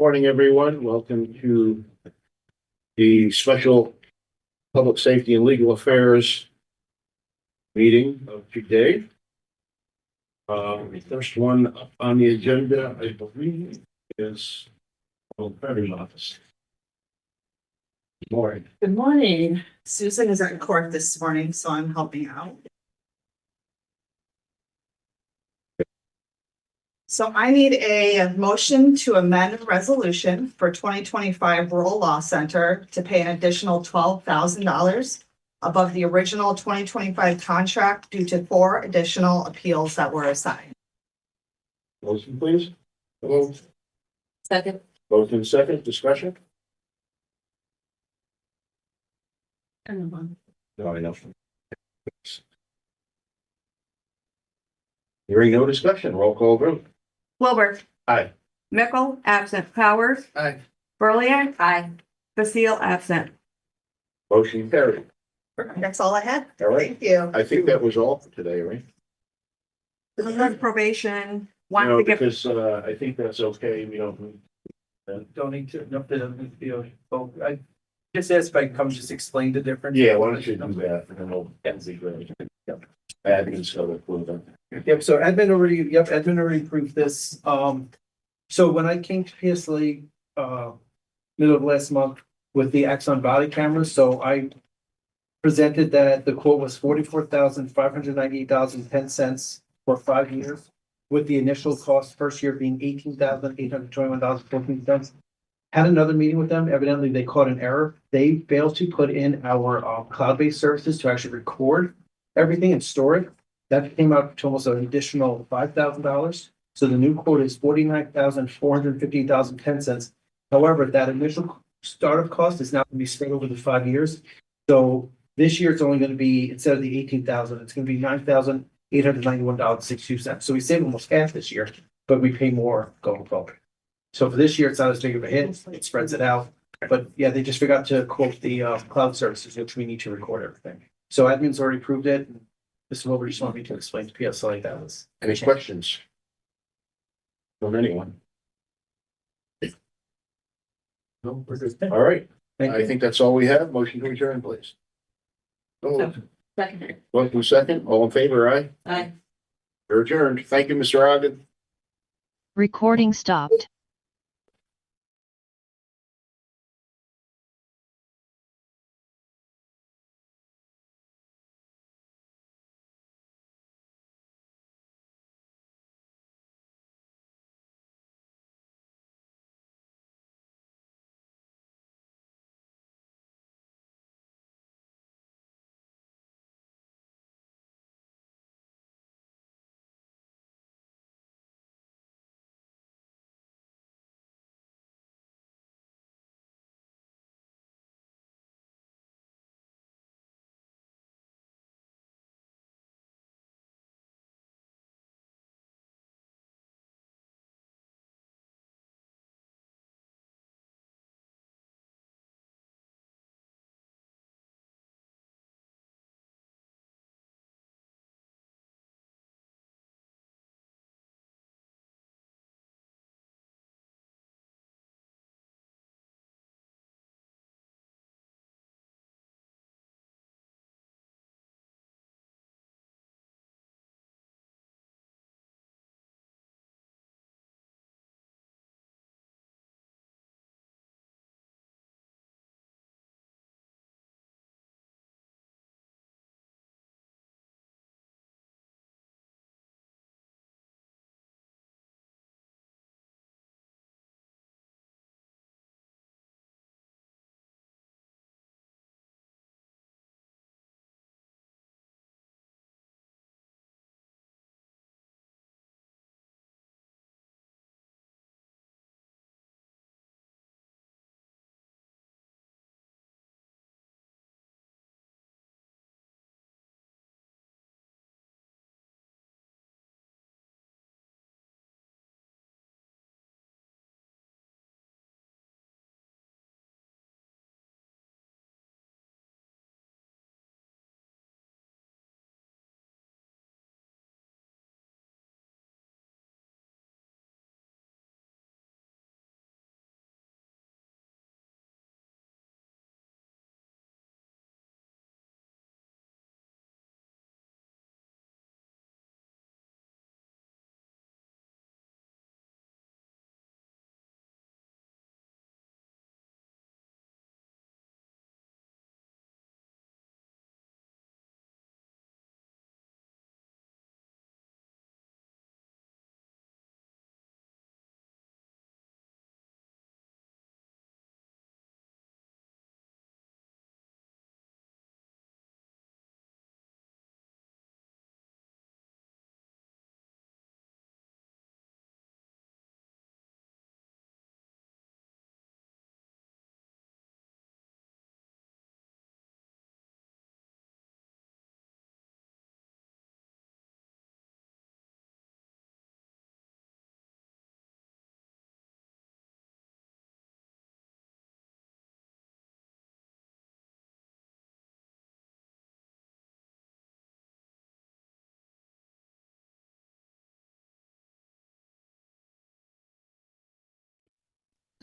Morning, everyone. Welcome to the special Public Safety and Legal Affairs meeting of today. The first one up on the agenda, I believe, is the Federal Office. Good morning. Good morning. Susan is at court this morning, so I'm helping out. So I need a motion to amend a resolution for 2025 Rural Law Center to pay an additional $12,000 above the original 2025 contract due to 4 additional appeals that were assigned. Motion, please. Hello. Second. Motion second, discussion? No, I know. Hearing no discussion, roll call vote. Wilbur. Aye. Mickle, absent. Powers. Aye. Burliak. Aye. Basile, absent. Motion carried. That's all I had. All right. Thank you. I think that was all for today, right? Probation. No, Want to get, because I think that's okay. We don't. Don't need to, no, they don't need to be, oh, I just asked if I can come just explain the difference. Yeah, why don't you do that? And then we'll see. Yep. Admin still approve it. Yep, so Edmund already approved this. So when I came to PSLA, middle of last month with the Axon body cameras, so I presented that the quote was $44,598.10 for 5 years, with the initial cost first year being $18,821.14. Had another meeting with them. Evidently, they caught an error. They failed to put in our cloud-based services to actually record everything and store it. That came out to almost an additional $5,000. So the new quote is $49,450.10. However, that initial startup cost is now going to be spread over the 5 years. So this year it's only going to be, instead of the $18,000, it's going to be $9,891.62. So we save almost half this year, but we pay more going forward. So for this year, it's not as big of a hit. It spreads it out. But yeah, they just forgot to quote the cloud services, which we need to record everything. So admin's already approved it. Mr. Wilbur just wanted me to explain to PSLA that was. Any questions from anyone? No, we're good. All right. Thank I you. think that's all we have. Motion to adjourn, please. Second. Motion second. All in favor, aye? Aye. You're adjourned. Thank you, Mr. Ogden. Recording stopped.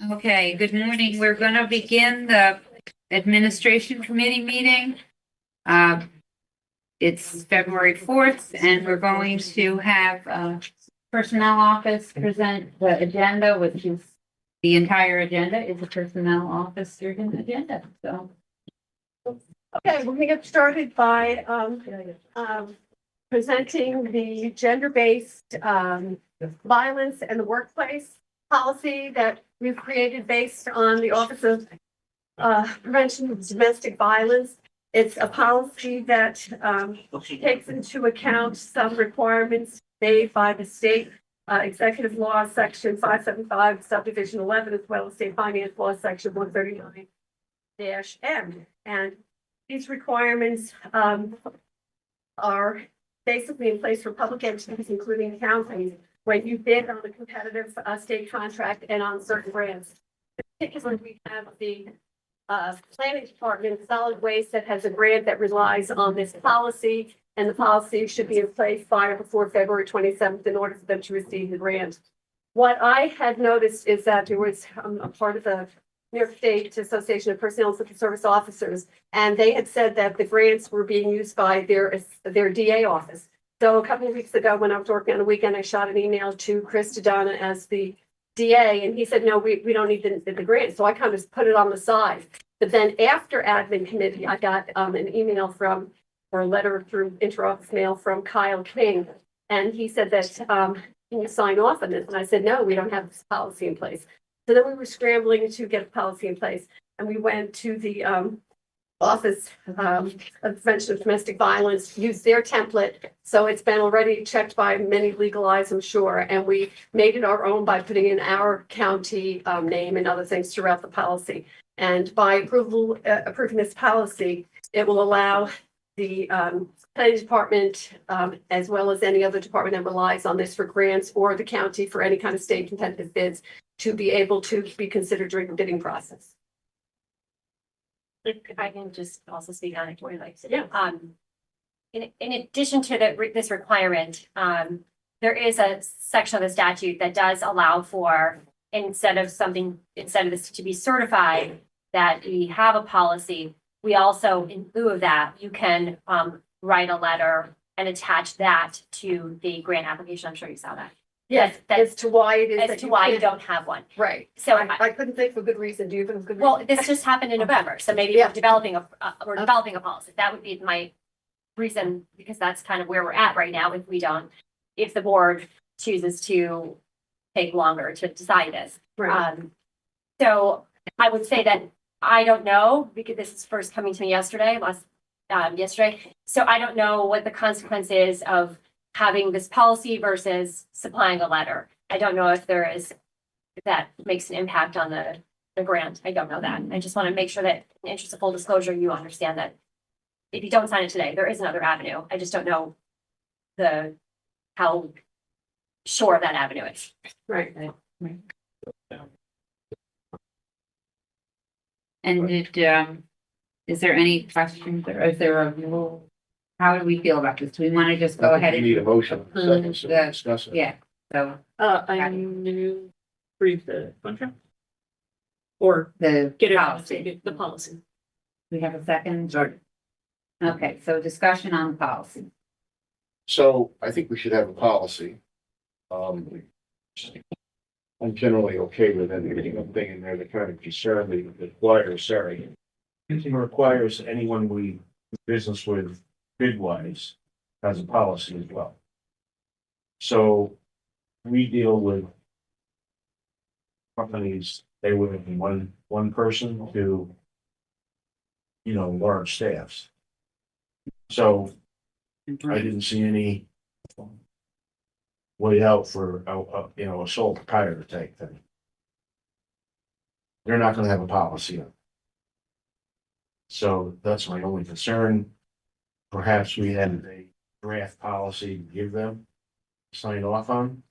Okay, good morning. We're going to begin the administration committee meeting. It's February 4th, and we're going to have personnel office present the agenda, which is the entire agenda is a personnel office agenda. So Okay, we're gonna get started by presenting the gender-based violence in the workplace policy that we've created based on the Office of Prevention of Domestic Violence. It's a policy that takes into account some requirements made by the state executive law, section 575, subdivision 11, as well as state finance law, section 139-M. And these requirements are basically in place for public entities, including counties, when you bid on a competitive state contract and on certain grants. Particularly, we have the planning department, solid waste, that has a grant that relies on this policy, and the policy should be in place by or before February 27th in order for them to receive the grant. What I had noticed is that there was a part of the New York State Association of Personnel and Civil Service Officers, and they had said that the grants were being used by their DA office. So a couple of weeks ago, when I was working on the weekend, I shot an email to Chris Donna as the DA, and he said, no, we don't need the grant. So I kind of put it on the side. But then after admin committee, I got an email or a letter through interoffice mail from Kyle King. And he said that, can you sign off on this? And I said, no, we don't have this policy in place. So then we were scrambling to get a policy in place. And we went to the Office of Prevention of Domestic Violence, used their template. So it's been already checked by many legal eyes, I'm sure. And we made it our own by putting in our county name and other things throughout the policy. And by approving this policy, it will allow the planning department, as well as any other department that relies on this for grants, or the county for any kind of state competitive bids, to be able to be considered during the bidding process. If I can just also speak on it, like, Yeah. In addition to this requirement, there is a section of the statute that does allow for, instead of this to be certified, that we have a policy, we also, in lieu of that, you can write a letter and attach that to the grant application. I'm sure you saw that. Yes, as to why it is. As to why you don't have one. Right. So I couldn't think of a good reason. Do you have a good reason? well, this just happened in November, so maybe Yeah. we're developing a policy. That would be my reason, because that's kind of where we're at right now. If the board chooses to take longer to decide this. Right. So I would say that I don't know, because this is first coming to me yesterday. So I don't know what the consequence is of having this policy versus supplying a letter. I don't know if that makes an impact on the grant. I don't know that. I just want to make sure that, in the interest of full disclosure, you understand that if you don't sign it today, there is another avenue. I just don't know how sure that avenue is. Right. and is there any questions, or is there a rule? How do we feel about this? Do we want to just go ahead We and need a motion, second, so we the- discuss it. yeah, so I knew brief the contract. Or the get it, policy. the policy. We have a second? Second. Okay, so discussion on the policy. So I think we should have a policy. I'm generally okay with anything in there that kind of concerningly requires, anything requires anyone we do business with bid wise has a policy as well. So we deal with companies, they would have been one person to, large staffs. So I didn't see any way out for a sole proprietor type thing. They're not gonna have a policy. So that's my only concern. Perhaps we had a draft policy to give them, sign off on.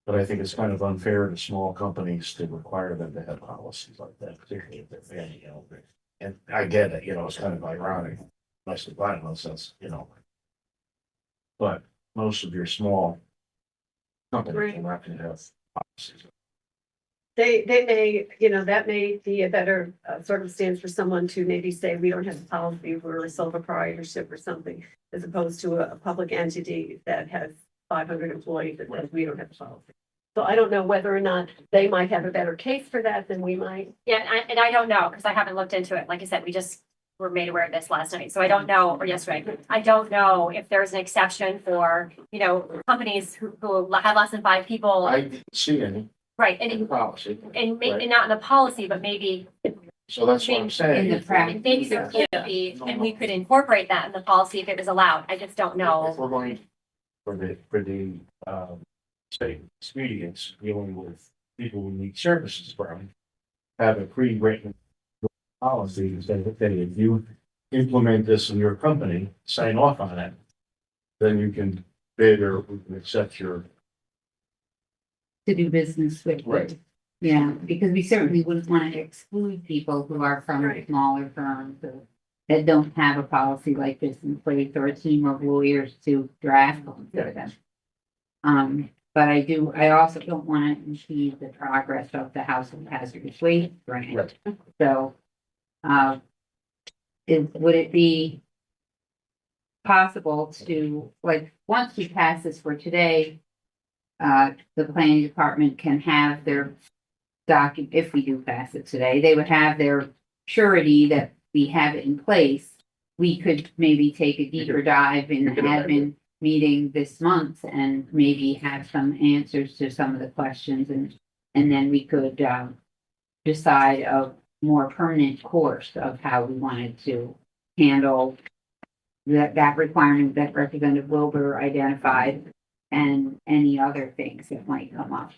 But I think it's kind of unfair to small companies to require them to have policies like that, particularly if they're family owned. And I get it, it's kind of ironic, domestic violence, that's, but most of your small companies are not gonna have policies. they may, you know, that may be a better circumstance for someone to maybe say, we don't have a policy, we're a sole proprietorship or something, as opposed to a public entity that has 500 employees that says we don't have a policy. So I don't know whether or not they might have a better case for that than we might. Yeah, and I don't know, because I haven't looked into it. Like I said, we just were made aware of this last night. So I don't know, or yesterday, I don't know if there's an exception for, you know, companies who have less than 5 people. I didn't see any Right, in the policy. and maybe not in the policy, but maybe So that's what I'm saying. In the practice. maybe there could be, and we could incorporate that in the policy if it was allowed. I just don't If know. we're going for the, say, expedience, dealing with people who need services from, have a pre-written policy, saying, okay, if you implement this in your company, sign off on it, then you can bid or we can accept your. To do business with. Right. Yeah, because we certainly wouldn't want to exclude people who are from Right. smaller firms or that don't have a policy like this in place or a team of lawyers to draft one for them. But I also don't want to impede the progress of the Household Hazardous Waste grant. Right. So, would it be possible to, like, once we pass this for today, the planning department can have their if we do pass it today, they would have their surety that we have it in place. We could maybe take a deeper dive in the admin meeting this month and maybe have some answers to some of the questions and then we could decide a more permanent course of how we wanted to handle that requirement that Representative Wilbur identified and any other things that might come up.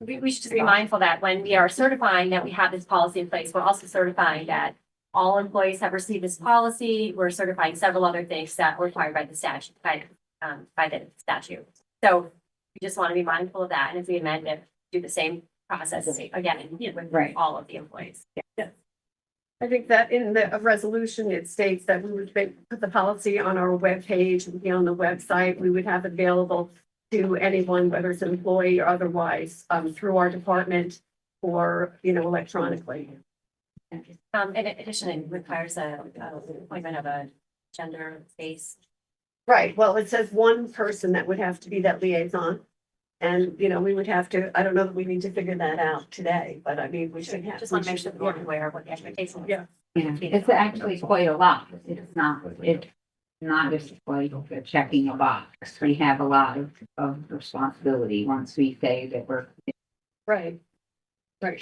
We should just be mindful that when we are certifying that we have this policy in place, we're also certifying that all employees have received this policy. We're certifying several other things that are required by the statute, by the statute. So we just want to be mindful of that. And if we amend it, do the same process again with Right. all of the employees. I think that in the resolution, it states that we would put the policy on our webpage, it would be on the website, we would have available to anyone, whether it's an employee or otherwise, through our department or, you know, electronically. In addition, it requires a appointment of a gender base. Right, well, it says one person that would have to be that liaison. And, you know, we would have to, I don't know that we need to figure that out today, but I mean, we should have. Just want to make sure the board is aware of what the expectation is. Yeah. Yeah, it's actually quite a lot. It's not just like checking a box. We have a lot of responsibility once we say that we're. Right. Right.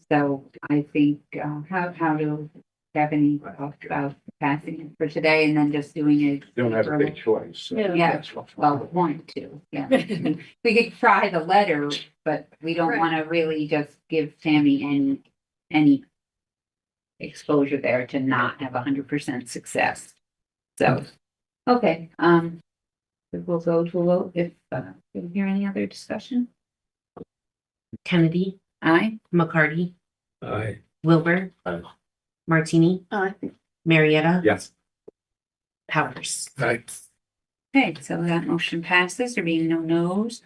So I think, how do Stephanie talk about passing it for today and then just doing it? Don't have a big choice. So Yeah, that's what- well, want to, yeah. We could try the letter, but we don't Right. want to really just give Tammy any exposure there to not have 100% success. So, okay, we'll go to a vote if, you hear any other discussion? Kennedy, Aye. McCarty, Aye. Wilbur, Aye. Martini, Marietta, Yes. Powers. Aye. Okay, so that motion passes, there being no no's.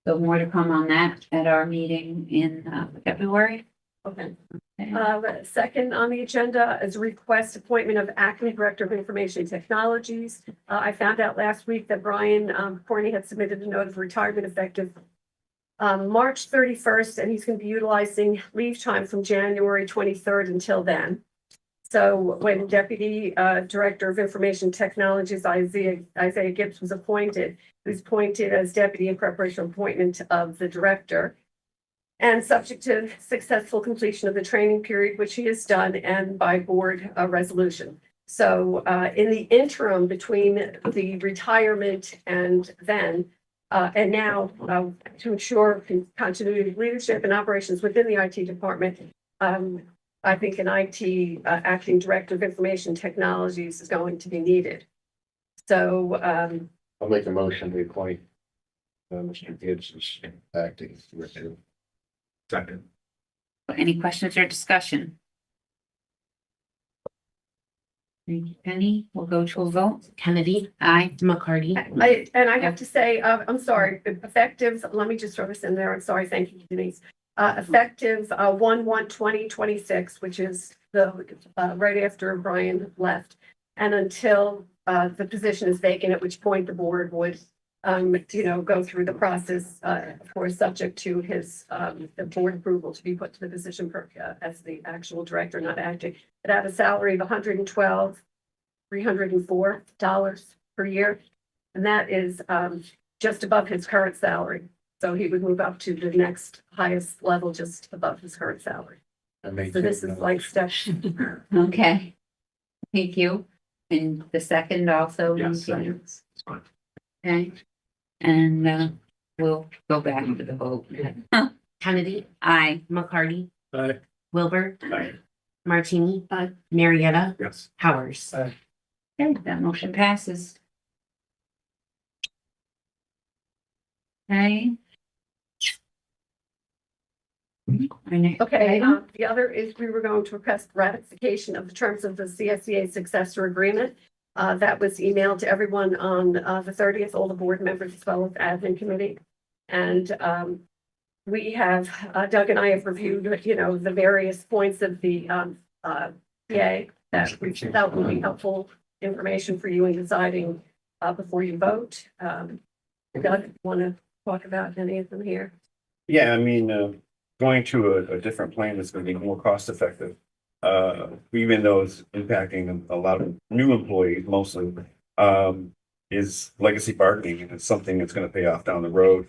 So more to come on that at our meeting in February. Okay. Okay. Second on the agenda is a request appointment of acting director of information technologies. I found out last week that Brian Corney had submitted a note of retirement effective March 31st, and he's going to be utilizing leave time from January 23rd until then. So when Deputy Director of Information Technologies, Isaiah Gibbs, was appointed, he was appointed as deputy in preparation for appointment of the director. And subject to successful completion of the training period, which he has done, and by board resolution. So in the interim between the retirement and then, and now to ensure continuity of leadership and operations within the IT department, I think an IT acting director of information technologies is going to be needed. So I'll make a motion to appoint Mr. Gibbs as acting director. Second. Any questions or discussion? Thank you, Penny. We'll go to a vote. Kennedy, Aye. McCarty, I have to say, I'm sorry, effective, let me just throw this in there. I'm sorry. Thank you, Denise. Effective, 1/1/2026, which is right after Brian left. And until, the position is vacant, at which point the board would, go through the process, of course, subject to his, the board approval to be put to the position as the actual director, not acting. It had a salary of $112,304 per year. And that is, just above his current salary. So he would move up to the next highest level, just above his current salary. So this is like step. Okay. Thank you. And the second also. Yes, maintains? it's fine. Okay. And we'll go back to the vote. Kennedy, Aye. McCarty, Aye. Wilbur, Aye. Martini, Aye. Marietta, Yes. Powers. Aye. Okay, that motion passes. Okay. Our next Okay, item. the other is we were going to request ratification of the terms of the CSEA successor agreement. That was emailed to everyone on the 30th, all the board members as well as admin committee. And we have, Doug and I have reviewed, the various points of the PA that we felt would be helpful information for you in deciding before you vote. Doug, want to talk about any of them here? Yeah, I mean, going to a different plan is gonna be more cost effective. Even though it's impacting a lot of new employees mostly, is legacy bargaining, and it's something that's gonna pay off down the road.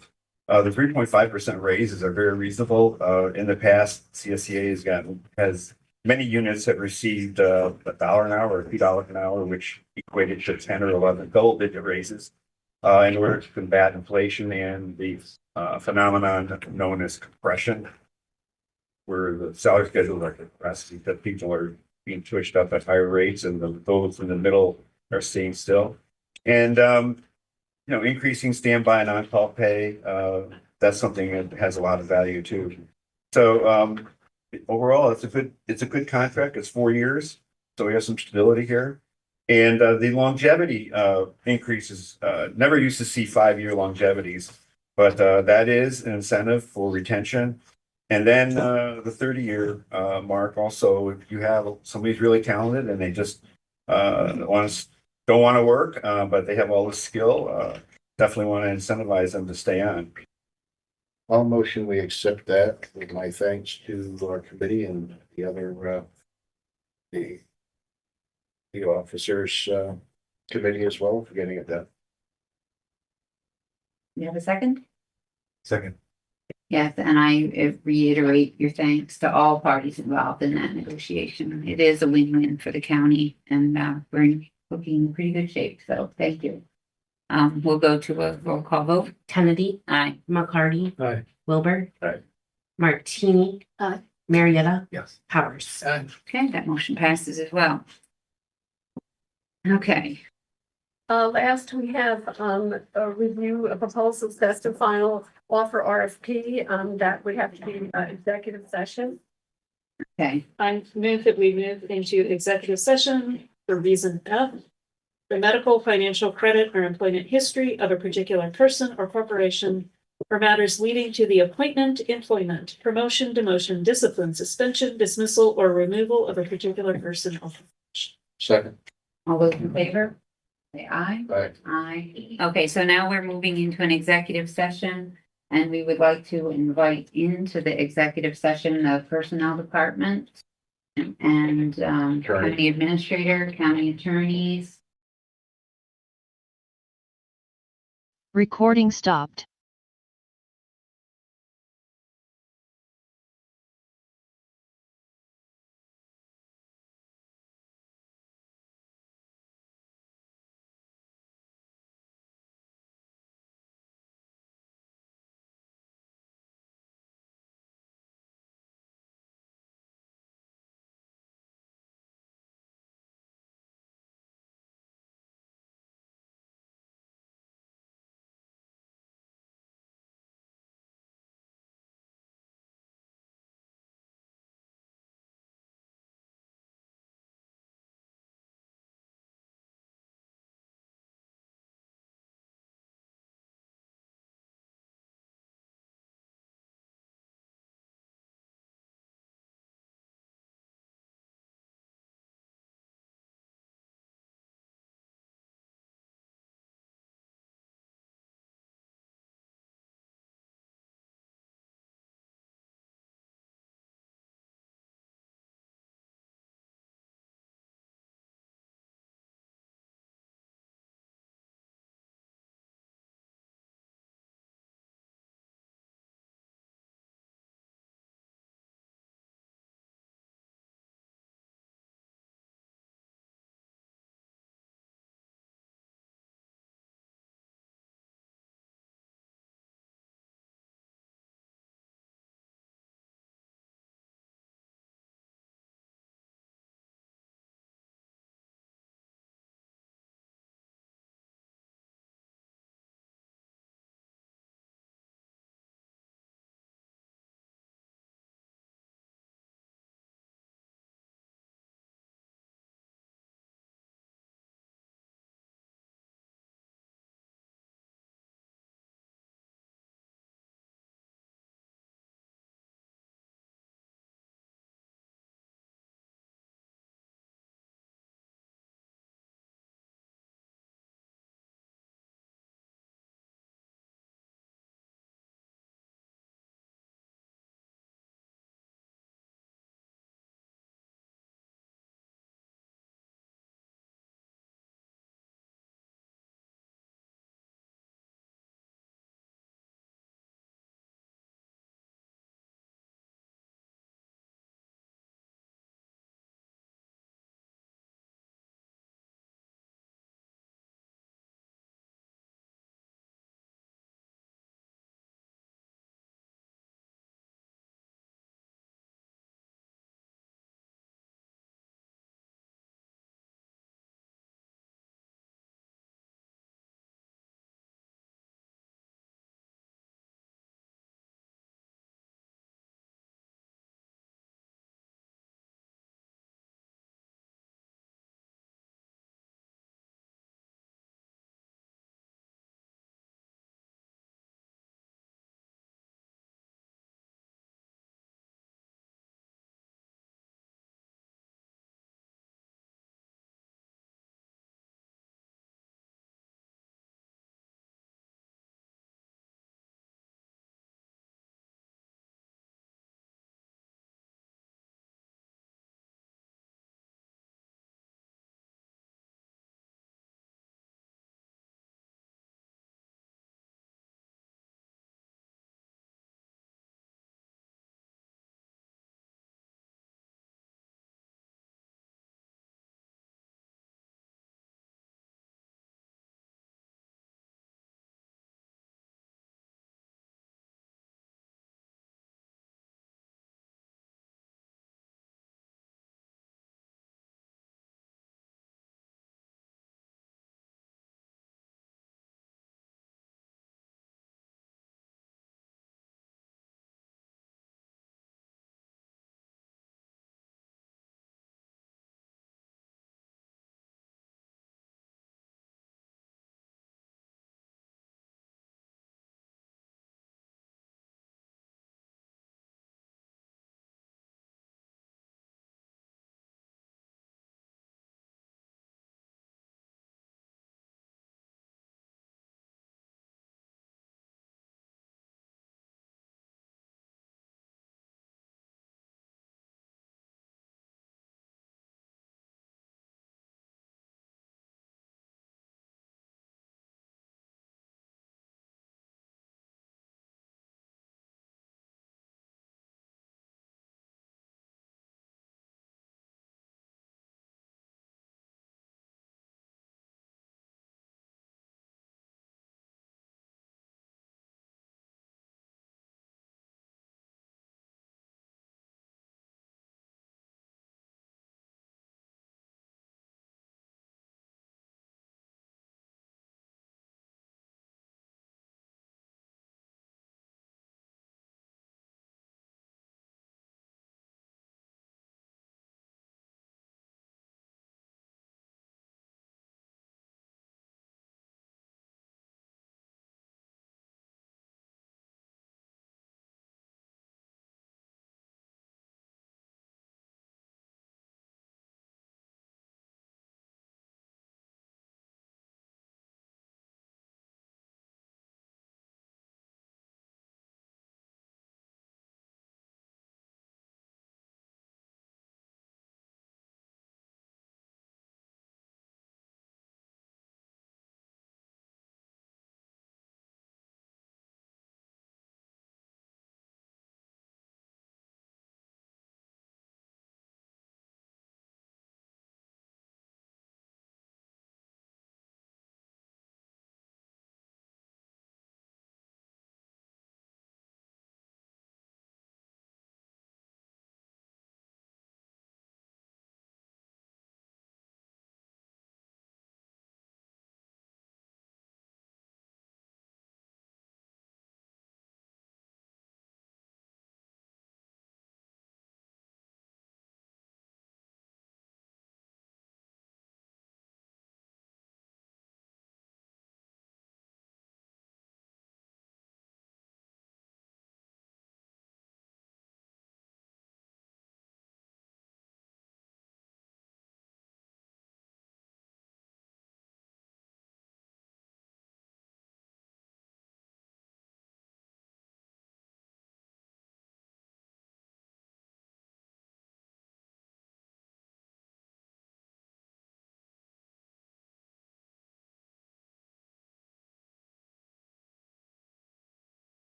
The 3.5% raises are very reasonable. In the past, CSEA has many units have received $1 an hour or $2 an hour, which equated to 10 or 11 double-digit raises. In order to combat inflation and the phenomenon known as compression, where the salary schedules are compressed because people are being pushed up at higher rates and those in the middle are staying still. And, increasing standby and on-call pay, that's something that has a lot of value too. So overall, it's a good contract. It's 4 years. So we have some stability here. And the longevity increases, never used to see 5-year longevities, but that is an incentive for retention. And then the 30-year mark also, if you have somebody's really talented and they just don't want to work, but they have all the skill, definitely want to incentivize them to stay on. I'll motion we accept that with my thanks to our committee and the other, the officers, committee as well for getting it done. You have a second? Second. Yes, and I reiterate your thanks to all parties involved in that negotiation. It is a win-win for the county and we're looking in pretty good shape. So thank you. We'll go to a roll call vote. Kennedy, Aye. McCarty, Aye. Wilbur, Aye. Martini, Aye. Marietta, Yes. Powers. Okay, that motion passes as well. Okay, Last, we have a review of proposals, best and final offer RFP, that would have to be executive session. okay. I move that we move into executive session for reason F. For medical, financial, credit, or employment history of a particular person or corporation for matters leading to the appointment, employment, promotion, demotion, discipline, suspension, dismissal, or removal of a particular person or corporation. Second. All those in favor? Say aye. Aye. Aye. Okay, so now we're moving into an executive session. And we would like to invite into the executive session the personnel department and county administrator, county attorneys. Recording stopped.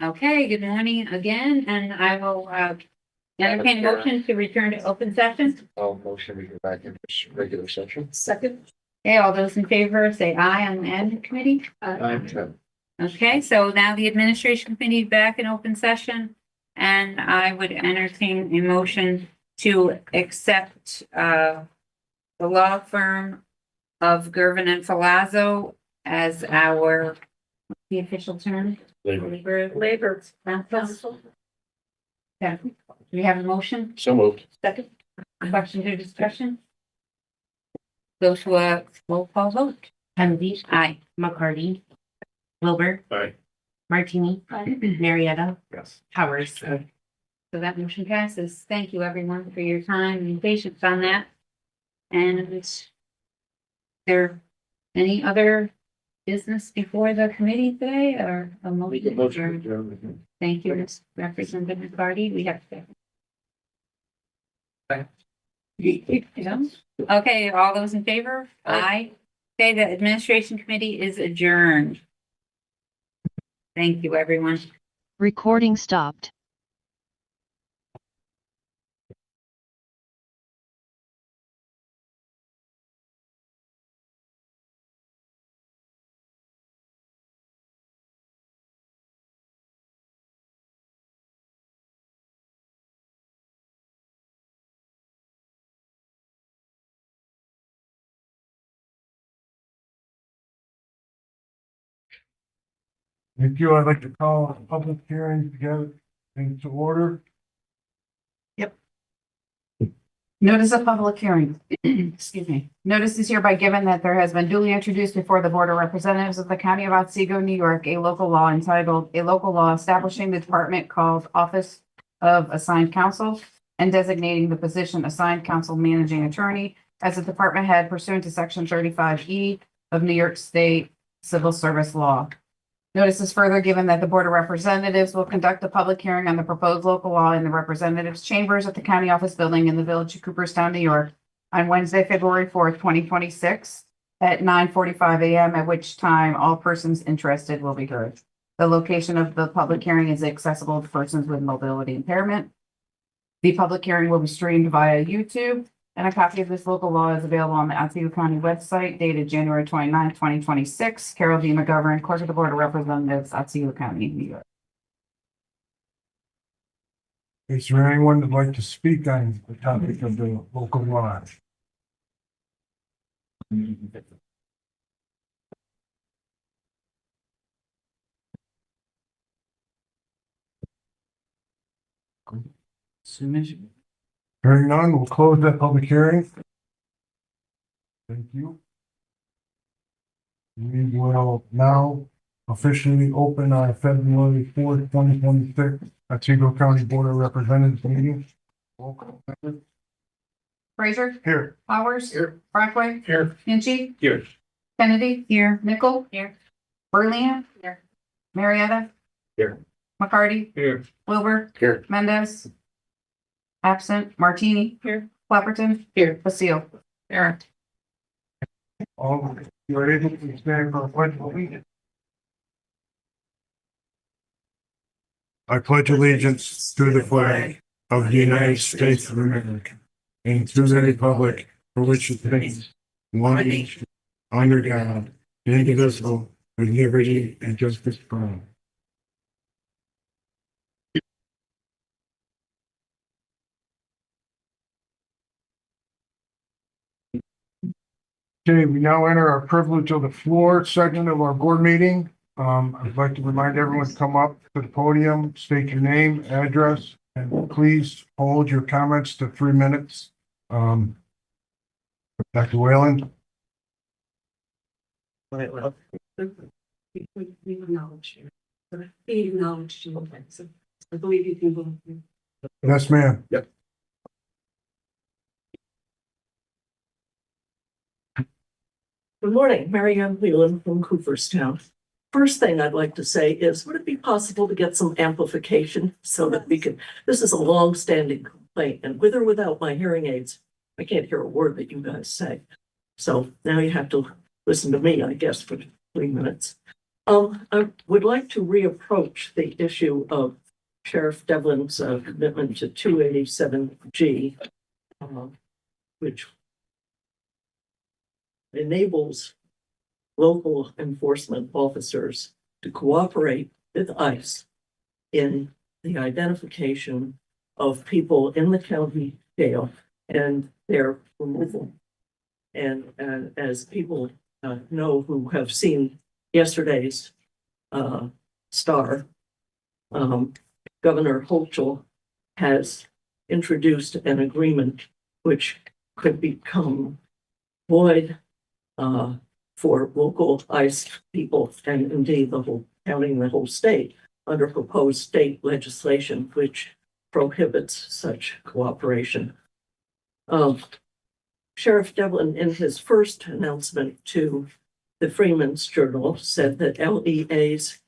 Okay, good morning again, and I will entertain a motion to return to open session. I'll motion we go back into regular session. Second. Okay, all those in favor say aye on the admin committee. Okay, so now the administration committee back in open session, and I would entertain a motion to accept the law firm of Gervin and Filazzo as our, what's the official term? Labor council. Okay, do we have a motion? So moved. Second. Questions or discussion? Go to a roll call vote. Kennedy, Aye. McCarty, Wilbur, Aye. Martini, Marietta, Yes. Powers. So that motion passes. Thank you, everyone, for your time and patience on that. And is there any other business before the committee today or a Make a motion? motion. to adjourn. Thank you, Ms. Representative McCarty. We have to. Okay, all those in favor? Aye. Okay, the administration committee is adjourned. Thank you, everyone. Recording stopped. Thank you. I'd like to call a public hearing together into order. Notice of public hearing. Excuse me. Notice is hereby given that there has been duly introduced before the Board of Representatives of the County of Otsego, New York, a local law entitled, a local law establishing the department called Office of Assigned Counsel and designating the position assigned counsel managing attorney as a department head pursuant to Section 35E of New York State Civil Service Law. Notice is further given that the Board of Representatives will conduct a public hearing on the proposed local law in the Representatives Chambers at the County Office Building in the Village of Cooperstown, New York, on Wednesday, February 4th, 2026, at 9:45 a.m., at which time all persons interested will be heard. The location of the public hearing is accessible to persons with mobility impairment. The public hearing will be streamed via YouTube, and a copy of this local law is available on the Otsego County website dated January 29th, 2026. Carol D. McGovern, Clerk of the Board of Representatives, Otsego County, New York. Is there anyone that'd like to speak on the topic of the local law? Soon as you. Hearing none, we'll close that public hearing. Thank you. We will now officially open our February 4th, 2026 Otsego County Board of Representatives meeting. Roll call. Fraser, Here. Powers, Here. Brockway, Here. Hinchey, Here. Kennedy, Here. Nickel, Here. Burlian, Here. Marietta, Here. McCarty, Here. Wilbur, Here. Mendez, absent, Martini, Here. Clapperton, Here. Basile. There. All, you are able to stand for a pledge of allegiance. I pledge allegiance to the flag of the United States of America and to the republic for which it stands, one nation, under God, indivisible, with liberty and justice for all. Okay, we now enter our privilege of the floor segment of our board meeting. I'd like to remind everyone to come up to the podium, state your name, address, and please hold your comments to 3 minutes. Dr. Whalen? We acknowledge you. We acknowledge you. So I believe you can go. Yes, ma'am. Yep. Good morning, Mary Ann Leland from Cooperstown. First thing I'd like to say is, would it be possible to get some amplification so that we can, this is a long-standing complaint, and with or without my hearing aids, I can't hear a word that you guys say. So now you have to listen to me, I guess, for 3 minutes. I would like to reapproach the issue of Sheriff Devlin's commitment to 287G, which enables local enforcement officers to cooperate with ICE in the identification of people in the county jail and their removal. And as people know who have seen yesterday's Star, Governor Hochul has introduced an agreement which could become void for local ICE people and indeed the whole county and the whole state under proposed state legislation which prohibits such cooperation. Sheriff Devlin, in his first announcement to the Freeman's Journal, said that LEAs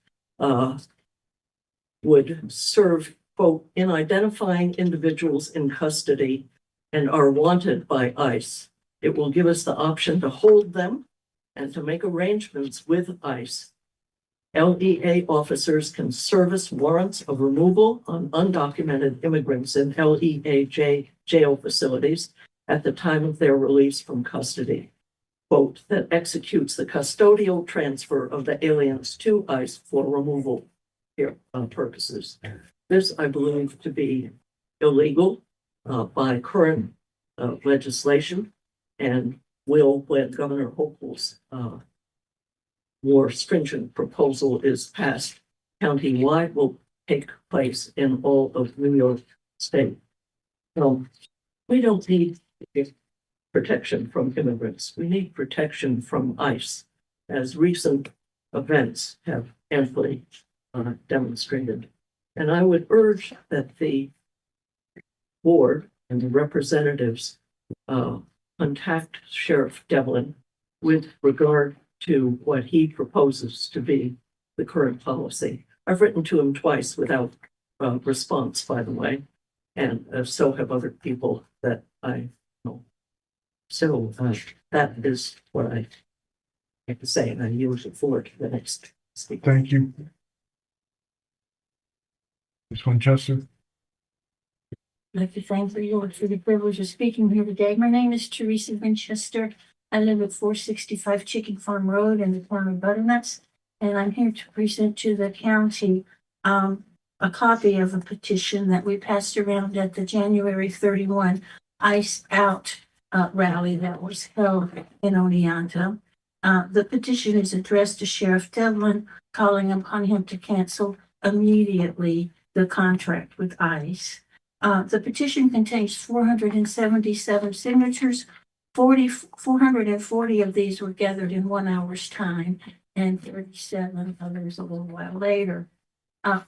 would serve, quote, in identifying individuals in custody and are wanted by ICE. It will give us the option to hold them and to make arrangements with ICE. LEA officers can service warrants of removal on undocumented immigrants in LEA jail facilities at the time of their release from custody. Quote, that executes the custodial transfer of the aliens to ICE for removal purposes. This, I believe, to be illegal by current legislation and will, when Governor Hochul's more stringent proposal is passed countywide, will take place in all of New York State. We don't need protection from immigrants. We need protection from ICE, as recent events have amply demonstrated. And I would urge that the board and the representatives contact Sheriff Devlin with regard to what he proposes to be the current policy. I've written to him twice without response, by the way, and so have other people that I know. So that is what I have to say, and I yield the floor to the next speaker. Thank you. Ms. Winchester. I'd like to thank the Lord for the privilege of speaking here today. My name is Teresa Winchester. I live at 465 Chicken Farm Road in the town of Butternuts, and I'm here to present to the county a copy of a petition that we passed around at the January 31 Ice Out rally that was held in Oneonta. The petition is addressed to Sheriff Devlin, calling upon him to cancel immediately the contract with ICE. The petition contains 477 signatures. 440 of these were gathered in 1 hour's time, and 37 others a little while later.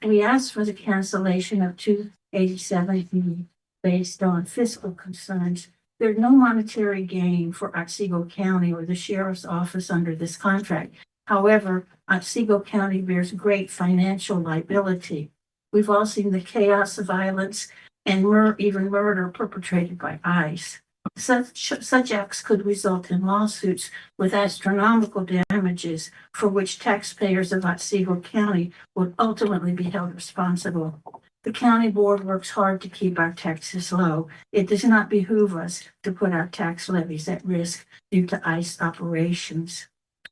We asked for the cancellation of 287 based on fiscal concerns. There's no monetary gain for Otsego County or the Sheriff's Office under this contract. However, Otsego County bears great financial liability. We've all seen the chaos, violence, and even murder perpetrated by ICE. Such acts could result in lawsuits with astronomical damages for which taxpayers of Otsego County would ultimately be held responsible. The county board works hard to keep our taxes low. It does not behoove us to put our tax levies at risk due to ICE operations.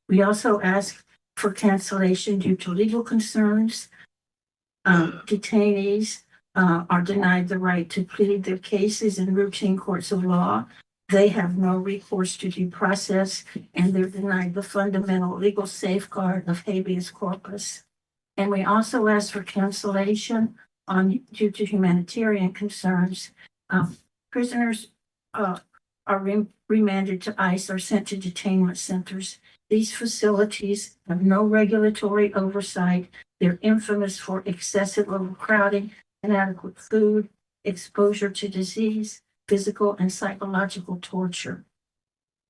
We also ask for cancellation due to legal concerns. Detainees are denied the right to plead their cases in routine courts of law. They have no recourse to due process, and they're denied the fundamental legal safeguard of habeas corpus. And we also ask for cancellation due to humanitarian concerns. Prisoners are remanded to ICE or sent to detainment centers. These facilities have no regulatory oversight. They're infamous for excessive overcrowding, inadequate food, exposure to disease, physical and psychological torture.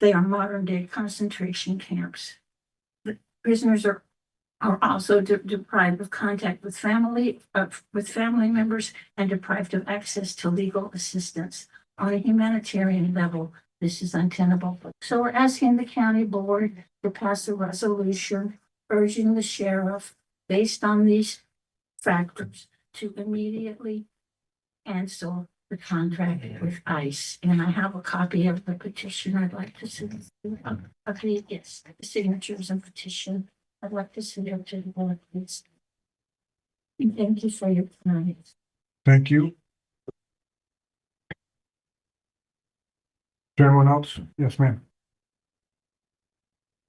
They are modern-day concentration camps. The prisoners are also deprived of contact with family members and deprived of access to legal assistance. On a humanitarian level, this is untenable. So we're asking the county board to pass a resolution urging the sheriff, based on these factors, to immediately cancel the contract with ICE. And I have a copy of the petition I'd like to see. Of the, yes, the signatures and petition. I'd like to see them to the board, please. Thank you for your time. Thank you. Is there anyone else? Yes, ma'am.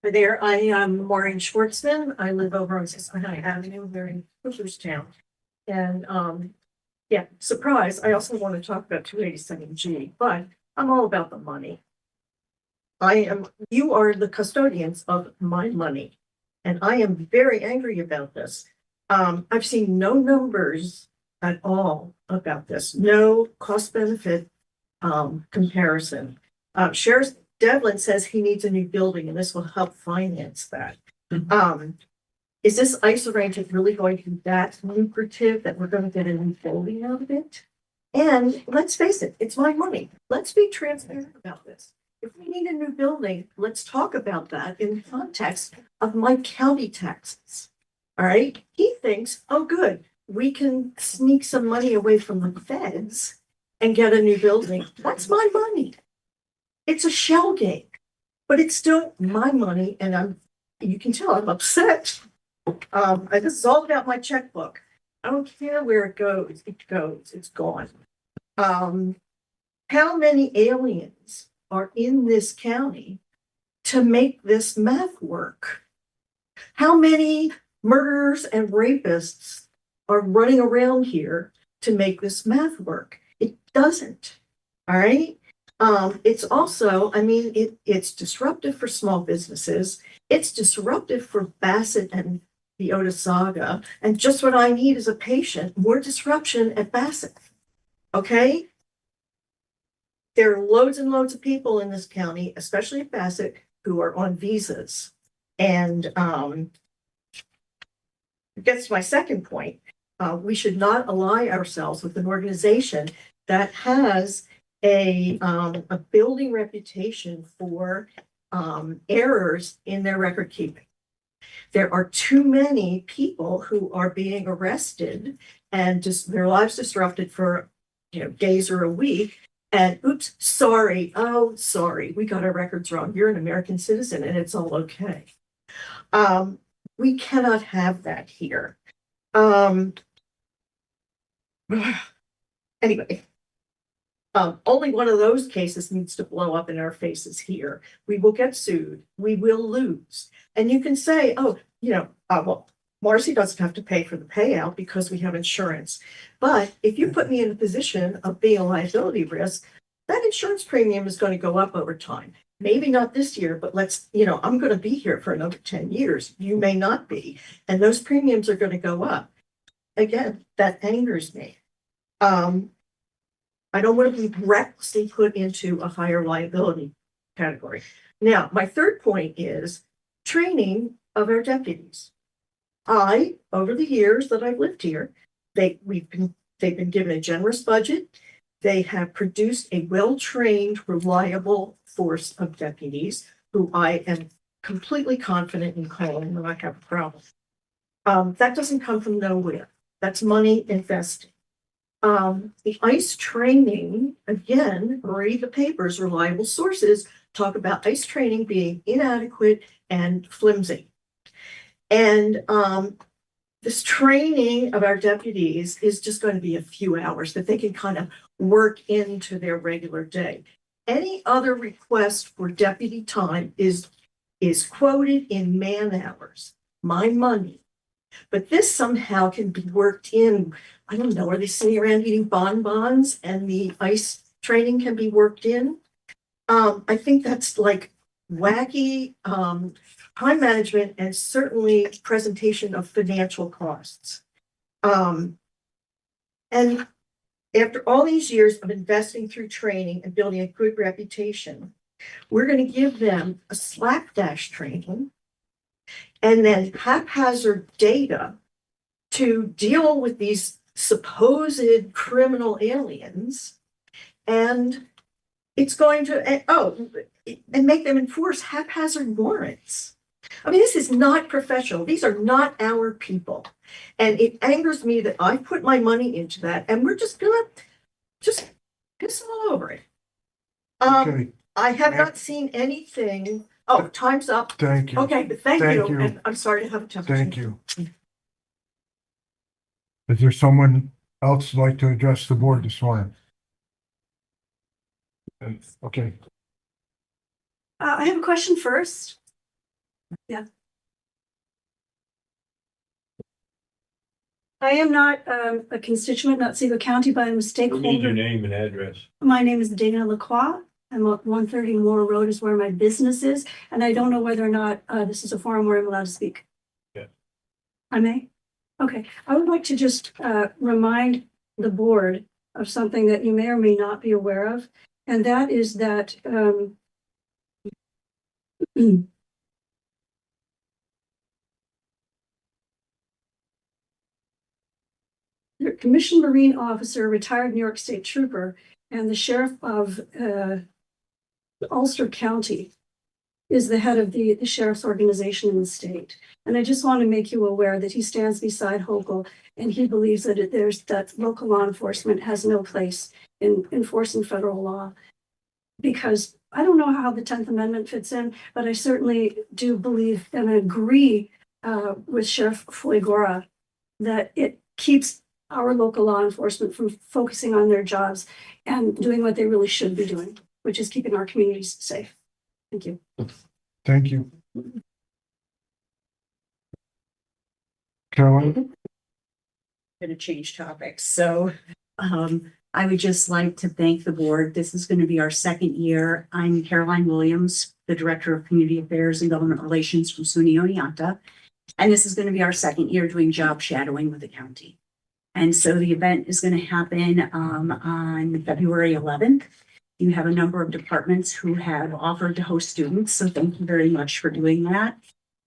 Hi there, I am Maureen Schwartzman. I live over on Cincinnati Avenue here in Cooperstown. And yeah, surprise, I also want to talk about 287G, but I'm all about the money. You are the custodians of my money, and I am very angry about this. I've seen no numbers at all about this, no cost benefit comparison. Sheriff Devlin says he needs a new building and this will help finance that. Is this ICE arrangement really going to be that lucrative that we're going to get a new building out of it? And let's face it, it's my money. Let's be transparent about this. If we need a new building, let's talk about that in the context of my county taxes. All right. He thinks, oh, good, we can sneak some money away from the feds and get a new building. That's my money. It's a shell game, but it's still my money. And you can tell I'm upset. This is all about my checkbook. I don't care where it goes. It's gone. How many aliens are in this county to make this math work? How many murderers and rapists are running around here to make this math work? It doesn't. All right. It's also, I mean, it's disruptive for small businesses. It's disruptive for Bassett and the Otsego. And just what I need as a patient, more disruption at Bassett. Okay. There are loads and loads of people in this county, especially at Bassett, who are on visas. And it gets to my second point. We should not ally ourselves with an organization that has a building reputation for errors in their record keeping. There are too many people who are being arrested and just their lives disrupted for days or a week. And oops, sorry. Oh, sorry. We got our records wrong. You're an American citizen and it's all okay. We cannot have that here. Anyway, only one of those cases needs to blow up in our faces here. We will get sued. We will lose. And you can say, oh, well, Marcy doesn't have to pay for the payout because we have insurance. But if you put me in a position of being a liability risk, that insurance premium is going to go up over time. Maybe not this year, but I'm going to be here for another 10 years. You may not be. And those premiums are going to go up. Again, that angers me. I don't want to be recklessly put into a higher liability category. Now, my third point is training of our deputies. Over the years that I've lived here, they've been given a generous budget. They have produced a well-trained, reliable force of deputies who I am completely confident in calling when I have a problem. That doesn't come from nowhere. That's money invested. The ICE training, again, read the papers, reliable sources talk about ICE training being inadequate and flimsy. And this training of our deputies is just going to be a few hours that they can kind of work into their regular day. Any other request for deputy time is quoted in man hours, my money. But this somehow can be worked in. I don't know, are they sitting around eating bonbons and the ICE training can be worked in? I think that's like wacky time management and certainly presentation of financial costs. And after all these years of investing through training and building a good reputation, we're going to give them a slapdash training and then haphazard data to deal with these supposed criminal aliens. And it's going to, and make them enforce haphazard warrants. I mean, this is not professional. These are not our people. And it angers me that I put my money into that and we're just gonna just piss all over it. Okay, I have not seen anything. Oh, time's up. thank you. Okay, but thank Thank you. you. And I'm sorry to have a temper. Thank you. Is there someone else like to address the board this morning? Okay, I have a question first. Yeah. I am not a constituent in Otsego County, but I'm a stakeholder. name and address. My name is Dana Lacroix. I'm at 130 Moore Road is where my business is, and I don't know whether or not this is a forum where I'm allowed to speak. Yeah. I may? Okay. I would like to just remind the board of something that you may or may not be aware of, and that is that the Commissioned Marine Officer, retired New York State Trooper, and the Sheriff of Ulster County is the head of the sheriff's organization in the state. And I just want to make you aware that he stands beside Hochul, and he believes that that local law enforcement has no place in enforcing federal law. Because I don't know how the 10th Amendment fits in, but I certainly do believe and agree with Sheriff Fuegora that it keeps our local law enforcement from focusing on their jobs and doing what they really should be doing, which is keeping our communities safe. Thank you. thank you. Carolyn, Going to change topics. So I would just like to thank the board. This is going to be our second year. I'm Caroline Williams, the Director of Community Affairs and Government Relations from SUNY Oneonta. And this is going to be our second year doing job shadowing with the county. And so the event is going to happen on February 11th. You have a number of departments who have offered to host students. So thank you very much for doing that.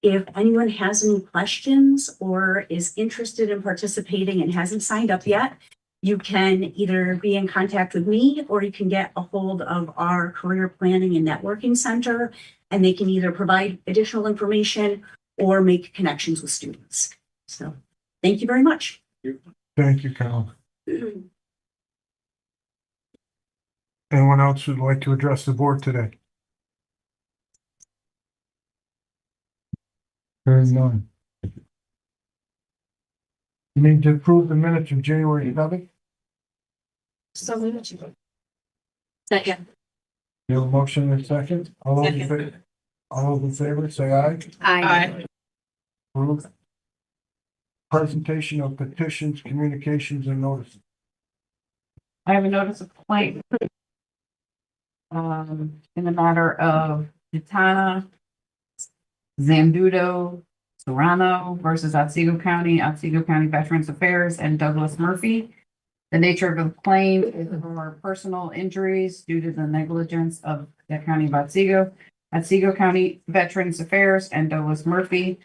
If anyone has any questions or is interested in participating and hasn't signed up yet, you can either be in contact with me or you can get a hold of our Career Planning and Networking Center, and they can either provide additional information or make connections with students. So thank you very much. thank you, Carolyn. Anyone else who'd like to address the board today? Hearing none. You need to approve the minutes of January 11th. So moved. Second. You have a motion and a second. All those in favor, say aye. Aye. Approved. Presentation of petitions, communications, and notices. I have a notice of complaint in the matter of Gitana Zambudo Serrano versus Otsego County Veterans Affairs, and Douglas Murphy. The nature of the claim is for personal injuries due to the negligence of the County of Otsego County Veterans Affairs, and Douglas Murphy.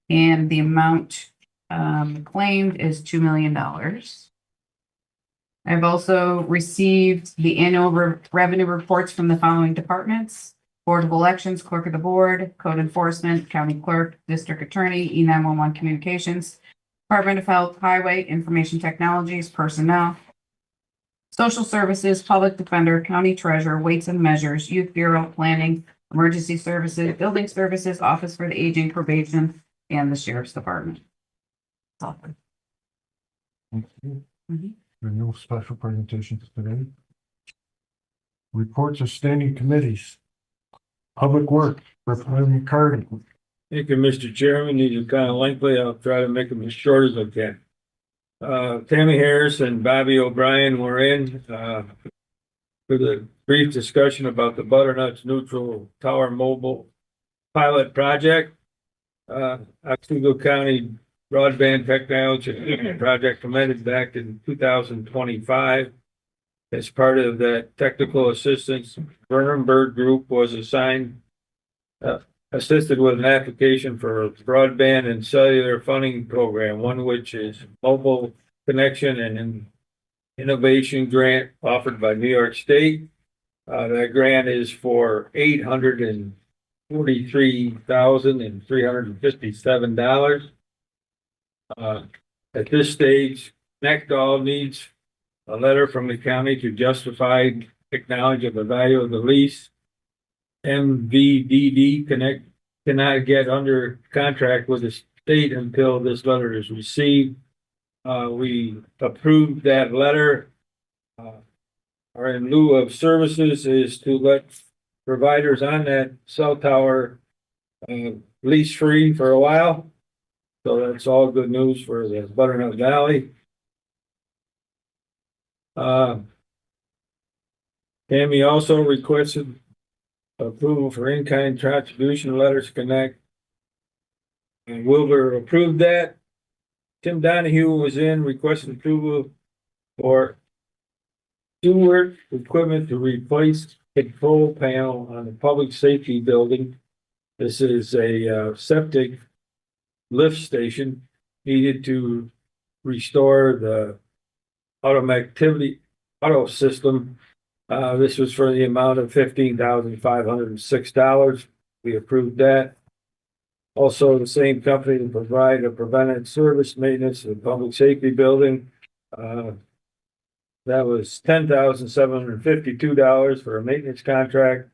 And the amount claimed is $2 million. I've also received the annual revenue reports from the following departments: Board of Elections, Clerk of the Board, Code Enforcement, County Clerk, District Attorney, E911 Communications, Department of Health, Highway, Information Technologies, Personnel, Social Services, Public Defender, County Treasurer, Weights and Measures, Youth Bureau, Planning, Emergency Services, Building Services, Office for the Aging, Probation, and the Sheriff's Department. Thank you. There are no special presentations today. Reports of standing committees. Public Works, Representative McCarty. Thank you, Mr. Chairman. These are kind of lengthy. I'll try to make them as short as I can. Tammy Harris and Bobby O'Brien were in for the brief discussion about the Butternuts Neutral Tower Mobile Pilot Project. Otsego County Broadband Technology Project commenced back in 2025. As part of that technical assistance, Vernonburg Group was assisted with an application for a broadband and cellular funding program, one which is mobile connection and innovation grant offered by New York State. That grant is for $43,357. At this stage, NECDOL needs a letter from the county to justify acknowledge of the value of the lease. MVDD cannot get under contract with the state until this letter is received. We approved that letter. Or in lieu of services is to let providers on that cell tower lease free for a while. So that's all good news for the Butternut Valley. Tammy also requested approval for in-kind contribution letters to connect. And Wilbur approved that. Tim Donahue was in requesting approval for sewer equipment to replace control panel on the public safety building. This is a septic lift station needed to restore the auto system. This was for the amount of $15,506. We approved that. Also, the same company to provide a preventive service maintenance of the public safety building. That was $10,752 for a maintenance contract.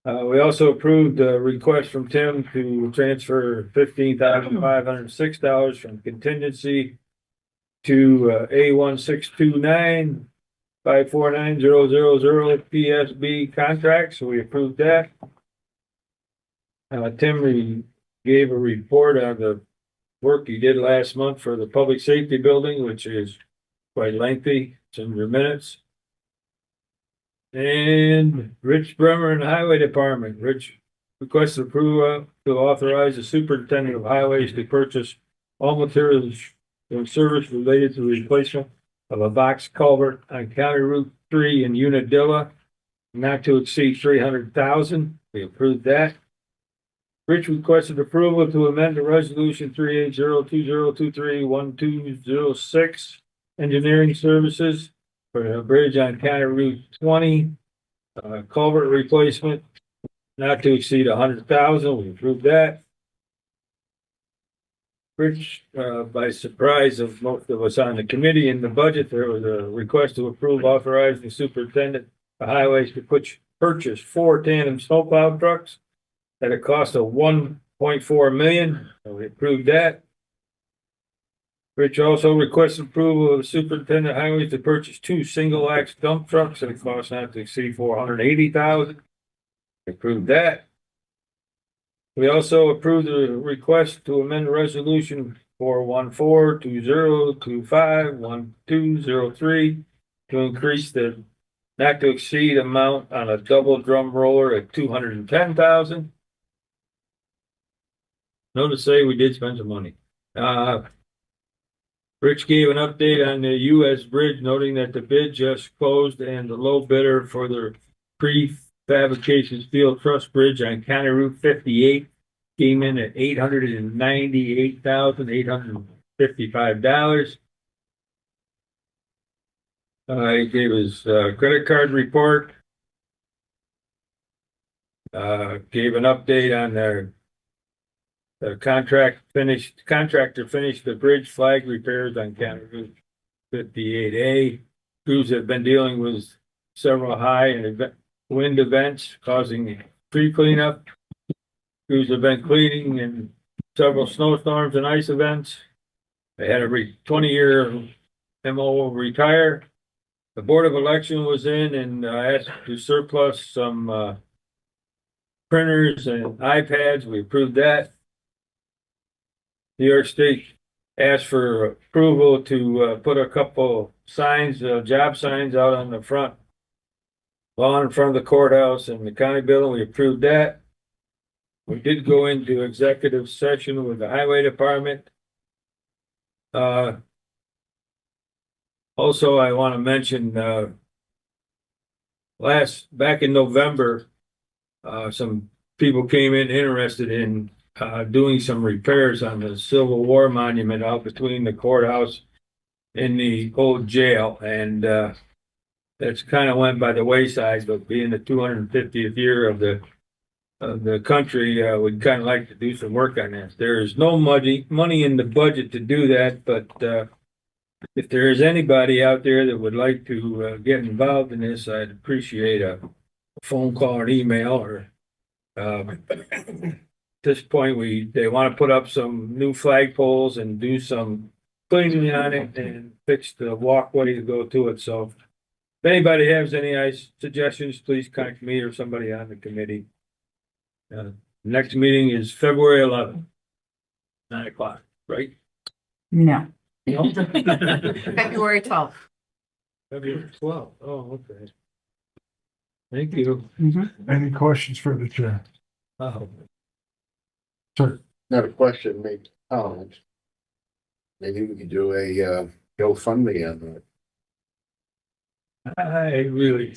We also approved a request from Tim to transfer $15,506 from contingency to A16295490000 PSB contract. So we approved that. Tim gave a report on the work he did last month for the public safety building, which is quite lengthy. It's in your minutes. And Rich Bremer in the Highway Department. Rich requests approval to authorize the superintendent of highways to purchase all materials and service related to the replacement of a box culvert on County Route 3 in Unadilla, not to exceed $300,000. We approved that. Rich requested approval to amend the resolution 38020231206 engineering services for a bridge on County Route 20, culvert replacement, not to exceed $100,000. We approved that. Rich, by surprise of most of us on the committee in the budget, there was a request to approve authorizing the superintendent of highways to purchase 4 tandem snowplow trucks at a cost of $1.4 million. We approved that. Rich also requested approval of the superintendent of highways to purchase 2 single-axe dump trucks at a cost not to exceed $480,000. Approved that. We also approved the request to amend the resolution 41420251203 to increase the not to exceed amount on a double drum roller at $210,000. Notice say we did spend some money. Rich gave an update on the US bridge, noting that the bid just closed and the low bidder for the prefabrication steel truss bridge on County Route 58 came in at $898,855. He gave his credit card report. Gave an update on the contractor finished the bridge flag repairs on County Route 58A. Crews have been dealing with several high and wind events causing tree cleanup. Crews have been cleaning in several snowstorms and ice events. They had a 20-year MO retire. The Board of Election was in and asked to surplus some printers and iPads. We approved that. New York State asked for approval to put a couple signs, job signs out on the front lawn in front of the courthouse and the county building. We approved that. We did go into executive session with the highway department. Also, I want to mention back in November, some people came in interested in doing some repairs on the Civil War monument out between the courthouse and the old jail, and that's kind of went by the wayside. But being the 250th year of the of the country, would kind of like to do some work on this. There is no money in the budget to do that, but, if there is anybody out there that would like to, get involved in this, I'd appreciate a phone call or an email or, at this point, they want to put up some new flagpoles and do some cleaning on it and fix the walkway to go to it. So if anybody has any suggestions, please contact me or somebody on the committee. Next meeting is February 11th, 9 o'clock, right? No, No? February 12th. February 12th. Oh, okay. Thank you. Any questions for the chair? Oh. Sir, Not a question, maybe a comment. Maybe we could do a GoFundMe on that. I really.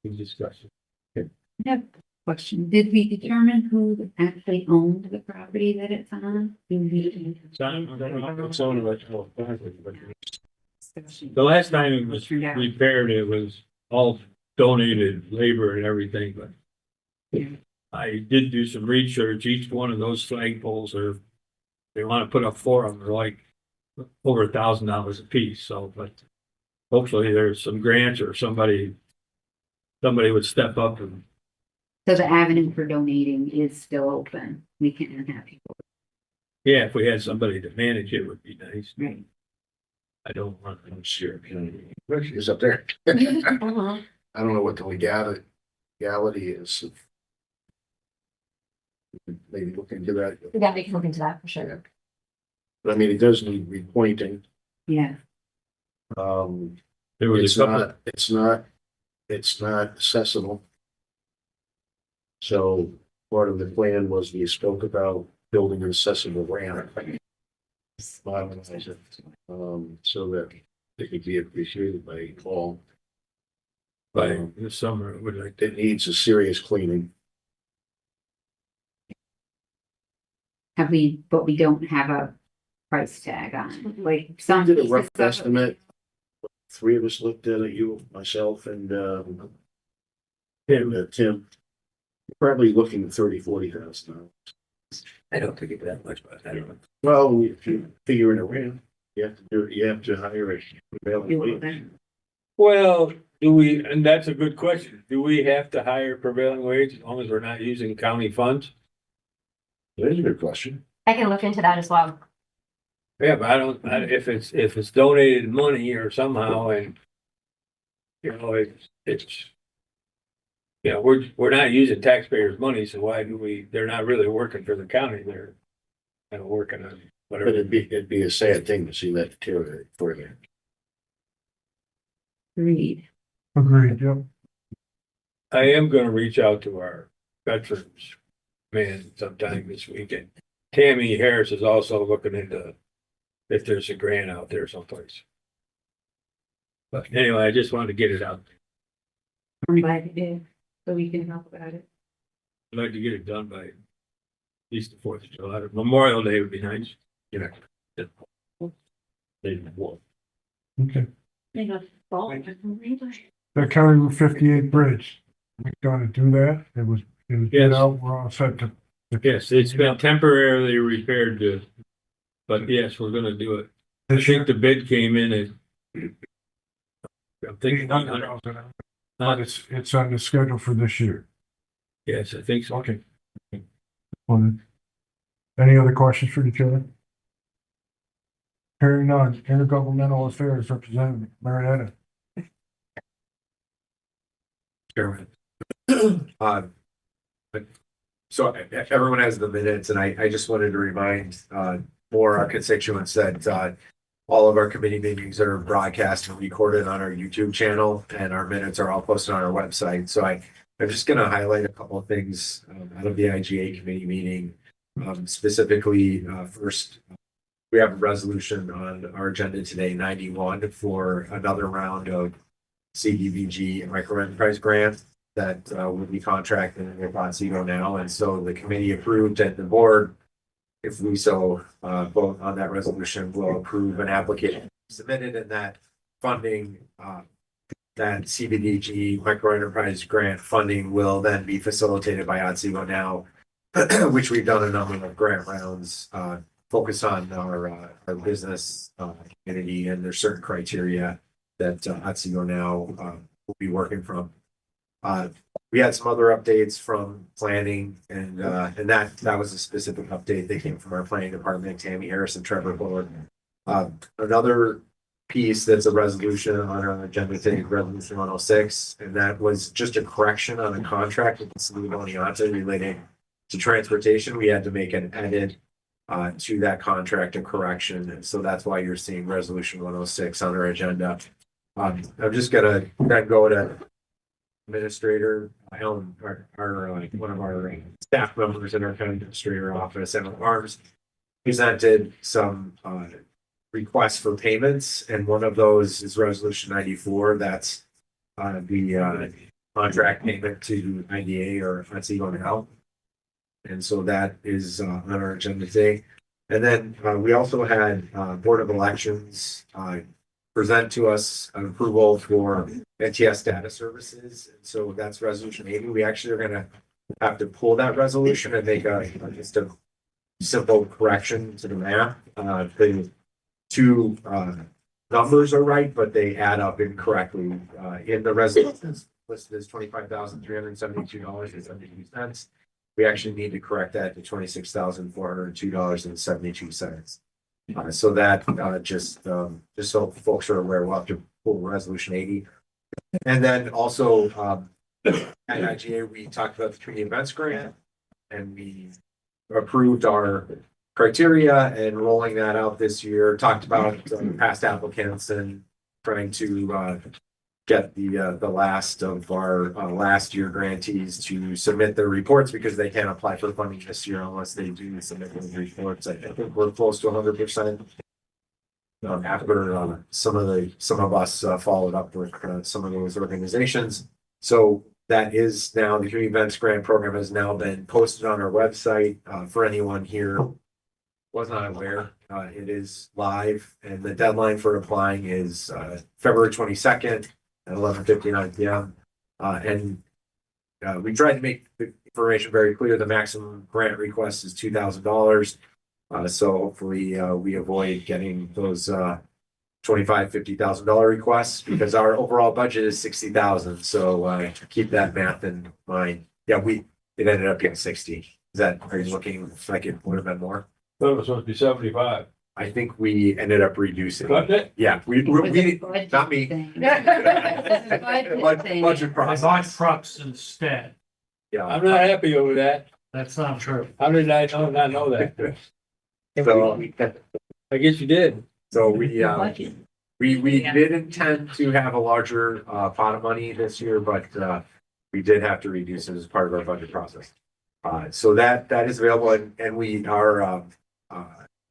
Discussion. I have a question. Did we determine who actually owned the property that it's on? The last time it was repaired, it was all donated labor and everything, but I did do some research. Each one of those flagpoles are, they want to put up 4 of them, they're like over $1,000 a piece. So, but hopefully there's some grants or somebody would step up and. So the avenue for donating is still open. We can have people. Yeah, if we had somebody to manage it, would be nice. Right. I don't want, I'm sure. Is up there. Uh-huh. I don't know what the legality is. Maybe look into that. Yeah, we can look into that for sure. But I mean, it does need repointing. Yeah. There was It's a couple. it's not accessible. So part of the plan was we spoke about building an accessible ramp. Modernize it, so that it could be appreciated by all. By the summer, it would like. It needs a serious cleaning. But we don't have a price tag on it. Like some. Did a rough pieces of it- estimate. 3 of us looked at it, you, myself, and Tim. Probably looking at $30,000-40,000. I don't think it's that much, but I don't know. Well, if you figure it around, you have to do it, you have to hire a prevailing wage. Well, and that's a good question. Do we have to hire prevailing wage as long as we're not using county funds? That's a good question. I can look into that as well. Yeah, but if it's donated money or somehow and. It's. We're not using taxpayers' money, so why do they're not really working for the county, they're kind of working on But whatever. it'd be a sad thing to see that deteriorate further. Agreed. agreed, yep. I am gonna reach out to our veterans man sometime this weekend. Tammy Harris is also looking into if there's a grant out there someplace. But anyway, I just wanted to get it out. I'm glad you did, so we can help about it. I'd like to get it done by at least the 4th of July. Memorial Day would be nice. Okay. They got fall. That County Route 58 bridge, we gotta do that. It was Yes. bid out, we're all set to. Yes, it's been temporarily repaired but yes, we're gonna do it. I think the bid came in at. I'm thinking 100. But it's on the schedule for this year. Yes, I think so. Okay. Any other questions for the chair? Hearing none, intergovernmental affairs representative Marietta. Chairman. So everyone has the minutes and I just wanted to remind more our constituents that all of our committee meetings are broadcast and recorded on our YouTube channel and our minutes are all posted on our website. So I'm just going to highlight a couple of things out of the IGA committee meeting. Specifically, first, we have a resolution on our agenda today, 91, for another round of CDBG micro enterprise grant that will be contracted with Otsego now. And so the committee approved and the board, if we so vote on that resolution, will approve an application submitted and that funding that CBDG micro enterprise grant funding will then be facilitated by Otsego Now, which we've done a number of grant rounds, focused on our business, community, and there's certain criteria that Otsego Now will be working from. We had some other updates from planning, and that was a specific update. They came from our planning department, Tammy Harris and Trevor Bullard. Another piece that's a resolution on our agenda today, resolution 106, and that was just a correction on a contract with the city of Oneonta relating to transportation. We had to make an edit to that contract, a correction, and so that's why you're seeing resolution 106 on our agenda. I'm just gonna then go to administrator Ellen, one of our staff members in our county administrator office, Ellen Arms, presented some requests for payments, and one of those is resolution 94. That's the contract payment to IDA or Otsego Now, and so that is on our agenda today. And then we also had Board of Elections present to us an approval for NTS data services. And so that's resolution 80. We actually are going to have to pull that resolution and make just a simple correction to the math. The two numbers are right, but they add up incorrectly. In the resolution listed as $25,372.72. We actually need to correct that to $26,402.72. So that just so folks are aware, we'll have to pull resolution 80. And then also at IGA, we talked about the community events grant, and we approved our criteria and rolling that out this year. Talked about past applicants and trying to get the last of our last year grantees to submit their reports, because they can't apply for funding this year unless they do submit those reports. I think we're close to 100%. After some of us followed up with some of those organizations. So that is now, the community events grant program has now been posted on our website. For anyone here was not aware, it is live, and the deadline for applying is February 22nd at 11:59 p.m. And we tried to make the information very clear. The maximum grant request is $2,000. So hopefully we avoid getting those $50,000 requests, because our overall budget is $60,000. So keep that math in mind. Yeah, it ended up being 60. Are you looking like it would have been more? Thought it was supposed to be 75. I think we ended up reducing. Cut it? Yeah, we not me. Budget process. I bought trucks instead. Yeah, I'm not happy over that. That's not true. How did I not know that? So I guess you did. So we did intend to have a larger pot of money this year, but we did have to reduce it as part of our budget process. So that is available, and our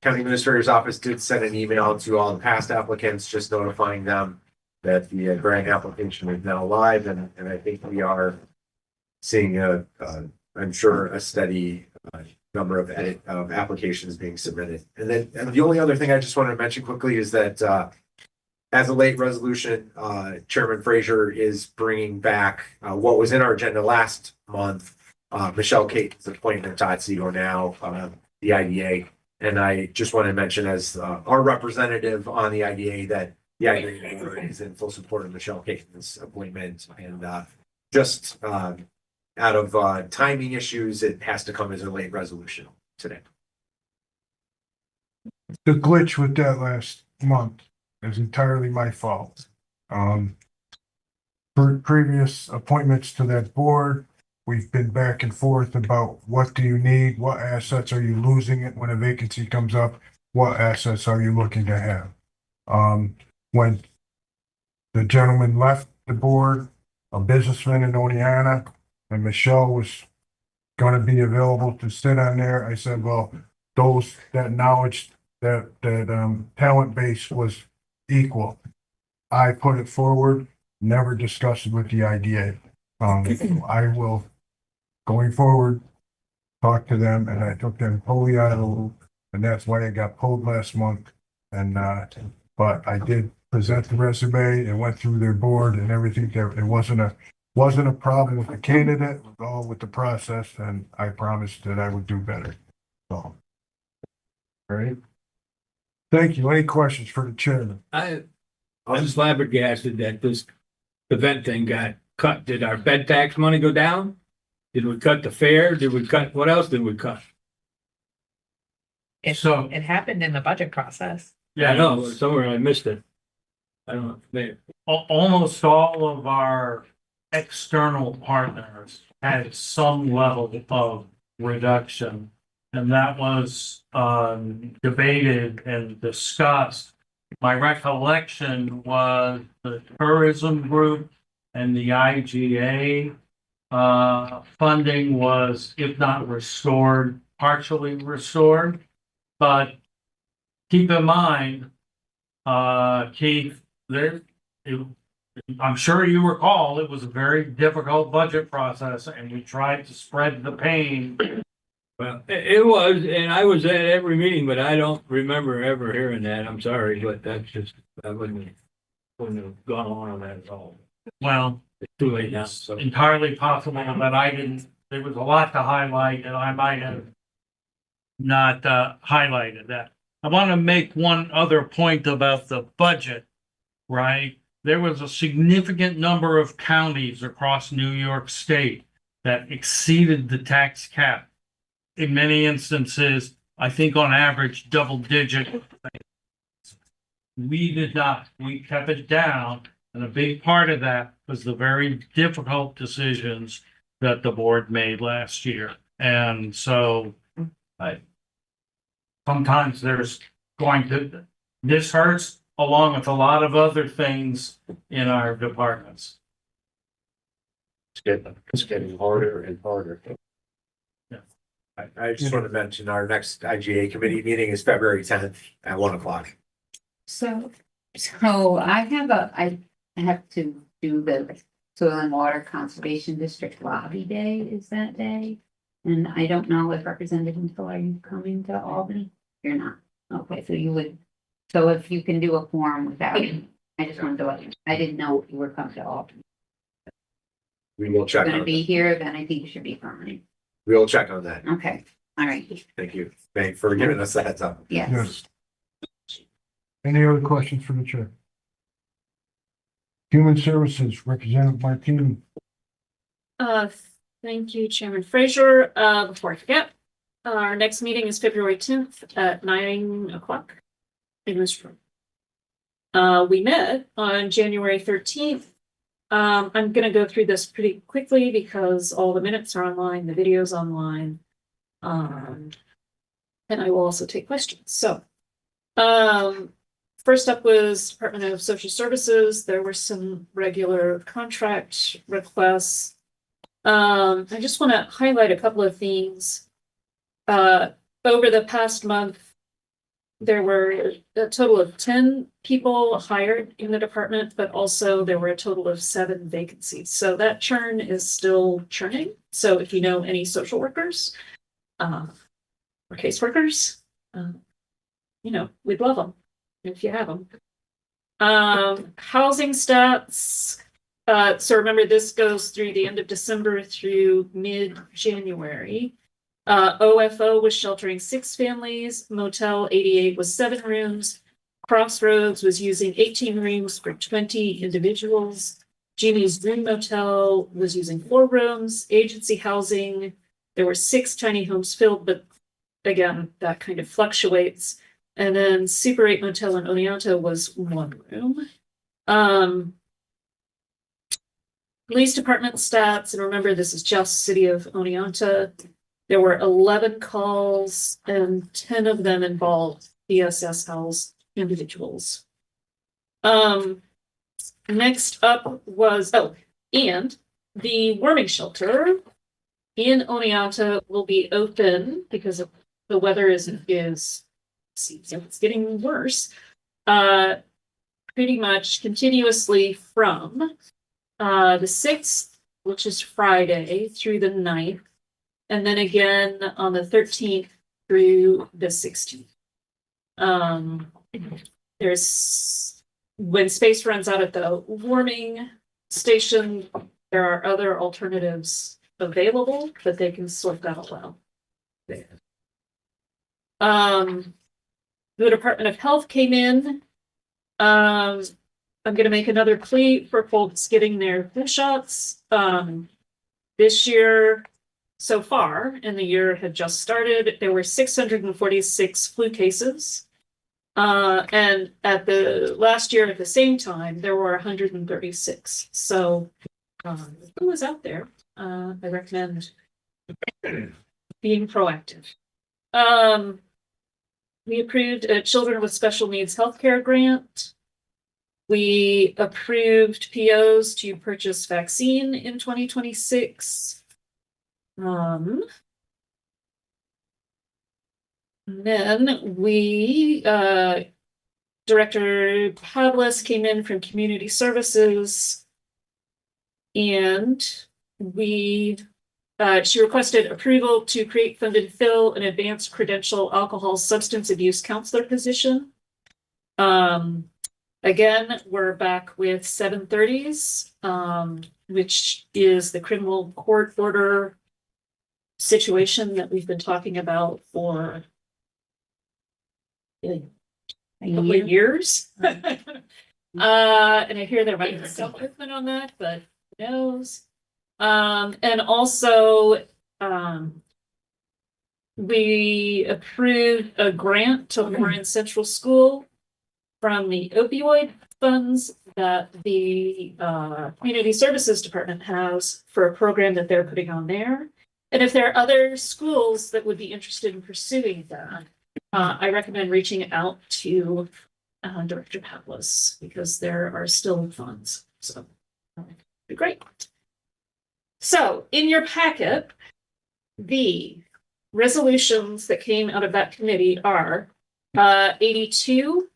county administrator's office did send an email to all the past applicants, just notifying them that the grant application is now live, and I think we are seeing I'm sure a steady number of applications being submitted. And then the only other thing I just wanted to mention quickly is that as a late resolution, Chairman Frazier is bringing back what was in our agenda last month, Michelle Caton's appointment to Otsego Now, the IDA. And I just want to mention, as our representative on the IDA, that the IDA is in full support of Michelle Caton's appointment, and just out of timing issues, it has to come as a late resolution today. The glitch with that last month is entirely my fault. For previous appointments to that board, we've been back and forth about what do you need, what assets are you losing it when a vacancy comes up, what assets are you looking to have. When the gentleman left the board, a businessman in Oneonta, and Michelle was going to be available to sit on there, I said, well, that knowledge, that talent base was equal. I put it forward, never discussed it with the IDA. I will, going forward, talk to them, and I took them totally out of the loop, and that's why I got pulled last month. And but I did present the resume and went through their board and everything. It wasn't a problem with the candidate, it was all with the process, and I promised that I would do better. So, all right. Thank you. Any questions for the chairman? I'm flabbergasted that this event thing got cut. Did our bed tax money go down? Did we cut the fare? Did we cut, what else did we cut? So- It happened in the budget process. Yeah, I know, somewhere I missed it. I don't know, maybe. Almost all of our external partners had some level of reduction. And that was debated and discussed. My recollection was the tourism group and the IGA funding was, if not restored, partially restored. But keep in mind, Keith, I'm sure you recall, it was a very difficult budget process and we tried to spread the pain. Well, it was, and I was at every meeting, but I don't remember ever hearing that. I'm sorry, but that's just, I wouldn't have gone along on that at all. Well, It's too late now, it's so. entirely possible that I didn't, there was a lot to highlight and I might have not highlighted that. I want to make one other point about the budget, right? There was a significant number of counties across New York State that exceeded the tax cap. In many instances, I think on average, double digit. We did not. We kept it down. And a big part of that was the very difficult decisions that the board made last year. And so sometimes there's this hurts along with a lot of other things in our departments. It's getting harder and harder. I just want to mention our next IGA committee meeting is February 10th at 1:00. So I have to do the Soil and Water Conservation District Lobby Day is that day. And I don't know if Representative Hinkle, are you coming to Albany? You're not. Okay, so you would, so if you can do a forum without me, I just wanted to let you, I didn't know if you were coming to Albany. We will You're check gonna on be that. here, then I think you should be fine. We will check on that. Okay, all right, Thank you. Thank you for giving us the heads up. yes. Any other questions for the chair? Human Services, Representative Martini. Thank you, Chairman Frazier. Before I forget, our next meeting is February 10th at 9:00 in this room. We met on January 13th. I'm gonna go through this pretty quickly because all the minutes are online, the video's online. And I will also take questions. So, first up was Department of Social Services. There were some regular contract requests. I just want to highlight a couple of things. Over the past month, there were a total of 10 people hired in the department, but also there were a total of 7 vacancies. So that churn is still churning. So if you know any social workers or caseworkers, we'd love them if you have them. Housing stats. So remember, this goes through the end of December through mid-January. OFO was sheltering 6 families. Motel 88 was 7 rooms. Crossroads was using 18 rooms for 20 individuals. Jeannie's Dream Motel was using 4 rooms. Agency housing, there were 6 tiny homes filled, but again, that kind of fluctuates. And then Super 8 Motel in Oneonta was 1 room. Police department stats, and remember, this is just City of Oneonta. There were 11 calls and 10 of them involved DSS house individuals. Next up was, and the worming shelter in Oneonta will be open because of the weather it's getting worse. Pretty much continuously from the 6th, which is Friday, through the 9th. And then again on the 13th through the 16th. There's when space runs out at the warming station, there are other alternatives available, but they can sort that all out. The Department of Health came in. I'm gonna make another plea for folks getting their flu shots. This year, so far, and the year had just started, there were 646 flu cases. And at the last year at the same time, there were 136. So, the flu is out there. I recommend being proactive. We approved a Children with Special Needs Healthcare grant. We approved POs to purchase vaccine in 2026. And then we, Director Pavlis came in from Community Services. And we, she requested approval to create, fund, and fill an advanced credential alcohol substance abuse counselor position. Again, we're back with 730s, which is the criminal court order situation that we've been talking about for a couple of years. And I hear there might be some movement on that, but who knows? And also, we approved a grant to Warren Central School from the opioid funds that the Community Services Department has for a program that they're putting on there. And if there are other schools that would be interested in pursuing that, I recommend reaching out to Director Pavlis because there are still funds. So, be great. So, in your packet, the resolutions that came out of that committee are 82,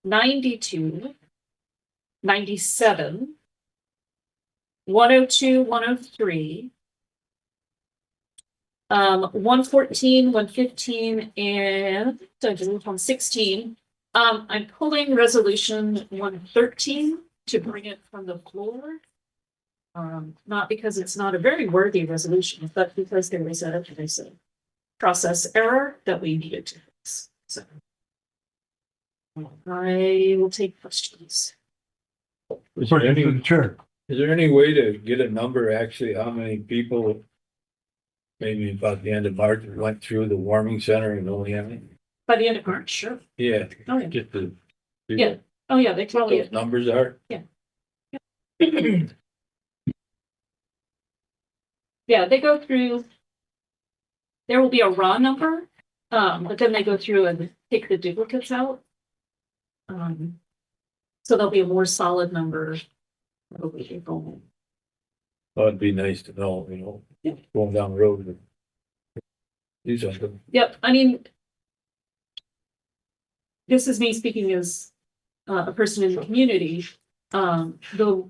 92, 97, 102, 103, 114, 115, and 116. I'm pulling resolution 113 to bring it from the floor. Not because it's not a very worthy resolution, but because there was a process error that we needed to fix. So I will take questions. Is there any way to get a number, actually, how many people, maybe about the end of March, went through the warming center and only have any? By the end of March, sure. Yeah. Oh, yeah. Get the. Yeah. Oh, yeah, they tell you. Those numbers are? Yeah. Yeah, they go through, there will be a raw number, but then they go through and take the duplicates out. So there'll be a more solid number. Well, it'd be nice to know, going down the road. And do something. Yep, I mean, this is me speaking as a person in the community. The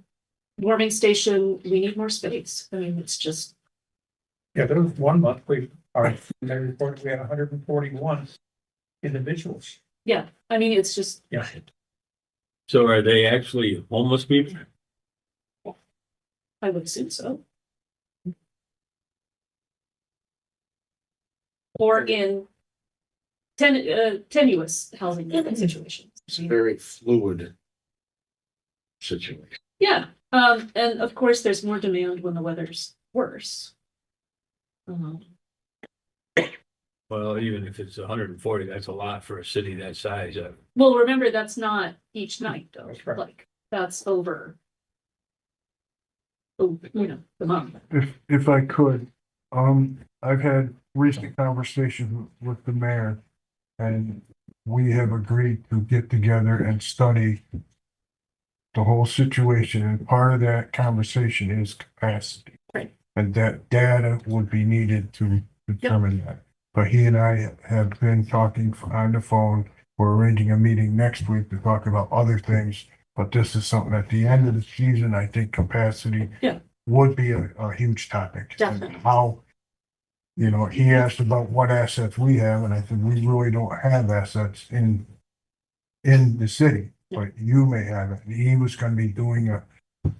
warming station, we need more space. I mean, it's just. Yeah, there was one month they reported we had 141 individuals. Yeah, I mean, it's just. Yeah. So are they actually homeless people? I would assume so. Or in tenuous housing situations. It's a very fluid situation. Yeah, and of course, there's more demand when the weather's worse. Well, even if it's 140, that's a lot for a city that size. Well, remember, that's not each night though, like, that's over. The month. If I could, I've had recent conversations with the mayor and we have agreed to get together and study the whole situation. And part of that conversation is capacity. Right. And that data would be needed to determine that. But he and I have been talking on the phone. We're arranging a meeting next week to talk about other things. But this is something at the end of the season, I think capacity would be a huge topic. Definitely. And how, he asked about what assets we have, and I said, we really don't have assets in the city. but you may have it. He was gonna be doing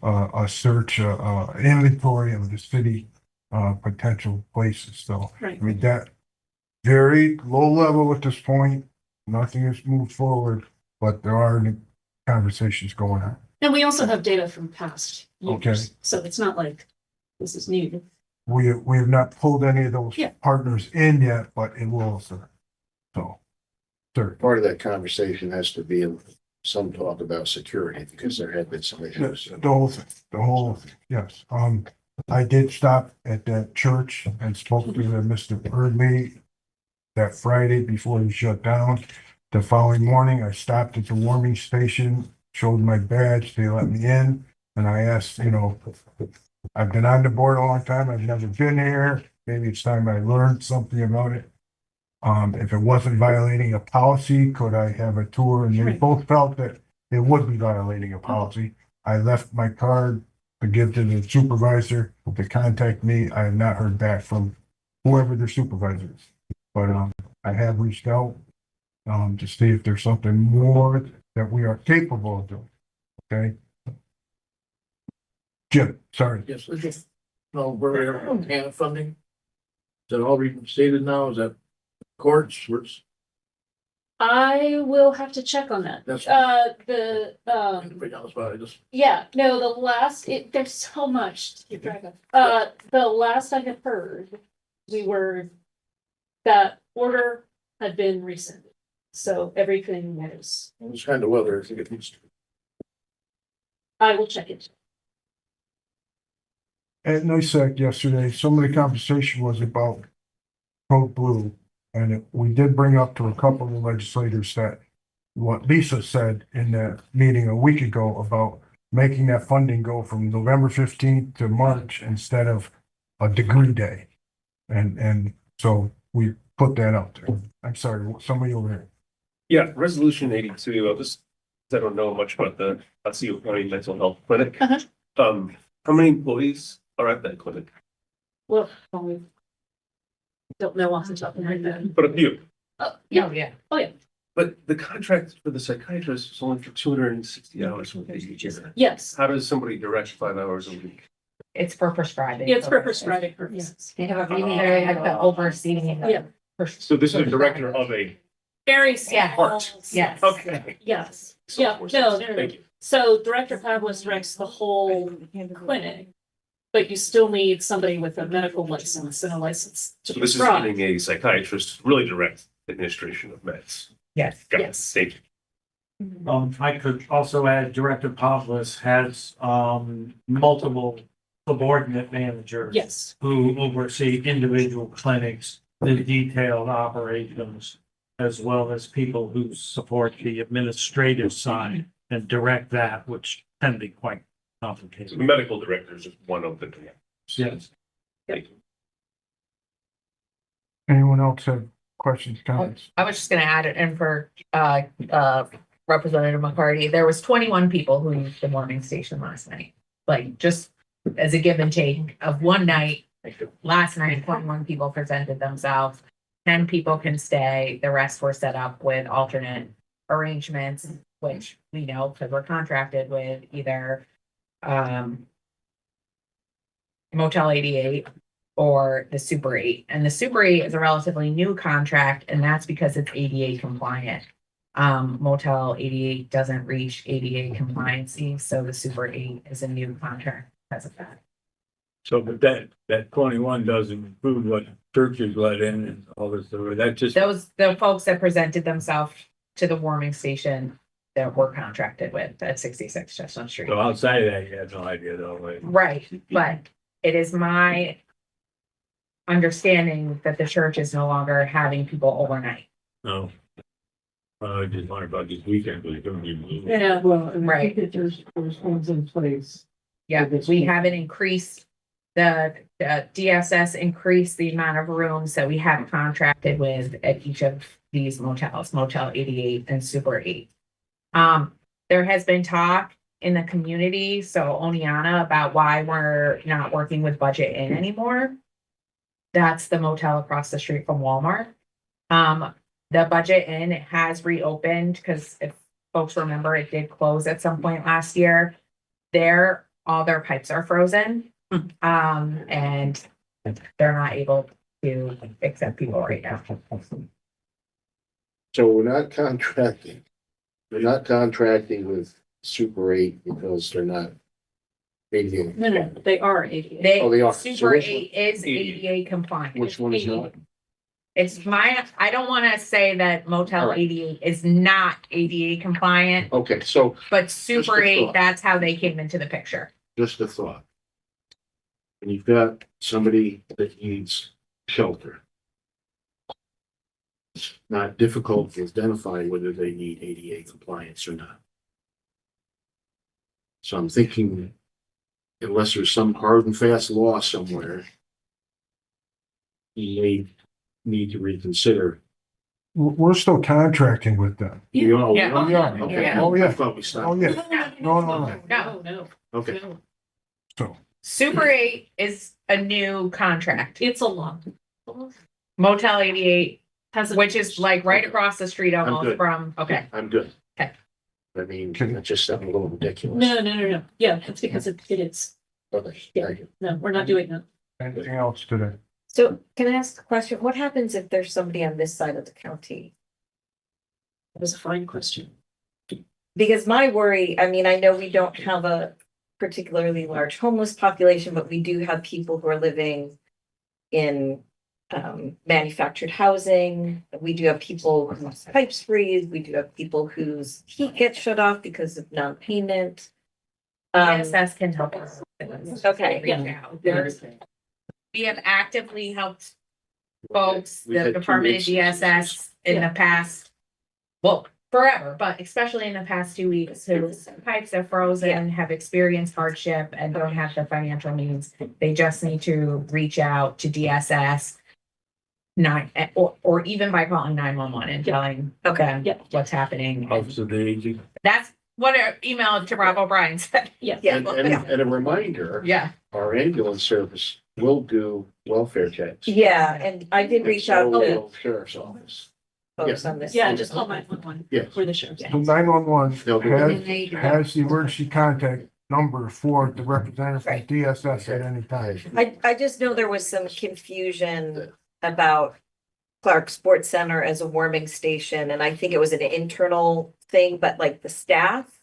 a search, inventory of the city, potential places, so. Right. I mean, that very low level at this point, nothing has moved forward, but there are conversations going on. And we also have data from past Okay. years, so it's not like this is new. We have not pulled any of those Yeah. partners in yet, but it will, sir. So, sir. Part of that conversation has to be some talk about security because there have been some issues. The whole thing, yes. I did stop at that church and spoke to Mr. Birdley that Friday before he shut down. The following morning, I stopped at the warming station, showed my badge, they let me in, and I asked, I've been on the board a long time, I've never been here, maybe it's time I learned something about it. If it wasn't violating a policy, could I have a tour? And they Right. both felt that it would be violating a policy. I left my card to give to the supervisor to contact me. I have not heard back from whoever their supervisor is. But, I have reached out, to see if there's something more that we are capable of doing. Okay? Jim, sorry. Yes, let's just know where we are on TANF funding. Is that all restated now? Is that courts? Where's I will have to check on that. That's- The, on the spot? I just yeah, no, the last, there's so much to keep track of. The last I had heard, that order had been rescinded. So everything was, It's kind of weather. I think it needs to. I will check it. At NISAC yesterday, some of the conversation was about Code Blue. And we did bring up to a couple of legislators that what Lisa said in that meeting a week ago about making that funding go from November 15th to March instead of a degree day. And so we put that out there. I'm sorry, somebody over here. Yeah, resolution 82, I don't know much about the Otsego County Mental Health Clinic. How many employees are at that clinic? Well, I don't know off the top of my head. But a few. Yeah. Oh, yeah. But the contract for the psychiatrist is only for 260 hours a year. Yes. How does somebody direct 5 hours a week? It's for prescribing. It's for prescribing purposes. They have a meeting there, they have to oversee. Yeah. So this is a director of a Very Yeah. small. Yes. Okay. Yes. Yeah, no. Thank you. So Director Pavlis directs the whole clinic, but you still need somebody with a medical license and a license to So this is prescribe. getting a psychiatrist to really direct administration of meds. Yes. Got it. Yes. Thank you. I could also add Director Pavlis has, multiple subordinate managers. Yes. Who oversee individual clinics, the detailed operations, as well as people who support the administrative side and direct that, which can be quite So complicated. the medical director is just one of the. Yes. Thank you. Anyone else have questions, comments? I was just gonna add it in for, Representative McCarty. There was 21 people who used the warming station last night. Like, just as a give and take of one night, last night, 21 people presented themselves. 10 people can stay, the rest were set up with alternate arrangements, which we know because we're contracted with either Motel 88 or the Super 8. And the Super 8 is a relatively new contract, and that's because it's ADA compliant. Motel 88 doesn't reach ADA compliancy, so the Super 8 is a new contract because of that. So, but that 21 doesn't include what churches let in and all this, so that just. The folks that presented themselves to the warming station that we're contracted with at 66 Chestnut Street. So outside of that, you had no idea though, like. Right, but it is my understanding that the church is no longer having people overnight. No. I just wondered about this weekend, but it don't even. Yeah. Well, right. There's ones in place. Yeah, we haven't increased the DSS increased the amount of rooms that we have contracted with at each of these motels, Motel 88 and Super 8. There has been talk in the community, so Oneana, about why we're not working with Budget Inn anymore. That's the motel across the street from Walmart. The Budget Inn has reopened because if folks remember, it did close at some point last year. All their pipes are frozen. And they're not able to accept people right now. So we're not contracting. We're not contracting with Super 8 because they're not ADA. No, they are ADA. They, Oh, they are. Super So which 8 is ADA compliant. Which one is not? It's I don't want to say that Motel All right. 88 is not ADA compliant, Okay, so but Just Super a 8, thought. that's how they came into the picture. just a thought. When you've got somebody that needs shelter, it's not difficult to identify whether they need ADA compliance or not. So I'm thinking, unless there's some hard and fast law somewhere, you may need to reconsider. We're still contracting with them. You are, Yeah. oh, yeah, okay. Yeah. Oh, yeah. I thought we stopped. Oh, yeah. No. No. Okay, So, Super 8 is a new contract. It's a lot. Motel 88, Has which is like right across the street I'm almost good. from, okay. I'm good. Okay. I mean, that just sounded a little ridiculous. No. Yeah, it's because it is. Okay, Yeah. thank you. No, we're not doing that. anything else today? So can I ask a question? What happens if there's somebody on this side of the county? That was a fine question. Because my worry, I mean, I know we don't have a particularly large homeless population, but we do have people who are living in manufactured housing. We do have people whose pipes freeze. We do have people whose heat gets shut off because of non-payment. DSS can help us. Okay. Yeah. We have actively helped folks, We've the had two Department of instances. DSS in the past, well, forever, but especially in the past 2 weeks, whose pipes are frozen, have experienced hardship and don't have the financial means. They just need to reach out to DSS or even by calling 911 and telling them what's happening. Office of the Aging. That's what our email to Rob O'Brien said. And a reminder. Yeah. Our ambulance service will do welfare checks. Yeah, and I did reach out So to will Sheriff's Office. folks on this. Yeah, just call 911. Yes. For the sheriff's. So 911 They'll do has the emergency contact number for the representative from DSS at any time. I just know there was some confusion about Clark Sports Center as a warming station, and I think it was an internal thing, but like the staff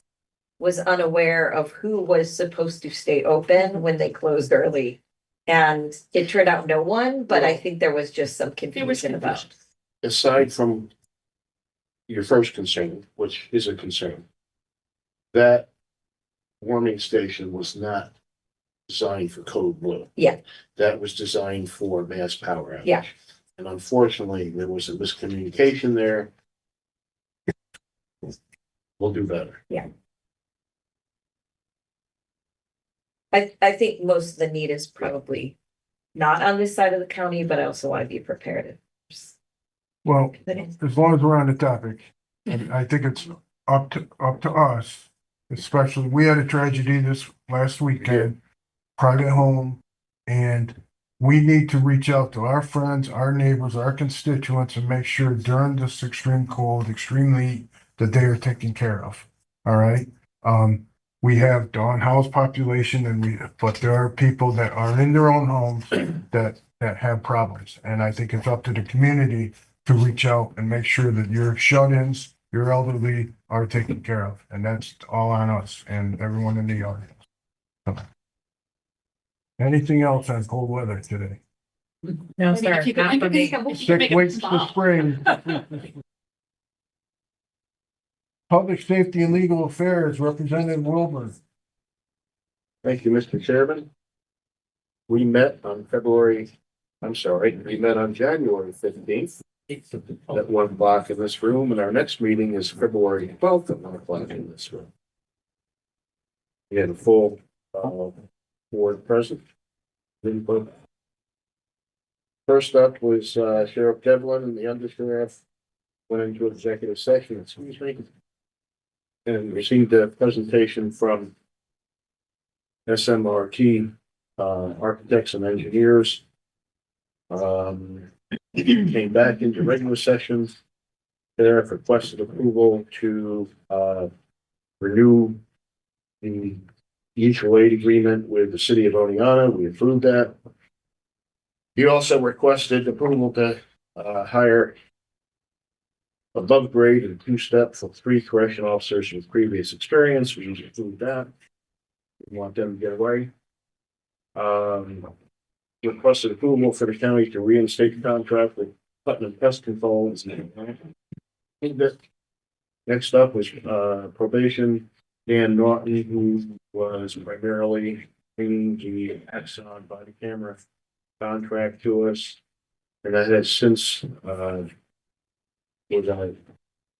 was unaware of who was supposed to stay open when they closed early. And it turned out no one, but I think there was just some confusion about. Aside from your first concern, which is a concern, that warming station was not designed for code blue. Yeah. That was designed for mass power outage. Yeah. And unfortunately, there was a miscommunication there. We'll do better. Yeah. I think most of the need is probably not on this side of the county, but I also want to be prepared. Well, as long as we're on the topic, I think it's up to us, especially, we had a tragedy this last weekend, private home, and we need to reach out to our friends, our neighbors, our constituents, and make sure during this extreme cold, extreme heat, that they are taken care of. All right? We have the unhoused population but there are people that are in their own homes that have problems. And I think it's up to the community to reach out and make sure that your shut-ins, your elderly are taken care of. And that's all on us and everyone in the audience. So, anything else on cold weather today? No, sir. Not for me. 6 weeks to spring. Public Safety and Legal Affairs, Representative Wilbur. Thank you, Mr. Chairman. We met on January 15th at 1 o'clock in this room, and our next meeting is February 12th at 1 o'clock in this room. We had a full board present. First up was Sheriff Devlin and the undersheriff went into executive session, and received a presentation from SMRT Architects and Engineers. Came back into regular session Sheriff requested approval to, renew the mutual aid agreement with the city of Oneonta. We approved that. He also requested approval to, hire above grade and two-step for 3 correction officers with previous experience. We usually approved that. We want them to get away. Requested approval for the county to reinstate the contract with Putnam Pest Control. Next up was probation. Dan Norton, who was primarily bringing the Axon body camera contract to us. And that has since was going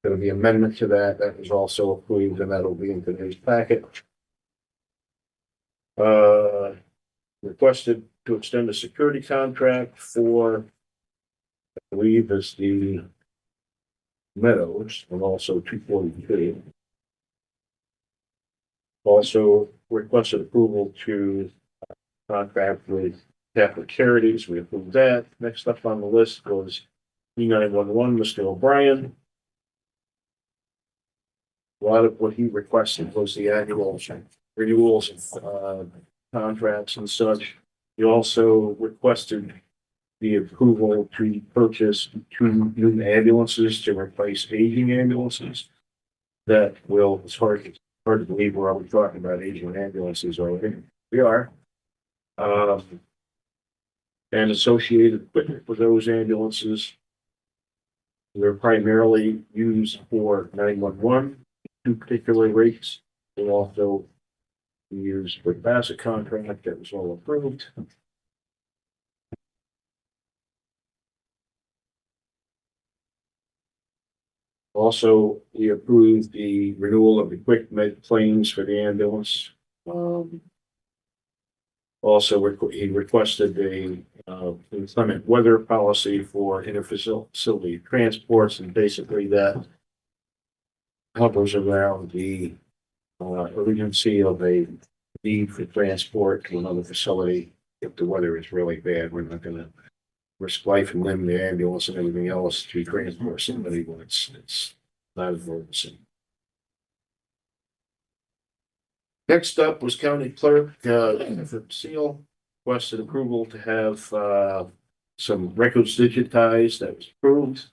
to be amendment to that. That was also approved, and that'll be in today's packet. Requested to extend the security contract for, I believe, is the Meadows and also 242. Also requested approval to contract with Catholic Charities. We approved that. Next up on the list was E911, Mr. O'Brien. A lot of what he requested was the annual renewals of contracts and such. He also requested the approval to purchase 2 new ambulances to replace aging ambulances. That will, it's hard to believe we're already talking about aging ambulances already. We are. And associated equipment for those ambulances. They're primarily used for 911, 2 particular rates. They also be used for the Bassett contract that was all approved. Also, we approved the renewal of the quick med claims for the ambulance. Also, he requested a inclement weather policy for interfacility transports, and basically that hovers around the urgency of a need for transport to another facility. If the weather is really bad, we're not going to risk life and limb the ambulance and everything else to transport somebody when it's not an emergency. Next up was County Clerk Seal requested approval to have some records digitized. That was approved.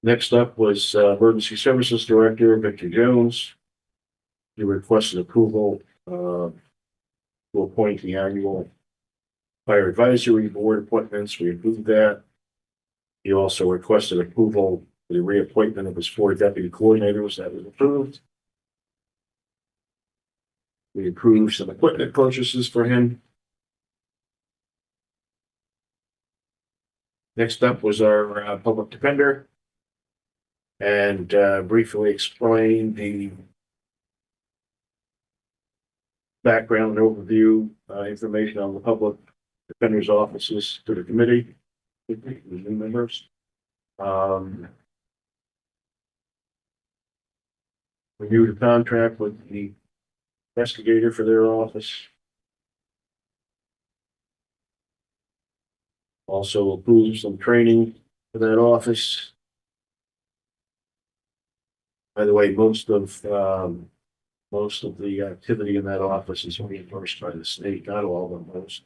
Next up was Emergency Services Director Victor Jones. He requested approval to appoint the annual Fire Advisory Board appointments. We approved that. He also requested approval for the reappointment of his 4 deputy coordinators. That was approved. We approved some equipment purchases for him. Next up was our public defender, and briefly explain the background and overview information on the public defender's offices to the committee, the new members. Renewed a contract with the investigator for their office. Also approved some training for that office. By the way, most of the activity in that office is reimbursed by the state, not all, but most.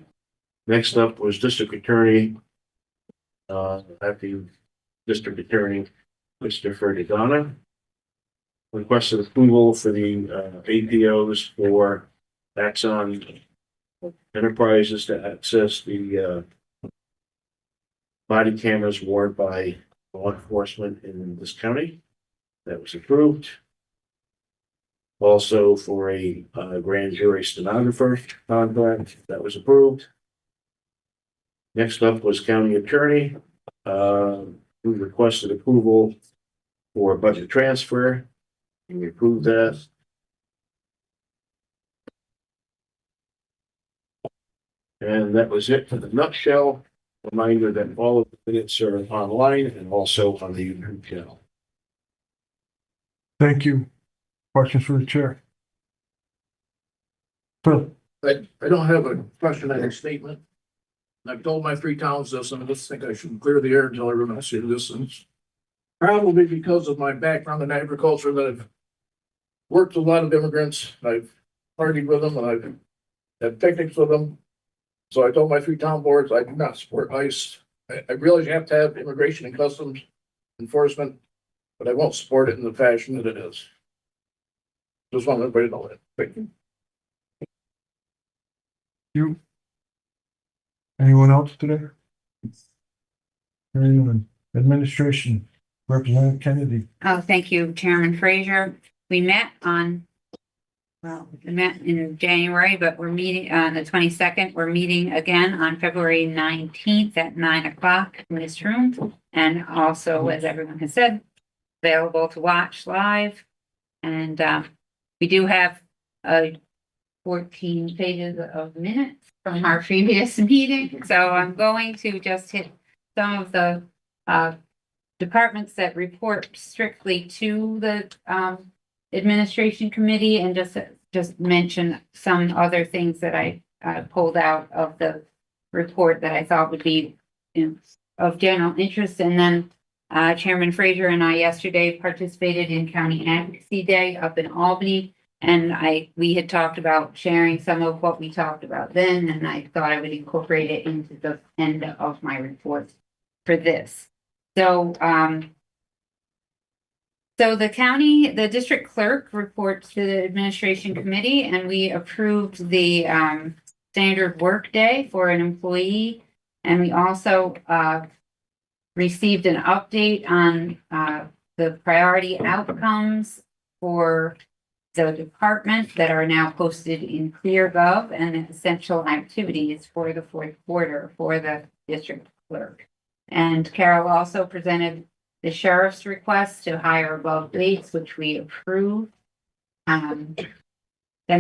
Next up was District Attorney, Acting District Attorney Christopher DeDonna. Requested approval for the APOs for Axon Enterprises to access the body cameras worn by law enforcement in this county. That was approved. Also for a grand jury stenographer contract, that was approved. Next up was County Attorney, who requested approval for a budget transfer. And we approved that. And that was it for the nutshell. Reminder that all of the minutes are online and also on the YouTube channel. Thank you. Questions for the chair? Phil? I don't have a question, I have a statement. I've told my three towns this, and I just think I should clear the air and tell everyone else here this, and it's probably because of my background in agriculture that I've worked with a lot of immigrants. I've partied with them and I've had picnics with them. So I told my three town boards, I do not support ICE. I realize you have to have immigration and customs enforcement, but I won't support it in the fashion that it is. Just want everybody to know that. Thank you. You? Anyone else today? Anyone? Administration, Representative Kennedy. Oh, thank you, Chairman Frazier. We met in January, but we're meeting on the 22nd. We're meeting again on February 19th at 9 o'clock in this room. And also, as everyone has said, available to watch live. And we do have 14 pages of minutes from our previous meeting. So I'm going to just hit some of the departments that report strictly to the administration committee and just mention some other things that I pulled out of the report that I thought would be of general interest. And then Chairman Frazier and I yesterday participated in County Advocacy Day up in Albany. And we had talked about sharing some of what we talked about then, and I thought I would incorporate it into the end of my report for this. So, the district clerk reports to the administration committee, and we approved the standard work day for an employee. And we also received an update on the priority outcomes for the department that are now posted in ClearGov and the essential activities for the fourth quarter for the district clerk. And Carol also presented the sheriff's request to hire above base, which we approved. Then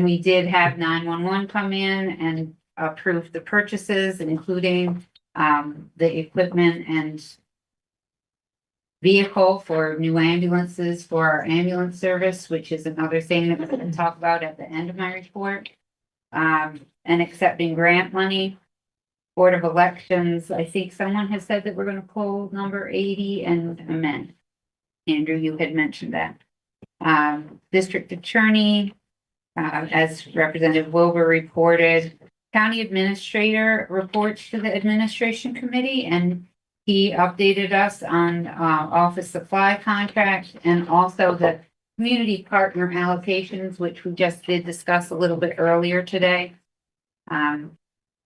we did have 911 come in and approve the purchases, including the equipment and vehicle for new ambulances for our ambulance service, which is another thing that we're going to talk about at the end of my report. And accepting grant money. Board of Elections, I think someone has said that we're going to pull number 80 and amend. Andrew, you had mentioned that. District Attorney, as Representative Wilbur reported, County Administrator reports to the Administration Committee, and he updated us on office supply contract and also the community partner allocations, which we just did discuss a little bit earlier today.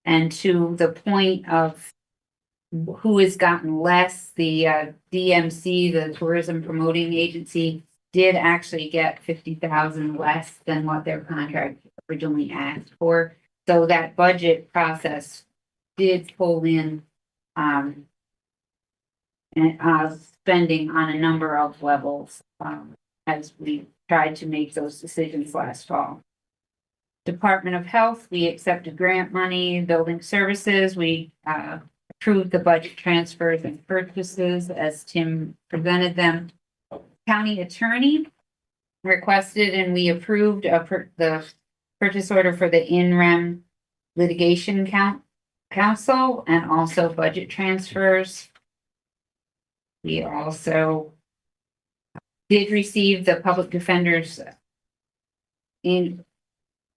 And to the point of who has gotten less, the DMC, the Tourism Promoting Agency, did actually get 50,000 less than what their contract originally asked for. So that budget process did pull in spending on a number of levels as we tried to make those decisions last fall. Department of Health, we accepted grant money. Building Services, we approved the budget transfers and purchases as Tim presented them. County Attorney requested and we approved the purchase order for the in-rem litigation counsel and also budget transfers. We also did receive the public defender's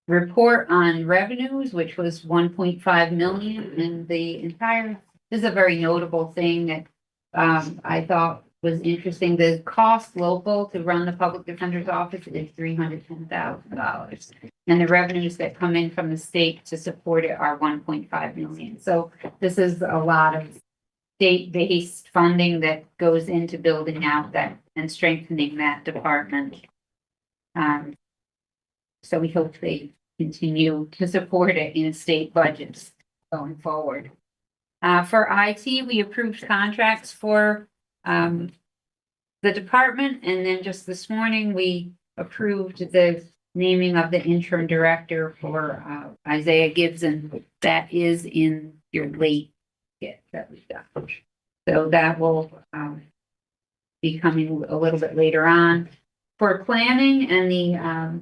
report on revenues, which was 1.5 million, and this is a very notable thing that I thought was interesting. The cost local to run the public defender's office is $310,000, and the revenues that come in from the state to support it are 1.5 million. So this is a lot of state-based funding that goes into building out that and strengthening that department. So we hope they continue to support it in state budgets going forward. For IT, we approved contracts for the department, and then just this morning we approved the naming of the interim director for Isaiah Gibson. That is in your late get that we got. So that will be coming a little bit later on. For planning and the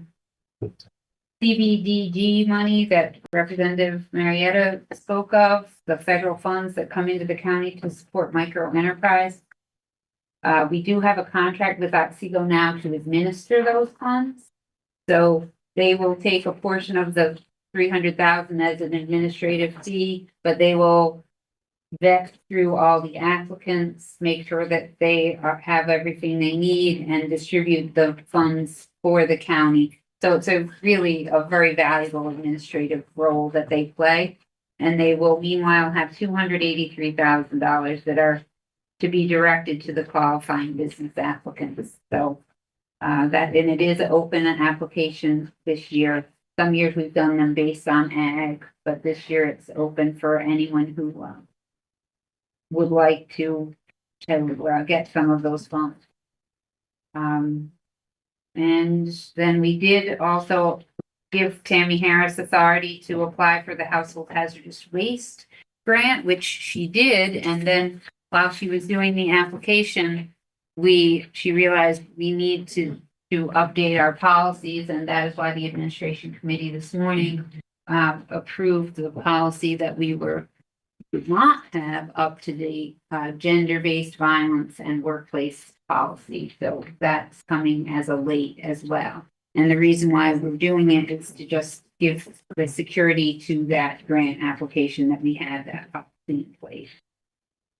CBDG money that Representative Marietta spoke of, the federal funds that come into the county to support micro enterprise. We do have a contract with Otsego now to administer those funds. So they will take a portion of the 300,000 as an administrative fee, but they will vet through all the applicants, make sure that they have everything they need and distribute the funds for the county. So it's a really a very valuable administrative role that they play. And they will meanwhile have $283,000 that are to be directed to the qualifying business applicants. So and it is an open application this year. Some years we've done them based on ag, but this year it's open for anyone who would like to get some of those funds. And then we did also give Tammy Harris authority to apply for the household hazardous waste grant, which she did. And then while she was doing the application, she realized we need to update our policies, and that is why the administration committee this morning approved the policy that we would not have up to date gender-based violence and workplace policy. So that's coming as a late as well. And the reason why we're doing it is to just give the security to that grant application that we had that policy in place.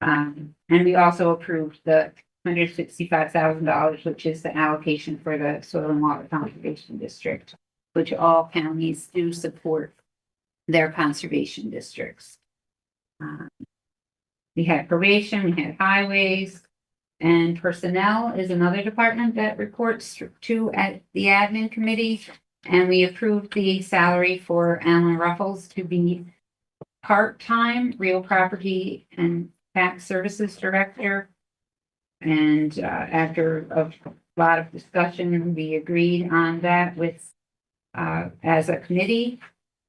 And we also approved the $165,000, which is the allocation for the Soil and Water Conservation District, which all counties do support their conservation districts. We had probation, we had highways, and personnel is another department that reports to at the admin committee. And we approved the salary for Alan Ruffles to be part-time real property and tax services director. And after a lot of discussion, we agreed on that with as a committee.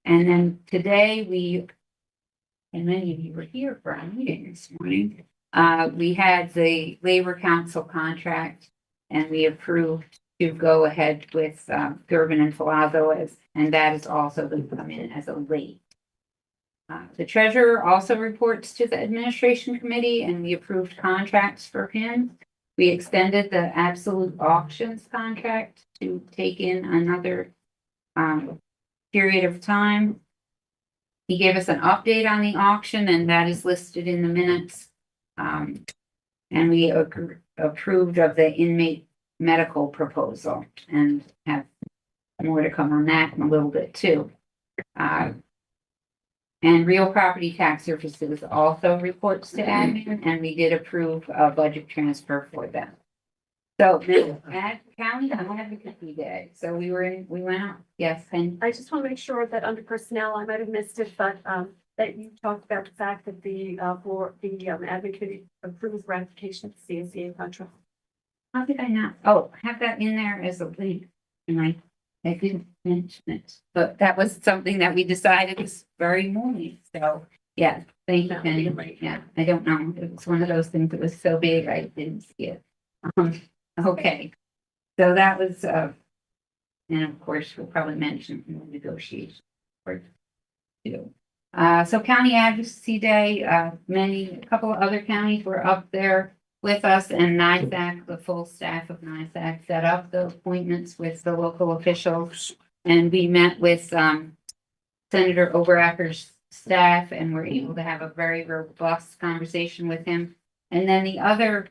And then today and many of you were here for our meeting this morning, we had the Labor Council contract, and we approved to go ahead with Durbin and Filazzo, and that is also going to come in as a late. The treasurer also reports to the administration committee, and we approved contracts for him. We extended the absolute auctions contract to take in another period of time. He gave us an update on the auction, and that is listed in the minutes. And we approved of the inmate medical proposal and have more to come on that in a little bit too. And real property tax services also reports to admin, and we did approve a budget transfer for them. So at county advocacy day, so we went out, yes, and I just want to make sure that under personnel, I might have missed it, but that you talked about the fact that the advocate approves ratification of the CSEA contract. how did I not? Oh, have that in there as a lead, and I didn't mention it, but that was something that we decided this very morning. So yeah, thank you, Penny. Yeah, I don't know. It was one of those things that was so big I didn't see it. Okay, so that was and of course we'll probably mention in the negotiation part too. So County Advocacy Day, a couple of other counties were up there with us, and NISAC, the full staff of NISAC, set up the appointments with the local officials, and we met with Senator Oberacker's staff, and were able to have a very robust conversation with him. And then the other,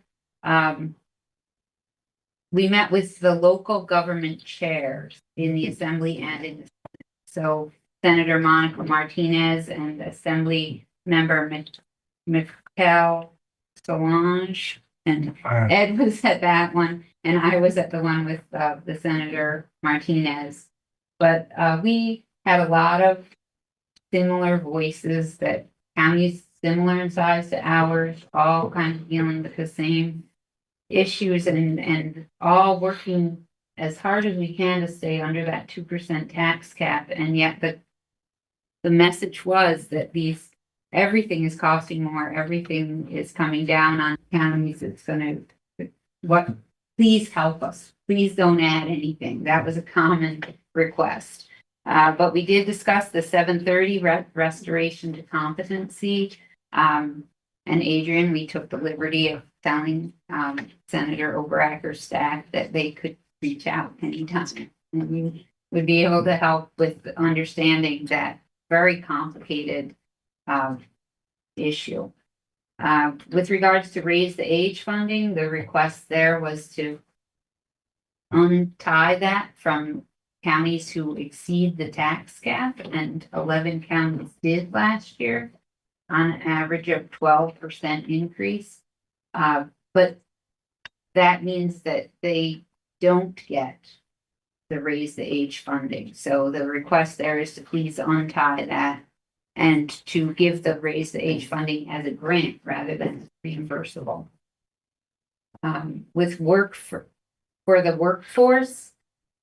we met with the local government chairs in the assembly and in the Senate. So Senator Monica Martinez and Assembly Member Michael Solange, and Ed was at that one, and I was at the one with the Senator Martinez. But we had a lot of similar voices, that counties similar in size to ours, all kind of dealing with the same issues, and all working as hard as we can to stay under that 2% tax cap. And yet the message was that everything is costing more, everything is coming down on counties. It's please help us. Please don't add anything. That was a common request. But we did discuss the 7:30 restoration to competency. And Adrian, we took the liberty of telling, Senator Oberacker's staff that they could reach out anytime. And we would be able to help with understanding that very complicated, issue. With regards to raise the age funding, the request there was to untie that from counties who exceed the tax cap, and 11 counties did last year on an average of 12% increase. But that means that they don't get the raise the age funding. So the request there is to please untie that and to give the raise the age funding as a grant rather than reimbursable. With work for the workforce,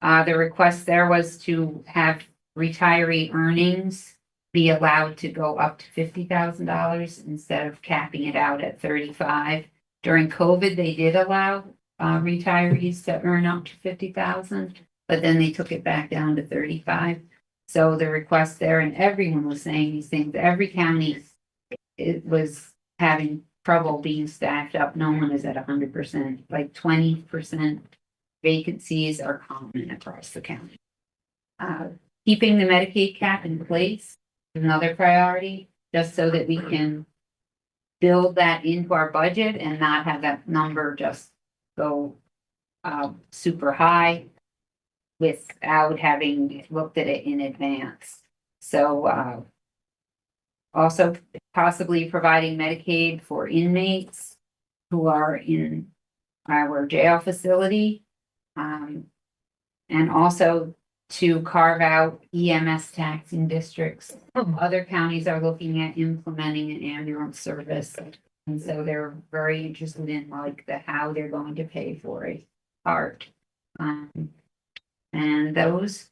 the request there was to have retiree earnings be allowed to go up to $50,000 instead of capping it out at 35. During COVID, they did allow retirees to earn up to 50,000, but then they took it back down to 35. So the request there, and everyone was saying these things, every county, it was having trouble being staffed up. No one is at 100%, like 20% vacancies are common across the county. Keeping the Medicaid cap in place is another priority, just so that we can build that into our budget and not have that number just go super high without having looked at it in advance. So also possibly providing Medicaid for inmates who are in our jail facility, and also to carve out EMS taxing districts. Other counties are looking at implementing an ambulance service, and so they're very interested in like how they're going to pay for a part. And those,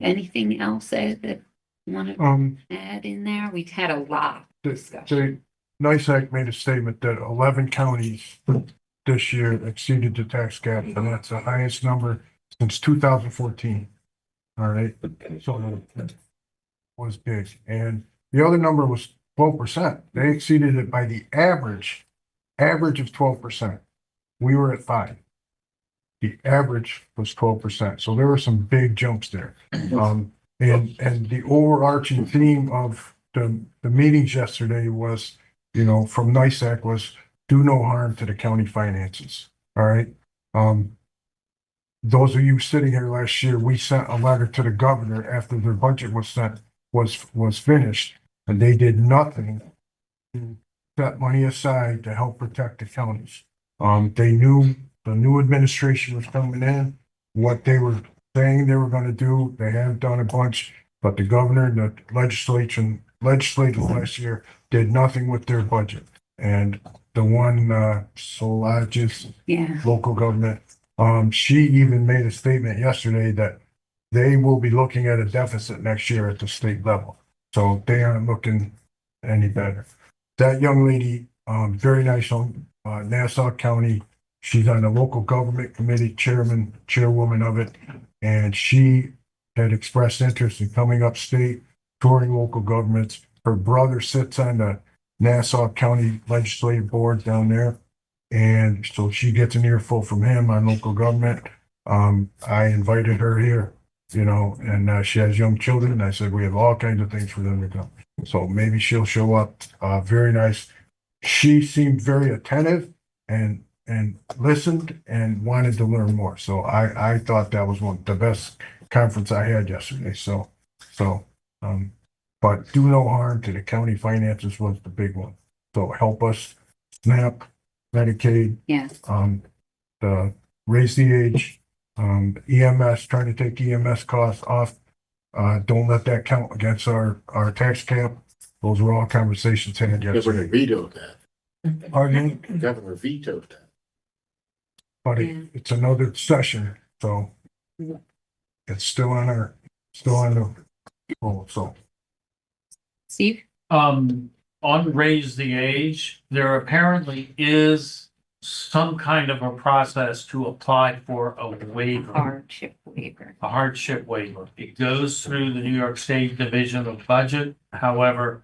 anything else that you want to add in there? We've had a lot of discussion. NICEAG made a statement that 11 counties this year exceeded the tax cap, and that's the highest number since 2014. All right, so that was big, and the other number was 12%. They exceeded it by the average of 12%. We were at 5. The average was 12%, so there were some big jumps there. And the overarching theme of the meetings yesterday was, from NICEAG was do no harm to the county finances. All right. Those of you sitting here last year, we sent a letter to the governor after their budget was finished, and they did nothing to set money aside to help protect the counties. They knew the new administration was coming in, what they were saying they were going to do. They have done a bunch, but the governor and the legislators last year did nothing with their budget. And the one, Solagis, local government, she even made a statement yesterday that they will be looking at a deficit next year at the state level. So they aren't looking any better. That young lady, very nice on Nassau County. She's on the local government committee, chairwoman of it, and she had expressed interest in coming upstate, touring local governments. Her brother sits on the Nassau County Legislative Board down there, and so she gets an earful from him on local government. I invited her here, and she has young children, and I said we have all kinds of things for them to come. So maybe she'll show up. Very nice. She seemed very attentive and listened and wanted to learn more. So I thought that was one of the best conference I had yesterday. But do no harm to the county finances was the big one. So help us SNAP, Medicaid, the raise the age, EMS, trying to take EMS costs off. Don't let that count against our tax cap. Those were all conversations had yesterday. Governor vetoed that. Pardon me? Governor vetoed that. But it's another session, so it's still on the roll, so. Steve? On raise the age, there apparently is some kind of a process to apply for a waiver, Hardship waiver. a hardship waiver. It goes through the New York State Division of Budget. However,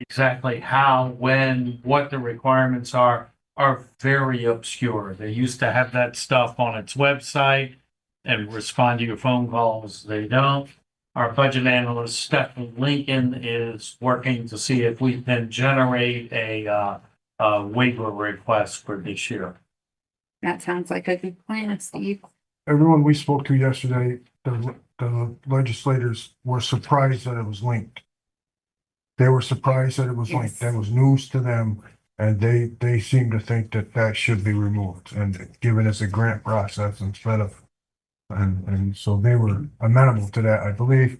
exactly how, when, what the requirements are very obscure. They used to have that stuff on its website and respond to your phone calls. They don't. Our budget analyst, Stephanie Lincoln, is working to see if we can generate a waiver request for this year. That sounds like a good plan, Steve. Everyone we spoke to yesterday, the legislators were surprised that it was linked. They were surprised that it was linked. That was news to them. And they seem to think that that should be removed and given as a grant process instead of, and so they were amenable to that, I believe.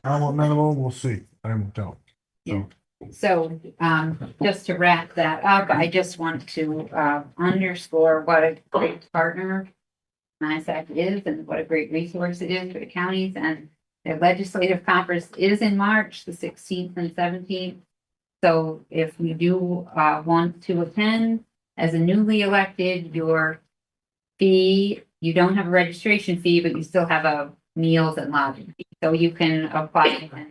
How amenable, we'll see. I won't tell. So, just to wrap that up, I just want to, underscore what a great partner NISAC is and what a great resource it is for the counties. And their legislative conference is in March, the 16th and 17th. So if you do, want to attend as a newly elected, your fee, you don't have a registration fee, but you still have a meals and lodging fee. So you can apply and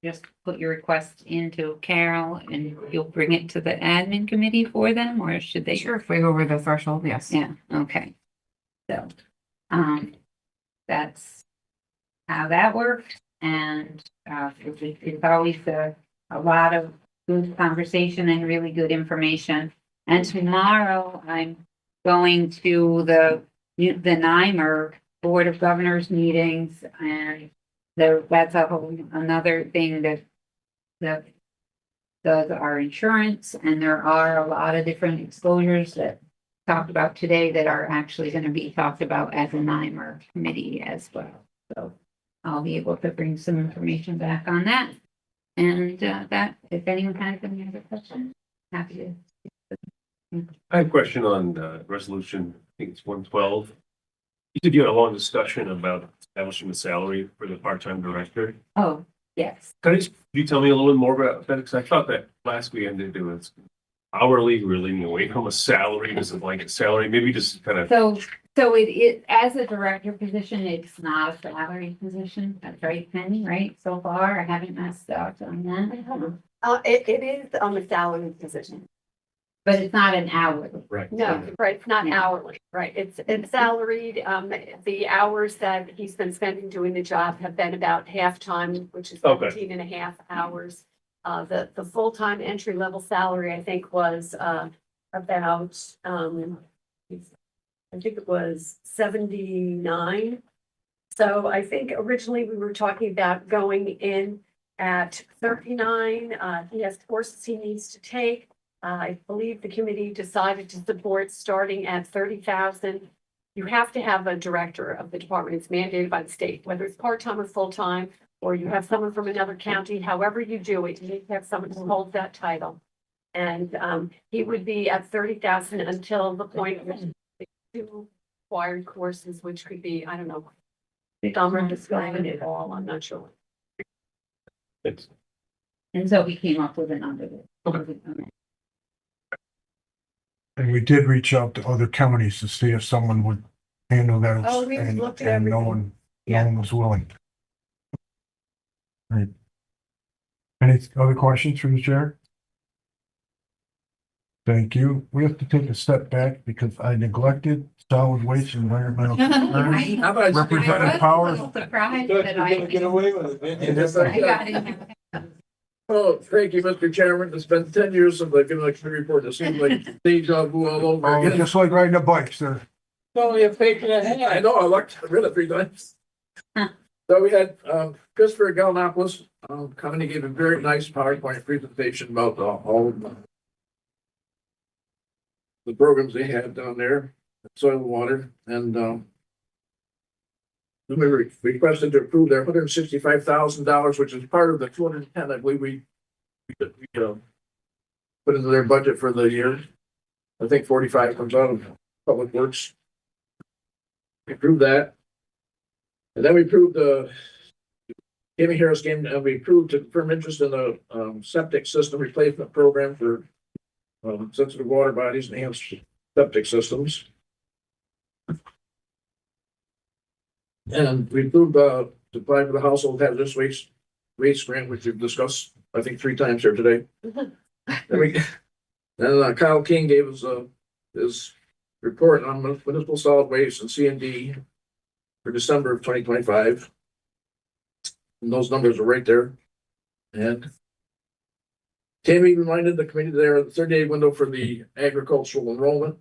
just put your request into Carol and you'll bring it to the admin committee for them, or should they? Sure, if we go over the threshold, yes. Yeah, okay. So, that's how that worked. And, it's always a lot of good conversation and really good information. And tomorrow I'm going to the NYMER Board of Governors meetings, and that's a whole another thing that does our insurance, and there are a lot of different exposures that talked about today that are actually going to be talked about as a NYMER committee as well. So I'll be able to bring some information back on that. And that, if anyone has any other questions, happy to. I have a question on resolution, I think it's 112. You said you had a long discussion about establishing the salary for the part-time director. Oh, yes. Could you tell me a little bit more about that? Because I thought that last we ended it was hourly, we're leaning away from a salary, as a blanket salary, maybe just kind of. So it, as a director position, it's not a salary position. That's right, Penny, right? So far, I haven't messed up on that. It is on the salary position. But it's not an hourly. Right. No, right, it's not hourly, right, it's salaried, the hours that he's been spending doing the job have been about half-time, which is Okay. 17 and a half hours. The full-time entry-level salary, I think, was, about, I think it was 79. So I think originally we were talking about going in at 39, he has courses he needs to take. I believe the committee decided to support starting at 30,000. You have to have a director of the department. It's mandated by the state, whether it's part-time or full-time, or you have someone from another county. However you do it, you need to have someone who holds that title. And he would be at 30,000 until the point where the two required courses, which could be, I don't know, summer describing it all. I'm not sure. And so we came up with a number. And we did reach out to other counties to see if someone would handle that. Oh, we and- looked at and no everything. one was willing. Right. Any other questions from the chair? Thank you. We have to take a step back because I neglected solid waste and environmental. Right. concerns. Representative Powers. Surprised that I. Get away with it. I got it. Oh, thank you, Mr. Chairman. It's been 10 years since I've given a committee report. It seems like deja vu all over Oh, again. just like riding a bike, sir. Only a page and a half. I know, I read it 3 times. So we had Christopher Gallinopoulos come and he gave a very nice PowerPoint presentation about all of the programs they had down there, soil and water, and we requested to approve their $165,000, which is part of the 210, I believe we put into their budget for the year. I think 45 comes out of Public Works. We approved that. And then we approved Amy Harris came, and we approved to confirm interest in the septic system replacement program for sensitive water bodies, enhanced septic systems. And we approved, to apply for the household hazardous waste grant, which we've discussed, I think, 3 times here today. And Kyle King gave us, his report on municipal solid waste and C&D for December of 2025. And those numbers are right there. And Tammy reminded the committee there the 30-day window for the agricultural enrollment,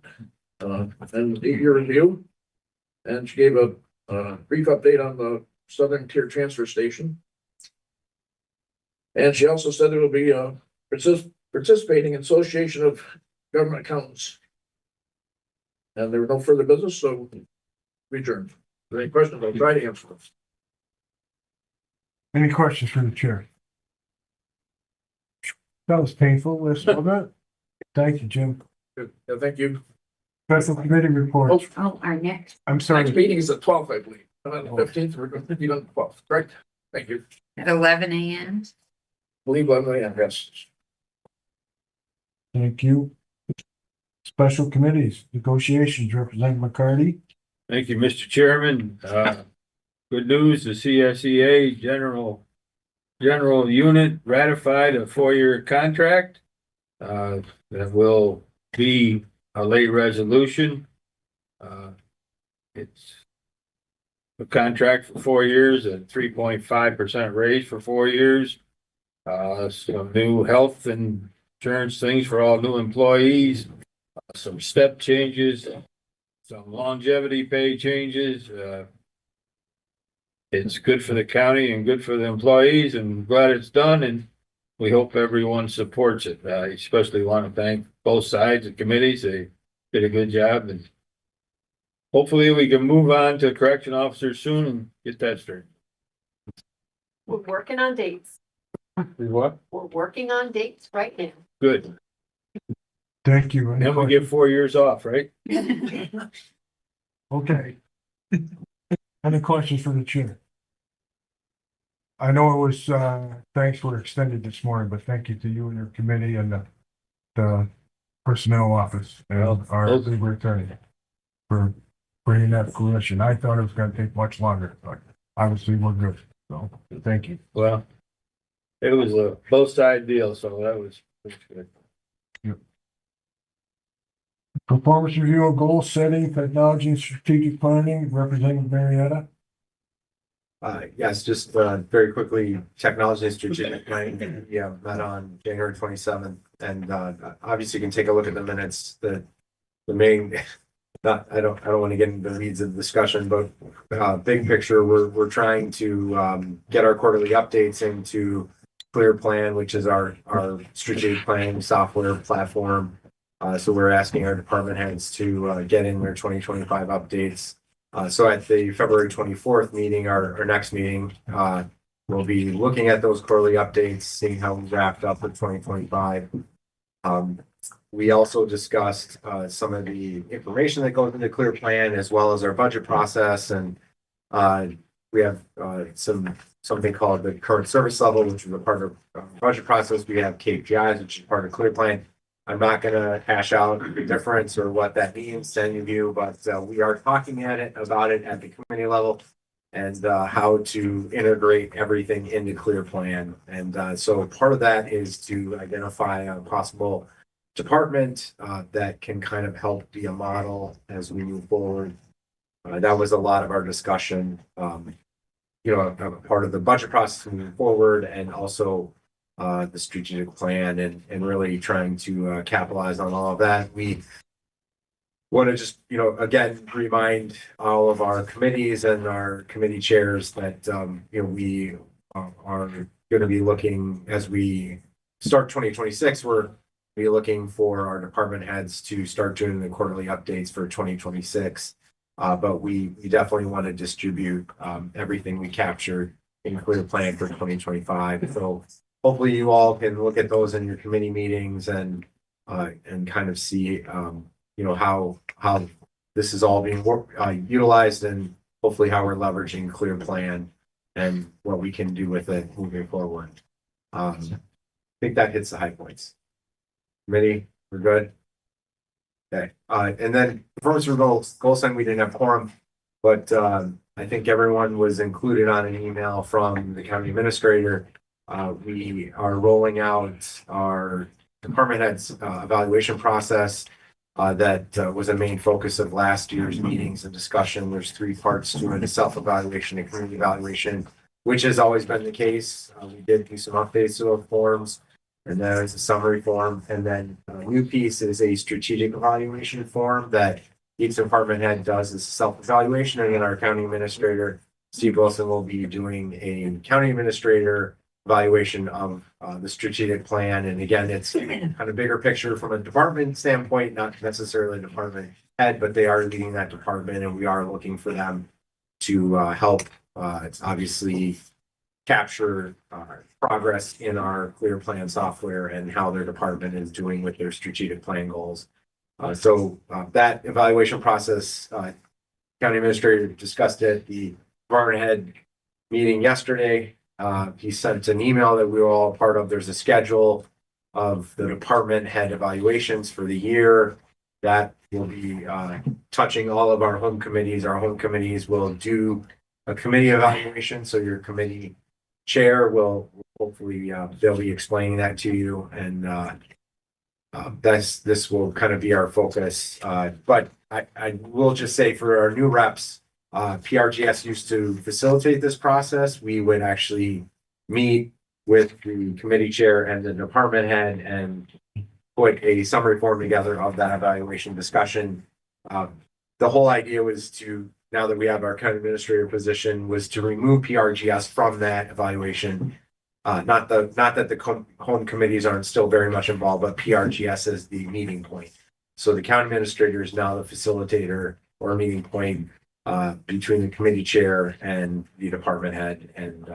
and 8-year review. And she gave a brief update on the Southern Tier Transfer Station. And she also said there will be a participating Association of Government Accountants. And there were no further business, so we adjourned. If there are any questions, I'll try to answer them. Any questions for the chair? That was painful, wasn't it? Thank you, Jim. Good. Yeah, thank you. Special committee report. Oh, our next. I'm sorry. Next meeting is the 12th, I believe. And on the 15th, we're going to be on the 12th, correct? Thank you. At 11 a.m. Believe I'm the address. Thank you. Special committees, negotiations, Representative McCarty. Thank you, Mr. Chairman. Good news, the CSEA General Unit ratified a 4-year contract. That will be a late resolution. It's a contract for 4 years at 3.5% raise for 4 years. Some new health insurance things for all new employees, some step changes, some longevity pay changes. It's good for the county and good for the employees, and glad it's done, and we hope everyone supports it. I especially want to thank both sides of committees. They did a good job, and hopefully we can move on to correction officers soon and get that straight. We're working on dates. What? We're working on dates right now. Good. Thank you. Then we get 4 years off, right? Okay. Any questions for the chair? I know it was, thanks were extended this morning, but thank you to you and your committee and the personnel office and our legal attorney for bringing that to fruition. I thought it was gonna take much longer, but obviously we're good. So, thank you. Well, it was a both side deal, so that was good. Performance review of goal setting, technology and strategic planning, Representative Marietta. Yes, just very quickly, technology and strategic planning, yeah, met on January 27th. And obviously you can take a look at the minutes. The main, I don't want to get into the weeds of the discussion, but big picture, we're trying to get our quarterly updates into Clear Plan, which is our strategic planning software platform. So we're asking our department heads to get in their 2025 updates. So at the February 24th meeting, our next meeting, we'll be looking at those quarterly updates, seeing how we wrapped up with 2025. We also discussed some of the information that goes into Clear Plan, as well as our budget process. And we have something called the current service level, which is a part of our budget process. We have KPIs, which is part of Clear Plan. I'm not going to hash out the difference or what that means to any of you, but we are talking about it at the committee level, and how to integrate everything into Clear Plan. And so part of that is to identify a possible department that can kind of help be a model as we move forward. That was a lot of our discussion, part of the budget process moving forward, and also the strategic plan, and really trying to capitalize on all of that. We want to just, again, remind all of our committees and our committee chairs that, we are going to be looking, as we start 2026, we're be looking for our department heads to start doing the quarterly updates for 2026. But we definitely want to distribute everything we captured in Clear Plan for 2025. So hopefully you all can look at those in your committee meetings and kind of see, how this is all being utilized, and hopefully how we're leveraging Clear Plan and what we can do with it moving forward. I think that hits the high points. Committee, we're good. Okay, and then performance for goal setting, we didn't have quorum, but I think everyone was included on an email from the county administrator. We are rolling out our department heads evaluation process. That was a main focus of last year's meetings and discussion. There's 3 parts to it: a self-evaluation and community evaluation, which has always been the case. We did do some updates to those forms, and that is a summary form. And then a new piece is a strategic evaluation form that each department head does as a self-evaluation, and then our county administrator, Steve Wilson, will be doing a county administrator evaluation of the strategic plan. And again, it's kind of bigger picture from a department standpoint, not necessarily a department head, but they are leading that department, and we are looking for them to help. It's obviously capture progress in our clear plan software and how their department is doing with their strategic plan goals. So that evaluation process, county administrator discussed it, the department head meeting yesterday. He sent an email that we were all part of. There's a schedule of the department head evaluations for the year that will be touching all of our home committees. Our home committees will do a committee evaluation. So your committee chair will hopefully, they'll be explaining that to you. And this will kind of be our focus. But I will just say for our new reps, PRGS used to facilitate this process. We would actually meet with the committee chair and the department head and put a summary form together of that evaluation discussion. The whole idea was to, now that we have our county administrator position, was to remove PRGS from that evaluation. Not that the home committees aren't still very much involved, but PRGS is the meeting point. So the county administrator is now the facilitator or meeting point between the committee chair and the department head. And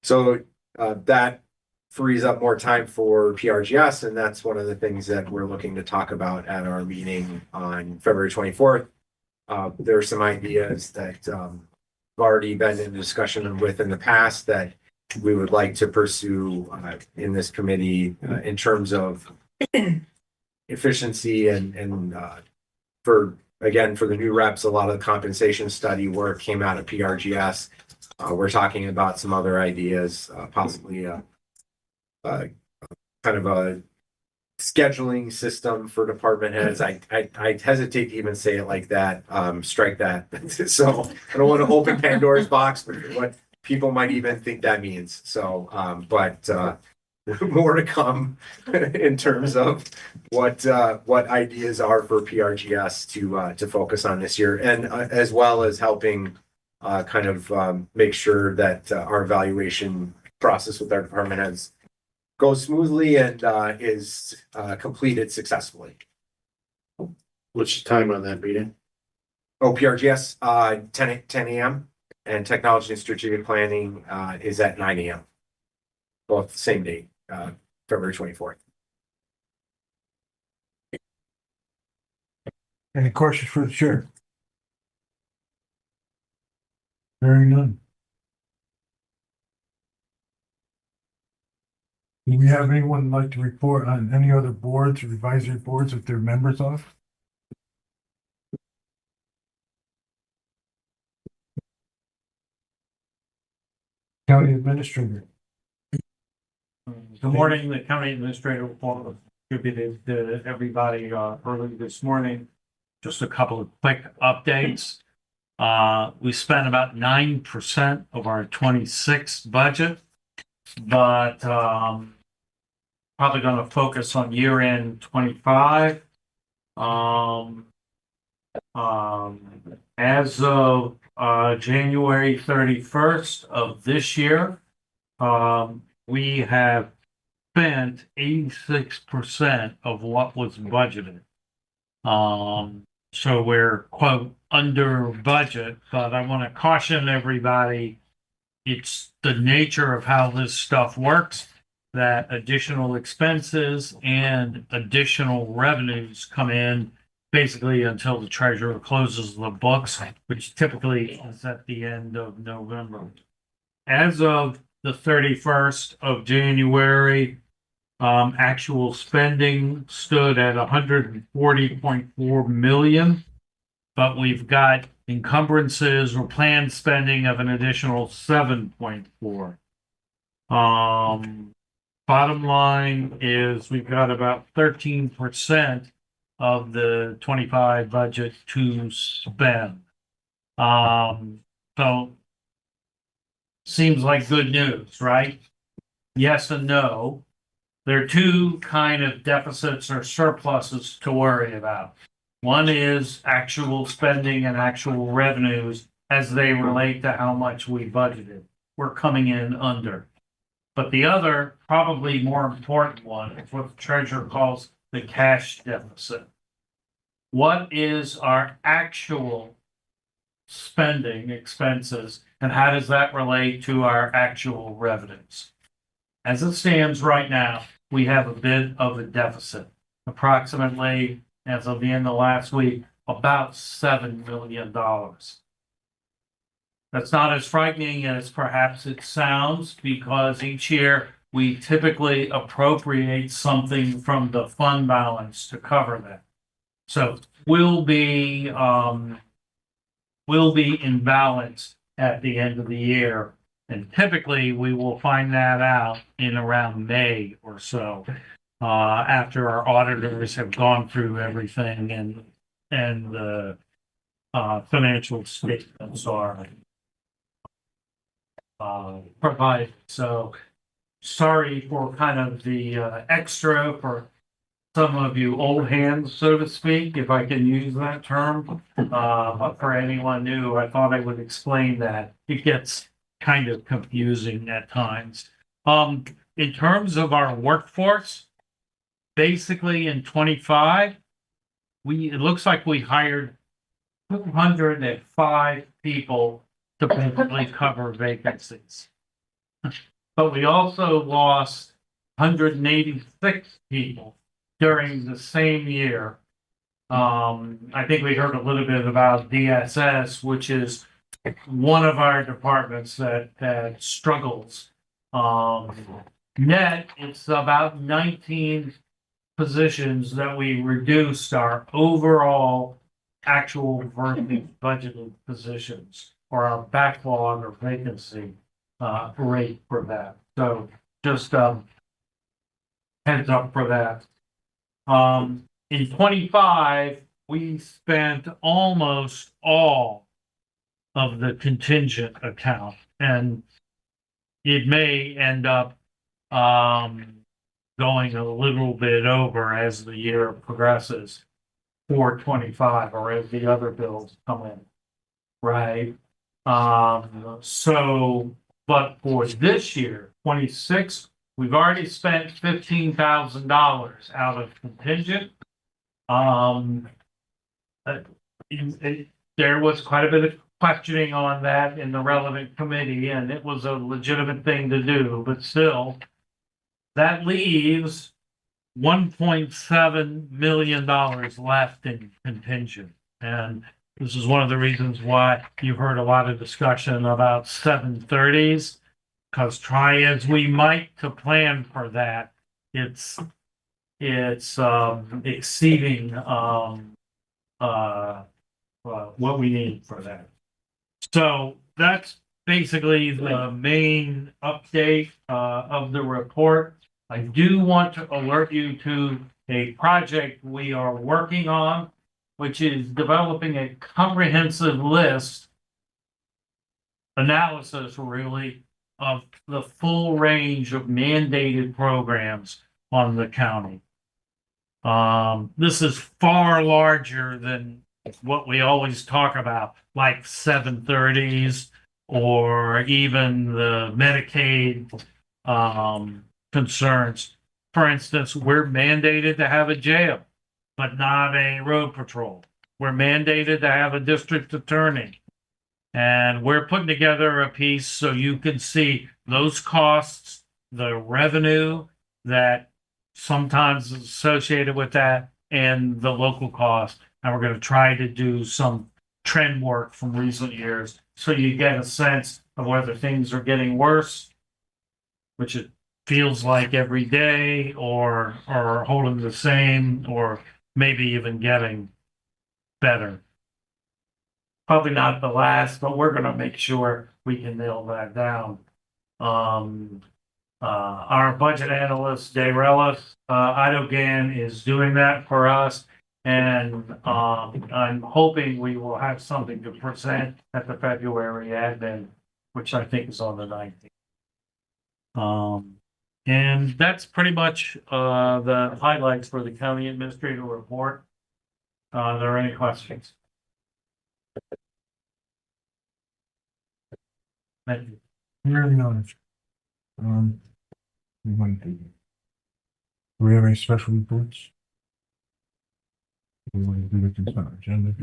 so that frees up more time for PRGS. And that's one of the things that we're looking to talk about at our meeting on February 24th. There are some ideas that I've already been in discussion with in the past that we would like to pursue in this committee in terms of efficiency and for the new reps, a lot of the compensation study work came out of PRGS. We're talking about some other ideas, possibly kind of a scheduling system for department heads. I hesitate to even say it like that. Strike that. So I don't want to open Pandora's box, but what people might even think that means. So, but more to come in terms of what ideas are for PRGS to focus on this year, and as well as helping kind of make sure that our evaluation process with our department heads goes smoothly and is completed successfully. What's the time on that meeting? Oh, PRGS, 10 a.m. and technology and strategic planning is at 9 a.m. Both the same date, February 24th. Any questions for the chair? Hearing none. Do we have anyone like to report on any other boards or advisory boards that they're members of? County administrator. Good morning, the county administrator report was distributed to everybody early this morning. Just a couple of quick updates. We spent about 9% of our 26 budget, but probably going to focus on year end 25. As of January 31st of this year, we have spent 86% of what was budgeted. So we're quote under budget, but I want to caution everybody, it's the nature of how this stuff works, that additional expenses and additional revenues come in basically until the treasurer closes the books, which typically is at the end of November. As of the 31st of January, Actual spending stood at 140.4 million, but we've got encumbrances or planned spending of an additional 7.4. Bottom line is we've got about 13% of the 25 budget to spend. So seems like good news, right? Yes and no. There are two kind of deficits or surpluses to worry about. One is actual spending and actual revenues as they relate to how much we budgeted. We're coming in under. But the other, probably more important one, is what the treasurer calls the cash deficit. What is our actual spending expenses and how does that relate to our actual revenues? As it stands right now, we have a bit of a deficit, approximately, as of the end of last week, about $7 million. That's not as frightening as perhaps it sounds because each year we typically appropriate something from the fund balance to cover that. So we'll be in balance at the end of the year. And typically we will find that out in around May or so, after our auditors have gone through everything and the financial statements are provided. So sorry for kind of the extra for some of you old hands, so to speak, if I can use that term. But for anyone new, I thought I would explain that. It gets kind of confusing at times. In terms of our workforce, basically in 25, it looks like we hired 205 people to basically cover vacancies. But we also lost 186 people during the same year. I think we heard a little bit about DSS, which is one of our departments that struggles. Net, it's about 19 positions that we reduced our overall actual versus budgeted positions or our backlog or vacancy rate for that. So just heads up for that. In 25, we spent almost all of the contingent account, and it may end up going a little bit over as the year progresses for 25 or as the other bills come in, right? So, but for this year, 26, we've already spent $15,000 out of contingent. There was quite a bit of questioning on that in the relevant committee, and it was a legitimate thing to do, but still, that leaves $1.7 million left in contingent. And this is one of the reasons why you've heard a lot of discussion about 730s, because try as we might to plan for that, it's exceeding what we need for that. So that's basically the main update of the report. I do want to alert you to a project we are working on, which is developing a comprehensive list, analysis really, of the full range of mandated programs on the county. This is far larger than what we always talk about, like 730s or even the Medicaid concerns. For instance, we're mandated to have a jail, but not a road patrol. We're mandated to have a district attorney. And we're putting together a piece so you can see those costs, the revenue that sometimes is associated with that, and the local cost. And we're going to try to do some trend work from recent years so you get a sense of whether things are getting worse, which it feels like every day or holding the same or maybe even getting better. Probably not the last, but we're gonna make sure we can nail that down. Our budget analyst, Dayrellis, Idogan is doing that for us. And, I'm hoping we will have something to present at the February admin, which I think is on the 19th. And that's pretty much, the highlights for the county administrator report. Are there any questions? Thank you. Hearing none. We want to. Do we have any special reports? We want to do the consent agenda.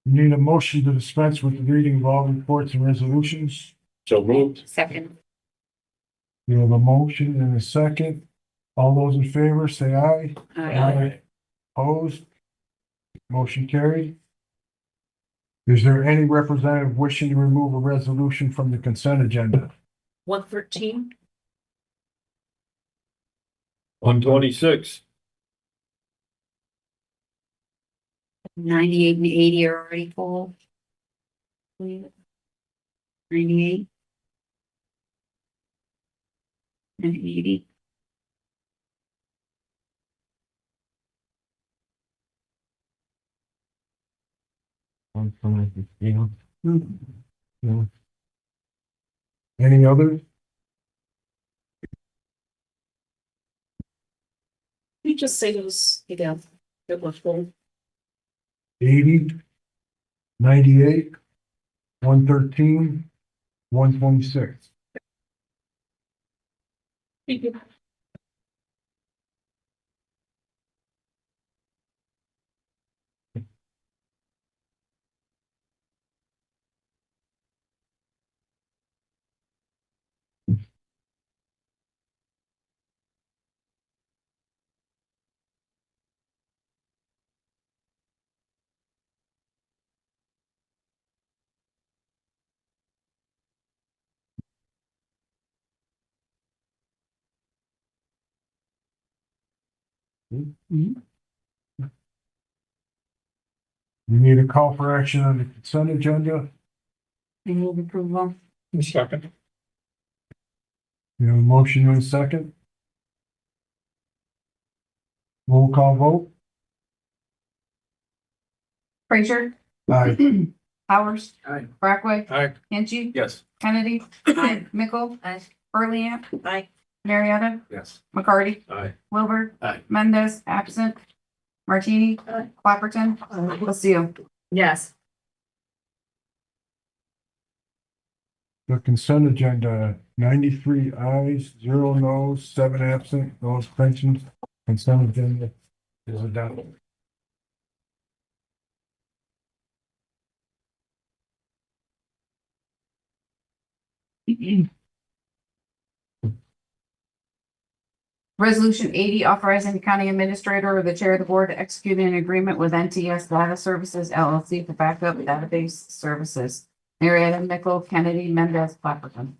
We need a motion to dispense with the reading of all reports and resolutions. So moved. Second. We have a motion and a second. All those in favor, say aye. Aye. Opposed? Motion carried. Is there any representative wishing to remove a resolution from the consent agenda? 113. 126. 98 and 80 are already full. 98. And 80. Any others? You just say those again. It was full. 80, 98, 113, 126. Thank you. We need a call for action on the consent agenda. I move approval. Second. We have a motion and a second. Roll call vote. Frazier, Aye. Powers, Aye. Brackway, Aye. Hinchey, Yes. Kennedy, Mickle, Burley, Aye. Marietta, Yes. McCarty, Aye. Wilbur, Aye. Mendez, absent, Martini, Clapperton, Lucille. Yes. The consent agenda, 93 ayes, 0 noes, 7 absent, no abstentions. Consent agenda is adopted. Resolution 80, authorizing the county administrator or the chair of the board to execute an agreement with NTS Data Services LLC for backup database services. Marietta, Mickle, Kennedy, Mendez, Clapperton.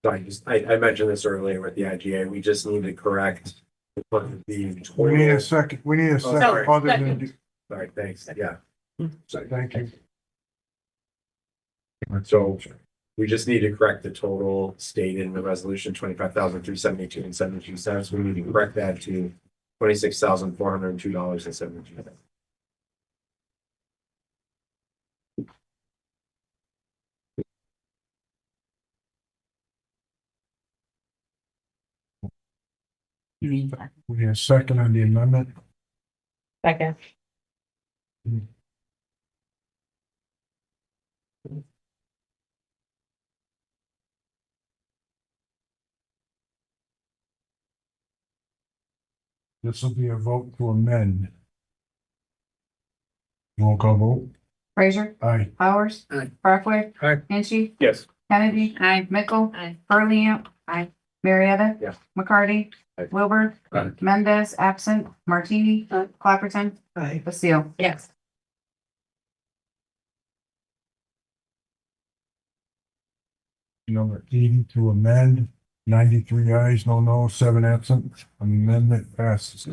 I mentioned this earlier with the IGA, we just need to correct the We need a total. second, we need a second sorry. other than, Sorry, thanks, yeah. thank you. So we just need to correct the total stated in the resolution, 25,372 and 72 cents. We need to correct that to $26,402 and 72 cents. You mean, We need a second on the amendment. Second. This will be a vote to amend. Roll call vote. Frazier, Aye. Powers, Aye. Brockway, Aye. Hanchey, Yes. Kennedy, Mickle, Burley, Marietta, Yes. McCarty, Aye. Wilbur, Aye. Mendez, absent, Martini, Clapperton, Aye. Basile. Yes. Number 80 to amend, 93 ayes, no no, 7 absent. Amendment passes.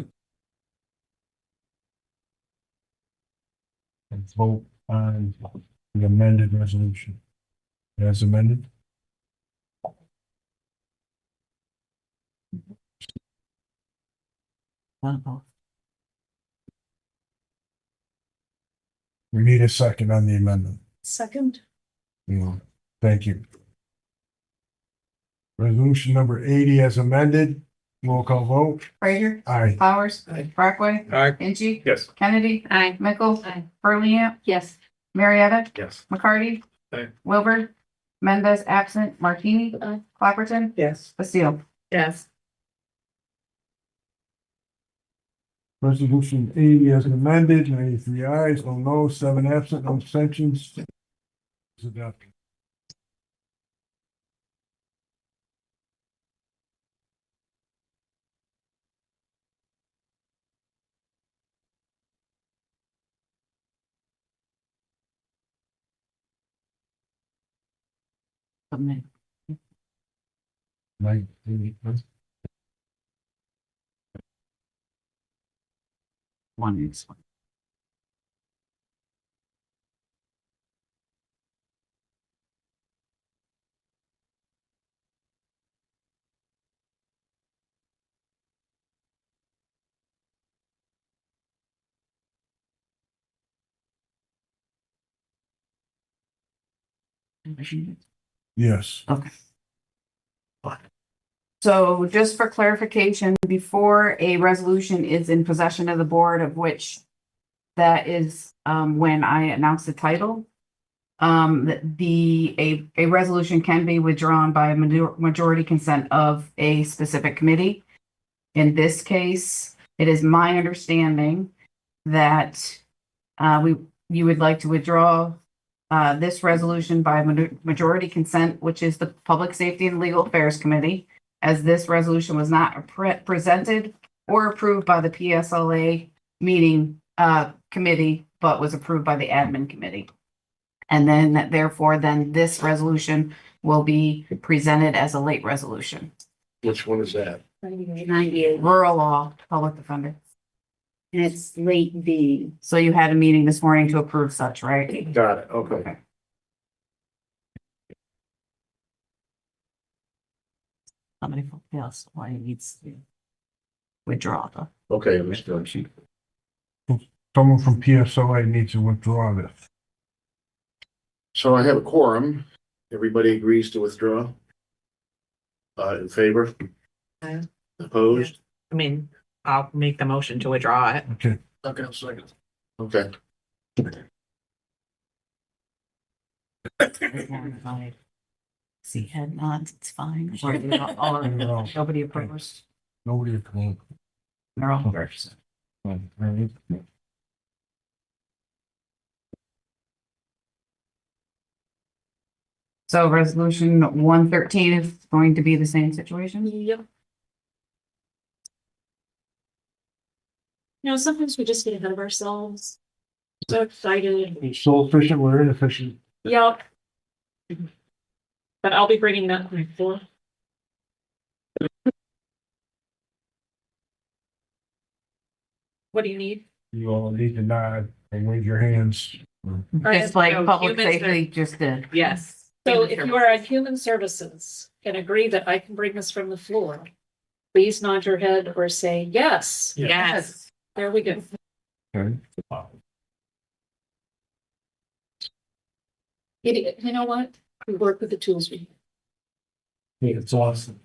And vote on the amended resolution. As amended. We need a second on the amendment. Second, Thank you. Resolution number 80 as amended. Roll call vote. Frazier, Aye. Powers, Aye. Brockway, Aye. Hanchey, Yes. Kennedy, Mickle, Burley, Yes. Marietta, Yes. McCarty, Aye. Wilbur, Mendez, absent, Martini, Clapperton, Yes. Basile. Yes. Resolution 80 as amended, 93 ayes, no no, 7 absent, no abstentions. Is adopted. One is. Yes. Okay. So just for clarification, before a resolution is in possession of the board, of which that is when I announce the title, a resolution can be withdrawn by a majority consent of a specific committee. In this case, it is my understanding that you would like to withdraw this resolution by majority consent, which is the Public Safety and Legal Affairs Committee, as this resolution was not presented or approved by the PSLA meeting committee, but was approved by the admin committee. And then therefore, then this resolution will be presented as a late resolution. Which one is that? 98. Rural law, public defender. And it's late B. So you had a meeting this morning to approve such, right? Got it, okay. Somebody else, why he needs to withdraw the. Okay, understood. Someone from PSLA needs to withdraw this. So I have a quorum. Everybody agrees to withdraw? In favor? Aye. Opposed? I mean, I'll make the motion to withdraw it. Okay. Okay, I'll second. Okay. See head nods, it's fine. Nobody opposed. Nobody opposed. They're all first. So resolution 113 is going to be the same situation? Yep. You know, sometimes we just get ahead of ourselves. So excited. We're so efficient, we're inefficient. Yep. But I'll be bringing that before. What do you need? You all need to nod and wave your hands. Just like No, public humans safety just did. Yes. So if you are on human services and agree that I can bring this from the floor, please nod your head or say yes. Yes. There we go. Okay. You know what? We work with the tools we have. It's awesome.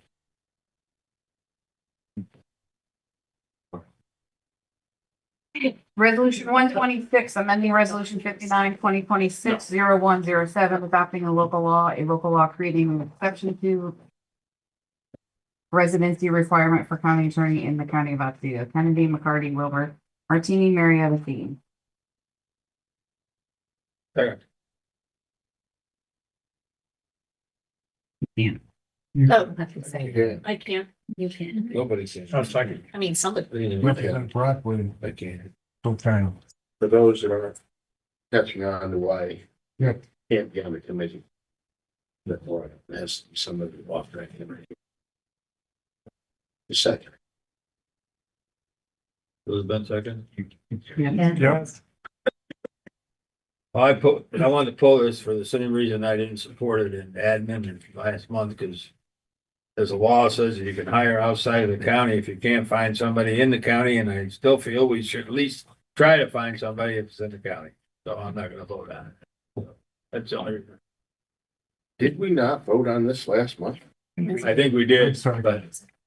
Resolution 126, amending resolution 59-2026-0107, adopting a local law creating an exception to residency requirement for county attorney in the county of Otsego. Kennedy, McCarty, Wilbur, Martini, Marietta, Dean. Second. You- Oh, Yeah. I can't. You can. Nobody said. I'll second. I mean, somebody. Represent Brockwood, I can't. sometime. For those that are catching on to why. Yeah. Can't be on the committee. That or has some of the off that. The second. Was Ben second? Yeah. I wanted to pull this for the same reason I didn't support it in admin in last month, because there's a law that says you can hire outside of the county if you can't find somebody in the county, and I still feel we should at least try to find somebody if it's in the county. So I'm not gonna vote on it. That's the only reason. Did we not vote on this last month? I think we did, but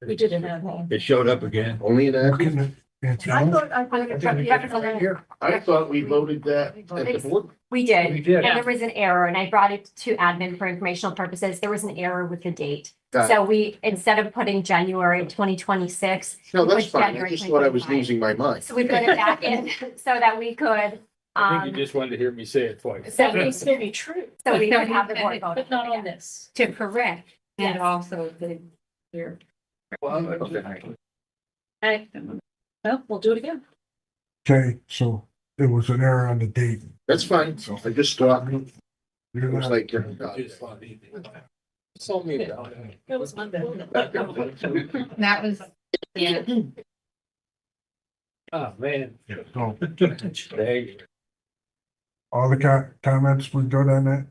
We didn't have one. it showed up again. Only in that? I thought we voted that at the board. We did. We did. And there was an error, and I brought it to admin for informational purposes. There was an error with the date. Got it. So we, instead of putting January 2026. No, we that's put fine. I January just thought I was 2025. losing my mind. So we put it back in so that we could, I think you just wanted to hear me say it twice. so That we, needs to be true, so we could have the board vote. but not on this. To correct, and Yes. also the, your. Okay. Well, we'll do it again. Okay, so it was an error on the date. That's fine. I just thought it You're was not- like. That was Monday. That was, yeah. Oh, man. So Hey, all the comments were good on that?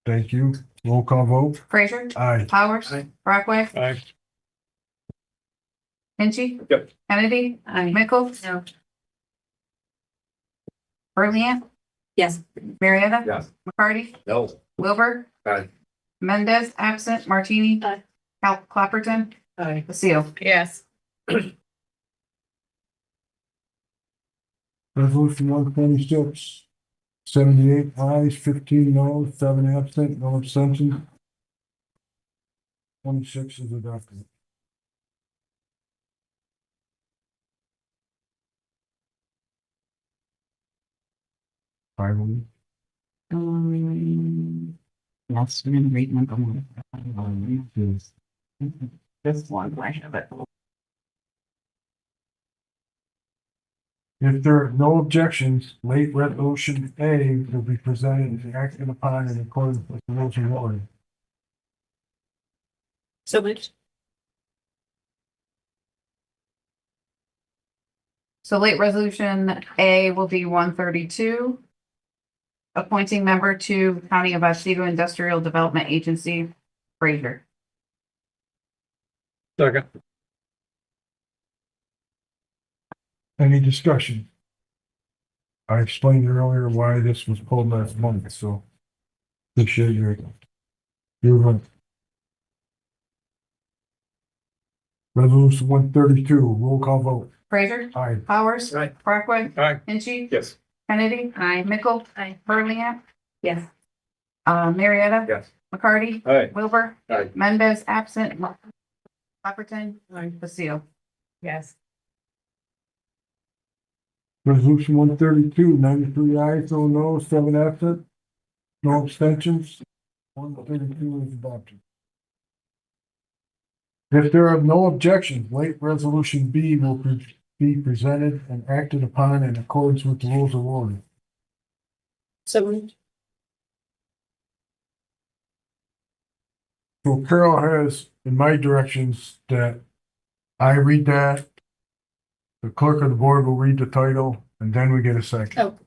Thank you. Roll call vote. Frazier, Aye. Powers, Aye. Brockway, Aye. Finchie. Yep. Kennedy, I, Mickles. no, Burley, Yes. Marietta. Yes. McCarty, no. Wilbur. Aye. Mendez, absent, Martini. Aye. Clapperton, Aye. Basile. Yes. Resolution 126. 78 ayes, 15 noes, 7 absent, no abstention. 26 is adopted. Finally. Yes, we're gonna read number one. This one, I have it. If there are no objections, late resolution A will be presented and acted upon in accordance with the rules of order. So much. So late resolution A will be 132. Appointing member to County of Otsego Industrial Development Agency, Frazier. Second. Any discussion? I explained earlier why this was pulled last month, so appreciate your right. Resolution 132, roll call vote. Frazier, Aye. Powers, Aye. Brockway, Aye. Finchie, Yes. Kennedy, I, Mickle, Aye. Burley, Yes. Marietta. Yes. McCarty, Aye. Wilbur. Aye. Mendez, absent, Clapperton, Basile. Yes. Resolution 132, 93 ayes, no noes, 7 absent, no abstentions. 132 is adopted. If there are no objections, late resolution B will be presented and acted upon in accordance with the rules of order. So moved. So Carol has in my directions that I read that, the clerk of the board will read the title, and then we get a second. Oh.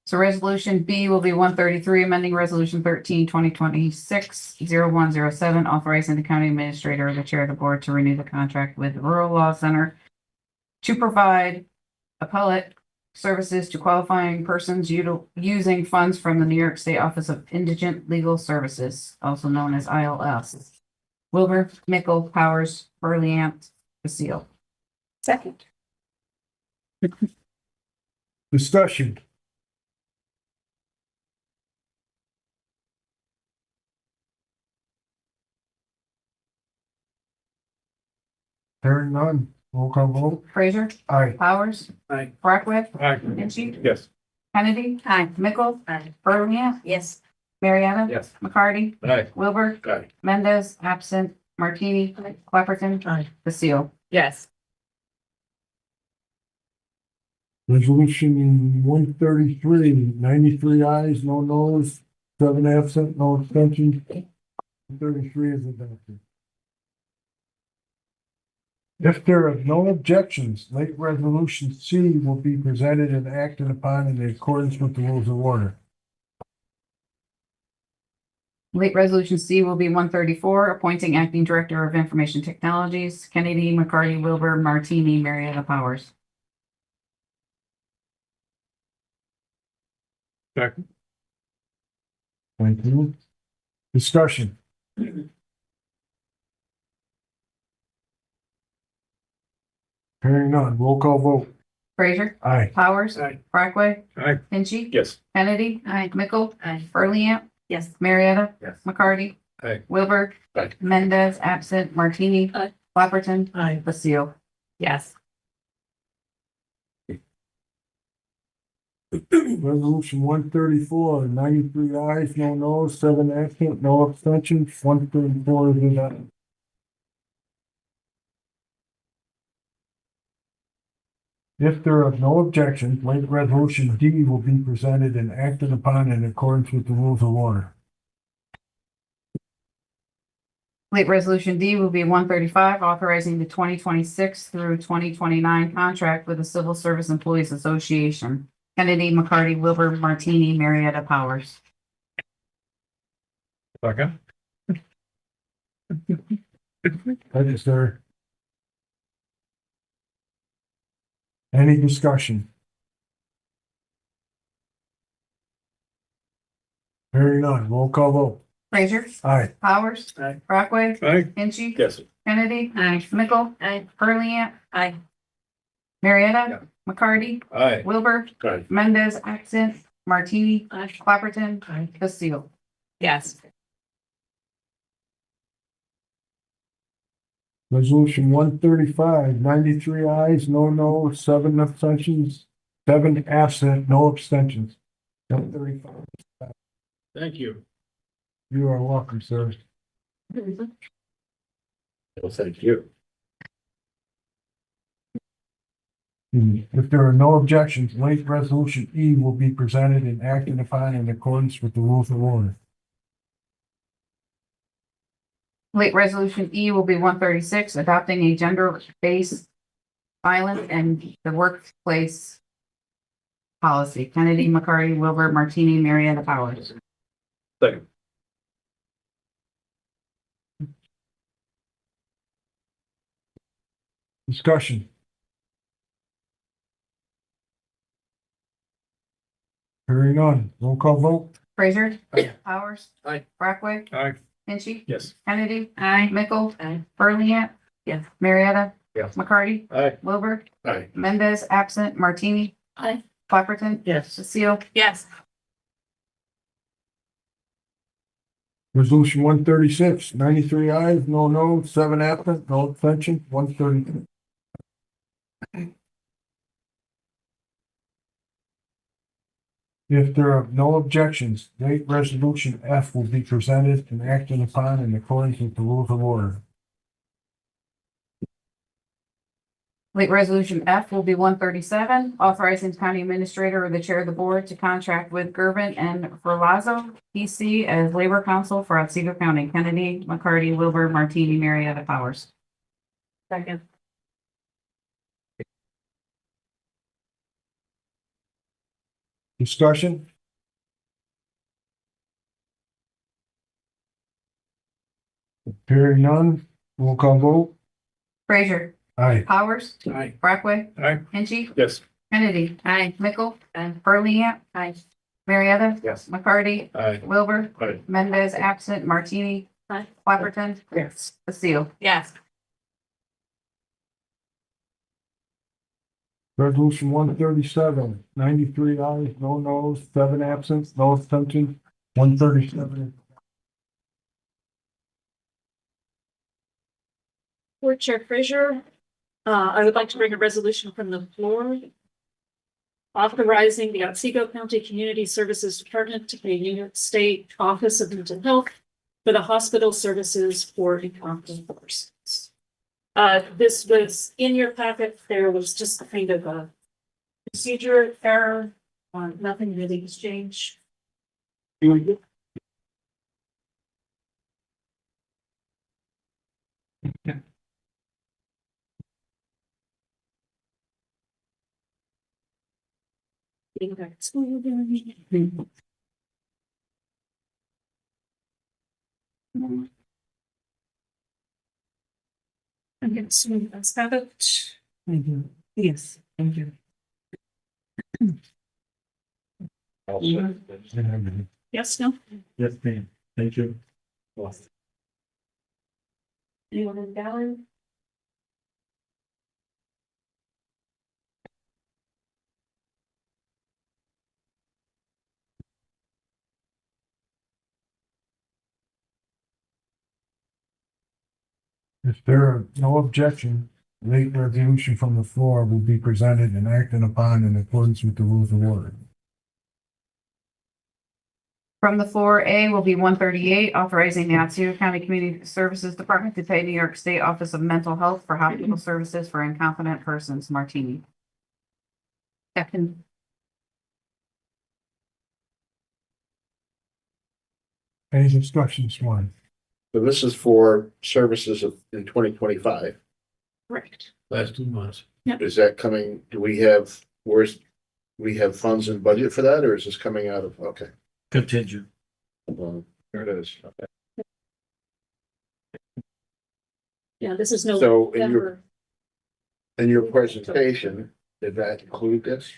So resolution B will be 133, amending resolution 13-2026-0107, authorizing the county administrator or the chair of the board to renew the contract with the Rural Law Center to provide appellate services to qualifying persons using funds from the New York State Office of Indigent Legal Services, also known as ILS. Wilbur, Mickle, Powers, Burley, Basile. Second. Discussion. Hearing none, roll call vote. Frazier, Aye. Powers, Aye. Brockway, Aye. Inchi, Yes. Kennedy, Mickle, Burley, Yes. Marietta, Yes. McCarty, Aye. Wilbur, Aye. Mendez, absent, Martini, Clapperton, Aye. Basile. Yes. Resolution 133, 93 ayes, no noes, 7 absent, no abstentions. 33 is adopted. If there are no objections, late resolution C will be presented and acted upon in accordance with the rules of order. Late resolution C will be 134, appointing acting director of information technologies, Kennedy, McCarty, Wilbur, Martini, Marietta, Powers. Second. Thank you. Discussion. Hearing none, roll call vote. Frazier, Aye. Powers, Aye. Brockway, Aye. Inchi, Yes. Kennedy, Mickle, Burley, Yes. Marietta, Yes. McCarty, Aye. Wilbur, Aye. Mendez, absent, Martini, Aye. Clapperton, Aye. Basile. Yes. Resolution 134, 93 ayes, no noes, 7 absent, no abstentions, 134 is adopted. If there are no objections, late resolution D will be presented and acted upon in accordance with the rules of order. Late resolution D will be 135, authorizing the 2026 through 2029 contract with the Civil Service Employees Association. Kennedy, McCarty, Wilbur, Martini, Marietta, Powers. Second. Register. Any discussion? Hearing none, roll call vote. Frazier, Aye. Powers, Aye. Brockway, Aye. Inchi, Yes. Kennedy, Mickle, Burley, Aye. Marietta, McCarty, Aye. Wilbur, Aye. Mendez, absent, Martini, Clapperton, Basile. Yes. Resolution 135, 93 ayes, no noes, 7 abstentions, 7 absent, no abstentions. 135. Thank you. You are welcome, sir. Well, thank you. If there are no objections, late resolution E will be presented and acted upon in accordance with the rules of order. Late resolution E will be 136, adopting a gender-based violence and the workplace policy. Kennedy, McCarty, Wilbur, Martini, Marietta, Powers. Second. Discussion. Hearing none, roll call vote. Frazier, Aye. Powers, Aye. Brockway, Aye. Inchi, Yes. Kennedy, Aye. Mickle, Aye. Burley, Yes. Marietta, Yes. McCarty, Aye. Wilbur, Aye. Mendez, absent, Martini, Aye. Clapperton, Yes. Basile. Yes. Resolution 136, 93 ayes, no noes, 7 absent, no abstention, 130. If there are no objections, late resolution F will be presented and acted upon in accordance with the rules of order. Late resolution F will be 137, authorizing county administrator or the chair of the board to contract with Gervin and Ferlazzo, PC, as labor counsel for Otsego County. Kennedy, McCarty, Wilbur, Martini, Marietta, Powers. Second. Discussion? Hearing none, roll call vote. Frazier, Aye. Powers, Aye. Brockway, Aye. Inchi, Yes. Kennedy, Mickle, Burley, Marietta, Yes. McCarty, Aye. Wilbur, Aye. Mendez, absent, Martini, Clapperton, Yes. Basile. Yes. Resolution 137, 93 ayes, no nos, 7 absent, no abstentions, 137. Board Chair Frazier, I would like to bring a resolution from the floor authorizing the Otsego County Community Services Department to pay New York State Office of Mental Health for the hospital services for incompetent persons. This was in your packet. There was just kind of a procedure error. Nothing really was changed. Getting back to school. I'm going to assume that's have it. Yes, thank you. Yes, no? Yes, ma'am. Thank you. Anyone in Gallon? If there are no objection, late resolution from the floor will be presented and acted upon in accordance with the rules of order. From the floor, A will be 138, authorizing the Otsego County Community Services Department to pay New York State Office of Mental Health for hospital services for incompetent persons, Martini. Second. Any discussion this morning? So this is for services in 2025. Correct. Last 2 months. Yep. Is that coming, do we have funds in budget for that, or is this coming out of, okay. Contingent. There it is. Okay. Yeah, this is no. So longer- in your presentation, did that include this?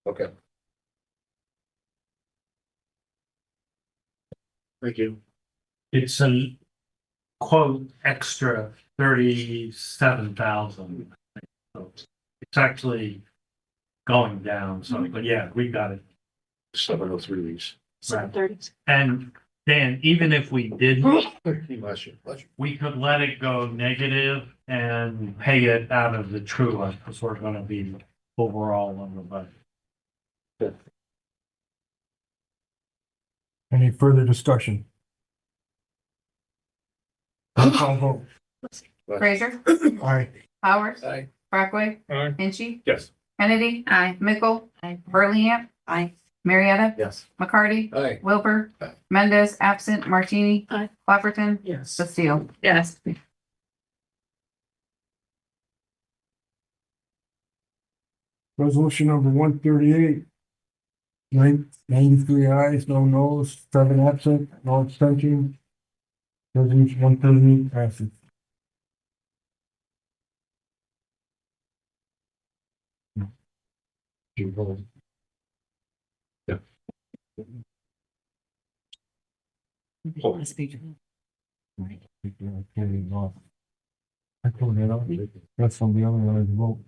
Okay. Thank you. It's a quote extra 37,000. So it's actually going down. So, but yeah, we got it. 703 weeks. 7:30. And Dan, even if we didn't, Bless you. we could let it go negative and pay it out of the true up because we're going to be overall on the budget. Any further discussion? Roll call vote. Fraser, Aye. Powers, Aye. Brockway, Aye. Inchi, Yes. Kennedy, Aye. Mickle, Burley, Aye. Marietta, Yes. McCarty, Aye. Wilbur, Aye. Mendez, absent, Martini, Aye. Clapperton, Yes. Cecile. Yes. Resolution number 138. 93 ayes, no nos, 7 absent, no abstention. Resolution 138 passes. I pulled it out. That's from the other one I vote.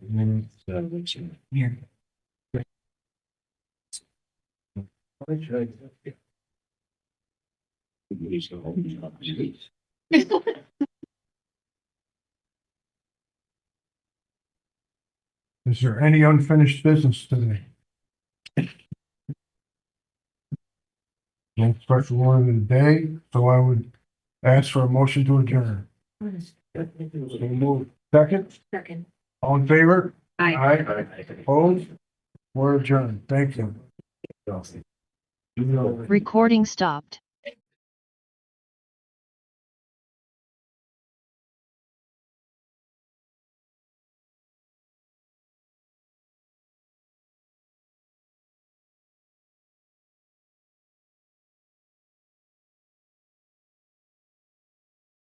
Here. Is there any unfinished business today? No special order of the day, so I would ask for a motion to adjourn. So moved. Second, Second. all in favor? Aye. Aye. Opposed? We're adjourned. Thank you. Recording stopped.